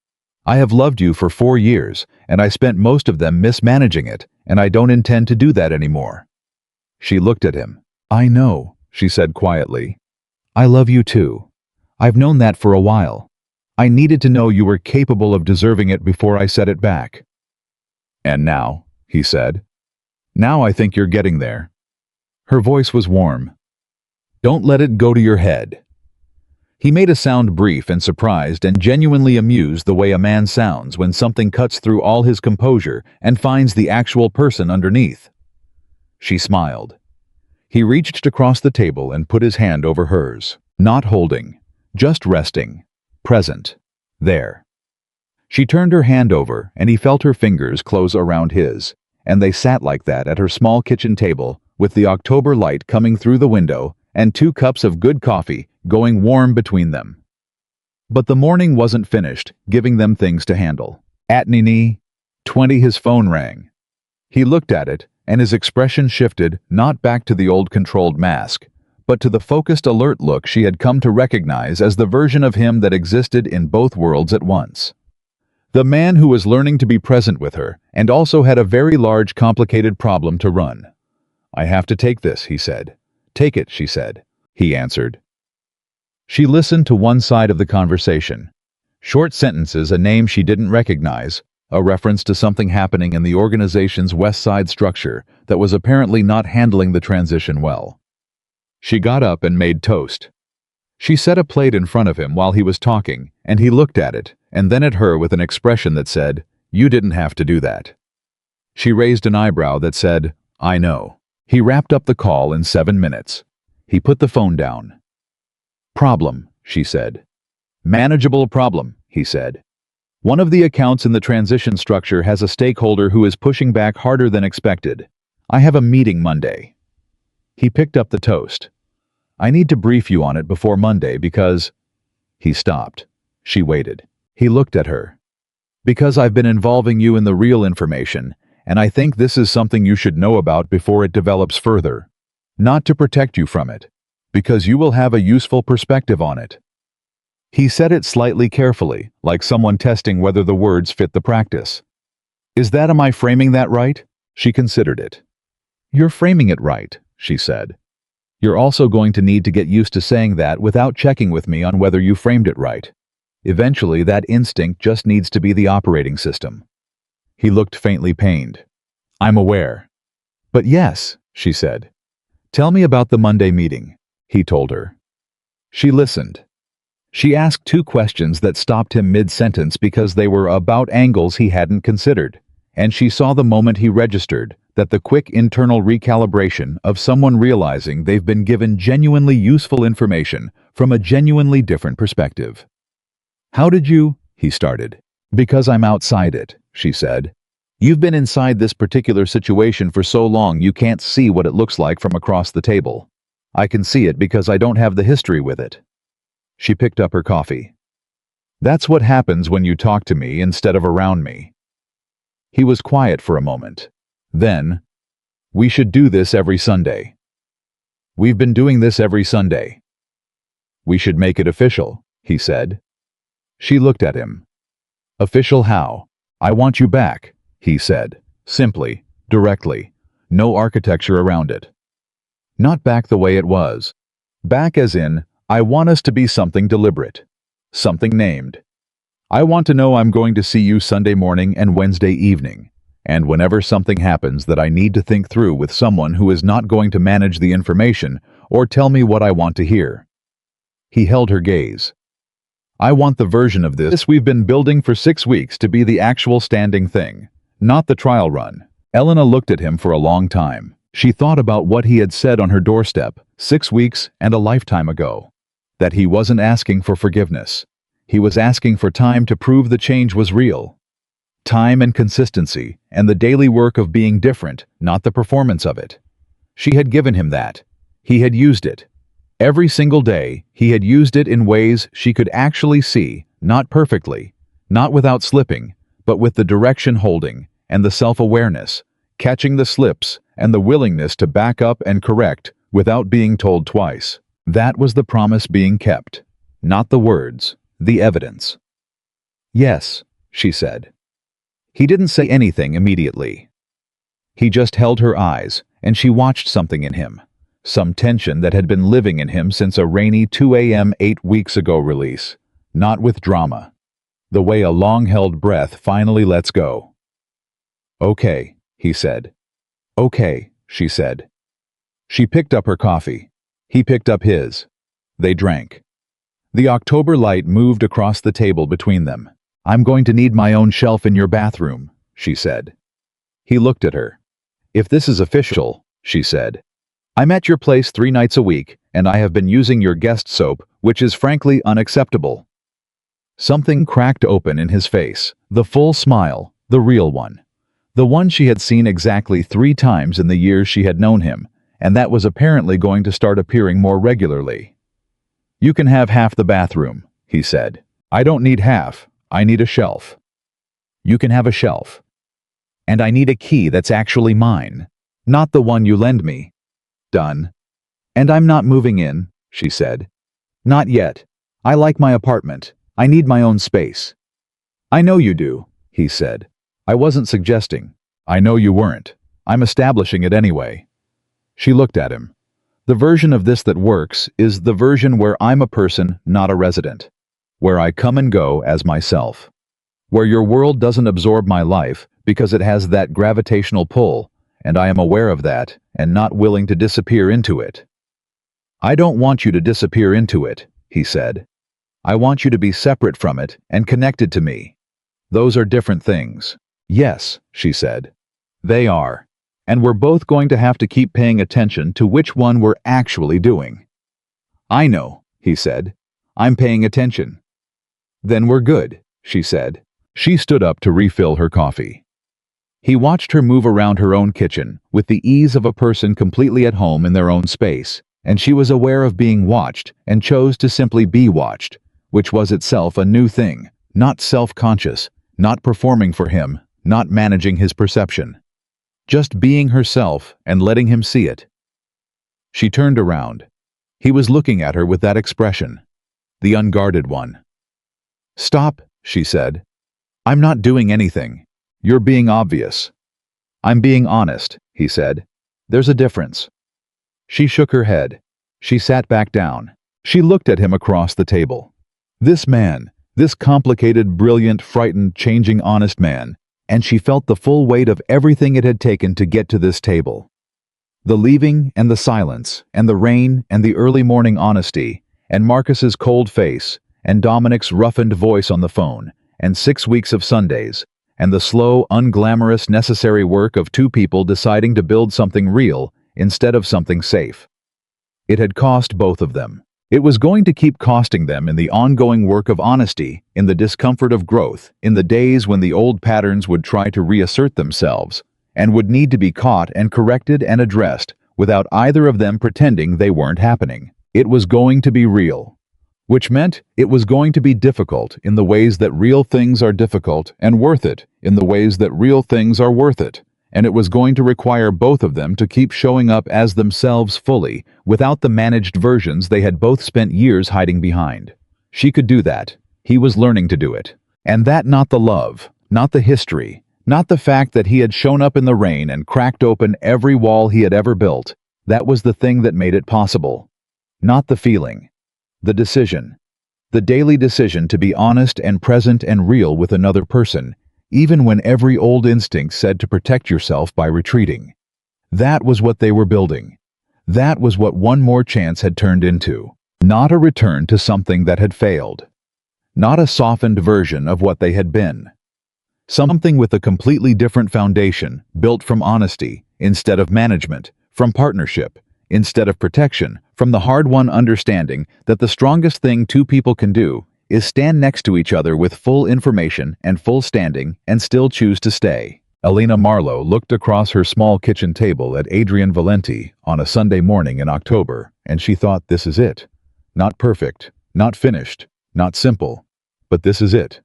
I have loved you for 4 years, and I spent most of them mismanaging it, and I don't intend to do that anymore. She looked at him. I know, she said quietly. I love you too. I've known that for a while. I needed to know you were capable of deserving it before I said it back. And now, he said. Now I think you're getting there. Her voice was warm. Don't let it go to your head. He made a sound brief and surprised and genuinely amused the way a man sounds when something cuts through all his composure and finds the actual person underneath. She smiled. He reached across the table and put his hand over hers, not holding, just resting, present, there. She turned her hand over and he felt her fingers close around his, and they sat like that at her small kitchen table with the October light coming through the window and 2 cups of good coffee going warm between them. But the morning wasn't finished, giving them things to handle. At Nini, 20 his phone rang. He looked at it, and his expression shifted not back to the old controlled mask, but to the focused alert look she had come to recognize as the version of him that existed in both worlds at once. The man who was learning to be present with her, and also had a very large complicated problem to run. I have to take this, he said. Take it, she said. He answered. She listened to one side of the conversation. Short sentences, a name she didn't recognize, a reference to something happening in the organization's West Side structure that was apparently not handling the transition well. She got up and made toast. She set a plate in front of him while he was talking, and he looked at it, and then at her with an expression that said, "You didn't have to do that." She raised an eyebrow that said, "I know." He wrapped up the call in 7 minutes. He put the phone down. "Problem," she said. "Manageable problem," he said. "One of the accounts in the transition structure has a stakeholder who is pushing back harder than expected. I have a meeting Monday." He picked up the toast. "I need to brief you on it before Monday because—" He stopped. She waited. He looked at her. "Because I've been involving you in the real information, and I think this is something you should know about before it develops further. Not to protect you from it, because you will have a useful perspective on it." He said it slightly carefully, like someone testing whether the words fit the practice. Am I framing that right?" She considered it. "You're framing it right," she said. "You're also going to need to get used to saying that without checking with me on whether you framed it right. Eventually, that instinct just needs to be the operating system." He looked faintly pained. "I'm aware." "But yes," she said. "Tell me about the Monday meeting," he told her. She listened. She asked 2 questions that stopped him mid-sentence because they were about angles he hadn't considered, and she saw the moment he registered that the quick internal recalibration of someone realizing they've been given genuinely useful information from a genuinely different perspective. "How did you—" he started. "Because I'm outside it," she said. "You've been inside this particular situation for so long you can't see what it looks like from across the table. I can see it because I don't have the history with it." She picked up her coffee. "That's what happens when you talk to me instead of around me." He was quiet for a moment. Then, "We should do this every Sunday." "We've been doing this every Sunday." "We should make it official," he said. She looked at him. "Official how?" "I want you back," he said, simply, directly, no architecture around it. "Not back the way it was. Back as in, I want us to be something deliberate. Something named. I want to know I'm going to see you Sunday morning and Wednesday evening, and whenever something happens that I need to think through with someone who is not going to manage the information or tell me what I want to hear." He held her gaze. "I want the version of this we've been building for 6 weeks to be the actual standing thing, not the trial run." Elena looked at him for a long time. She thought about what he had said on her doorstep 6 weeks and a lifetime ago. That he wasn't asking for forgiveness. He was asking for time to prove the change was real. Time and consistency, and the daily work of being different, not the performance of it. She had given him that. He had used it. Every single day, he had used it in ways she could actually see, not perfectly, not without slipping, but with the direction holding, and the self-awareness, catching the slips, and the willingness to back up and correct without being told twice. That was the promise being kept. Not the words, the evidence. "Yes," she said. He didn't say anything immediately. He just held her eyes, and she watched something in him. Some tension that had been living in him since a rainy 2 a.m. 8 weeks ago release. Not with drama. The way a long-held breath finally lets go. "Okay," he said. "Okay," she said. She picked up her coffee. He picked up his. They drank. The October light moved across the table between them. "I'm going to need my own shelf in your bathroom," she said. He looked at her. "If this is official," she said. "I'm at your place 3 nights a week, and I have been using your guest soap, which is frankly unacceptable." Something cracked open in his face. The full smile, the real one. The one she had seen exactly 3 times in the years she had known him, and that was apparently going to start appearing more regularly. "You can have half the bathroom," he said. "I don't need half, I need a shelf." "You can have a shelf. And I need a key that's actually mine, not the one you lend me." "Done." "And I'm not moving in," she said. "Not yet. I like my apartment. I need my own space." "I know you do," he said. "I wasn't suggesting. I know you weren't. I'm establishing it anyway." She looked at him. The version of this that works is the version where I'm a person, not a resident. Where I come and go as myself. Where your world doesn't absorb my life because it has that gravitational pull, and I am aware of that and not willing to disappear into it. I don't want you to disappear into it, he said. I want you to be separate from it and connected to me. Those are different things. Yes, she said. They are. And we're both going to have to keep paying attention to which one we're actually doing. I know, he said. I'm paying attention. Then we're good, she said. She stood up to refill her coffee. He watched her move around her own kitchen with the ease of a person completely at home in their own space, and she was aware of being watched and chose to simply be watched, which was itself a new thing, not self-conscious, not performing for him, not managing his perception. Just being herself and letting him see it. She turned around. He was looking at her with that expression, the unguarded one. Stop, she said. I'm not doing anything. You're being obvious. I'm being honest, he said. There's a difference. She shook her head. She sat back down. She looked at him across the table. This man, this complicated, brilliant, frightened, changing, honest man, and she felt the full weight of everything it had taken to get to this table. The leaving and the silence, and the rain and the early morning honesty, and Marcus's cold face, and Dominic's roughened voice on the phone, and 6 weeks of Sundays, and the slow, unglamorous, necessary work of two people deciding to build something real instead of something safe. It had cost both of them. It was going to keep costing them in the ongoing work of honesty, in the discomfort of growth, in the days when the old patterns would try to reassert themselves, and would need to be caught and corrected and addressed without either of them pretending they weren't happening. It was going to be real. Which meant it was going to be difficult in the ways that real things are difficult, and worth it in the ways that real things are worth it. And it was going to require both of them to keep showing up as themselves fully, without the managed versions they had both spent years hiding behind. She could do that. He was learning to do it. And that not the love, not the history, not the fact that he had shown up in the rain and cracked open every wall he had ever built. That was the thing that made it possible. Not the feeling. The decision. The daily decision to be honest and present and real with another person, even when every old instinct said to protect yourself by retreating. That was what they were building. That was what one more chance had turned into. Not a return to something that had failed. Not a softened version of what they had been. Something with a completely different foundation, built from honesty instead of management, from partnership instead of protection, from the hard-won understanding that the strongest thing two people can do is stand next to each other with full information and full standing and still choose to stay. Elena Marlowe looked across her small kitchen table at Adrian Valenti on a Sunday morning in October, and she thought, this is it. Not perfect, not finished, not simple, but this is it.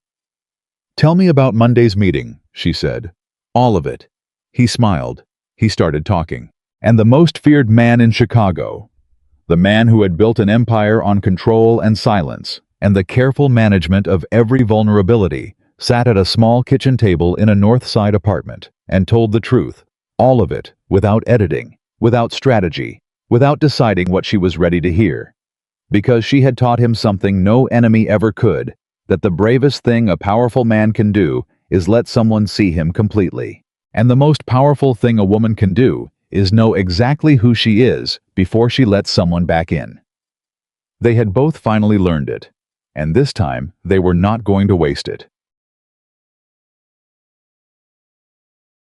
Tell me about Monday's meeting, she said. All of it. He smiled. He started talking. And the most feared man in Chicago. The man who had built an empire on control and silence, and the careful management of every vulnerability, sat at a small kitchen table in a North Side apartment and told the truth, all of it, without editing, without strategy, without deciding what she was ready to hear. Because she had taught him something no enemy ever could, that the bravest thing a powerful man can do is let someone see him completely. And the most powerful thing a woman can do is know exactly who she is before she lets someone back in. They had both finally learned it, and this time they were not going to waste it.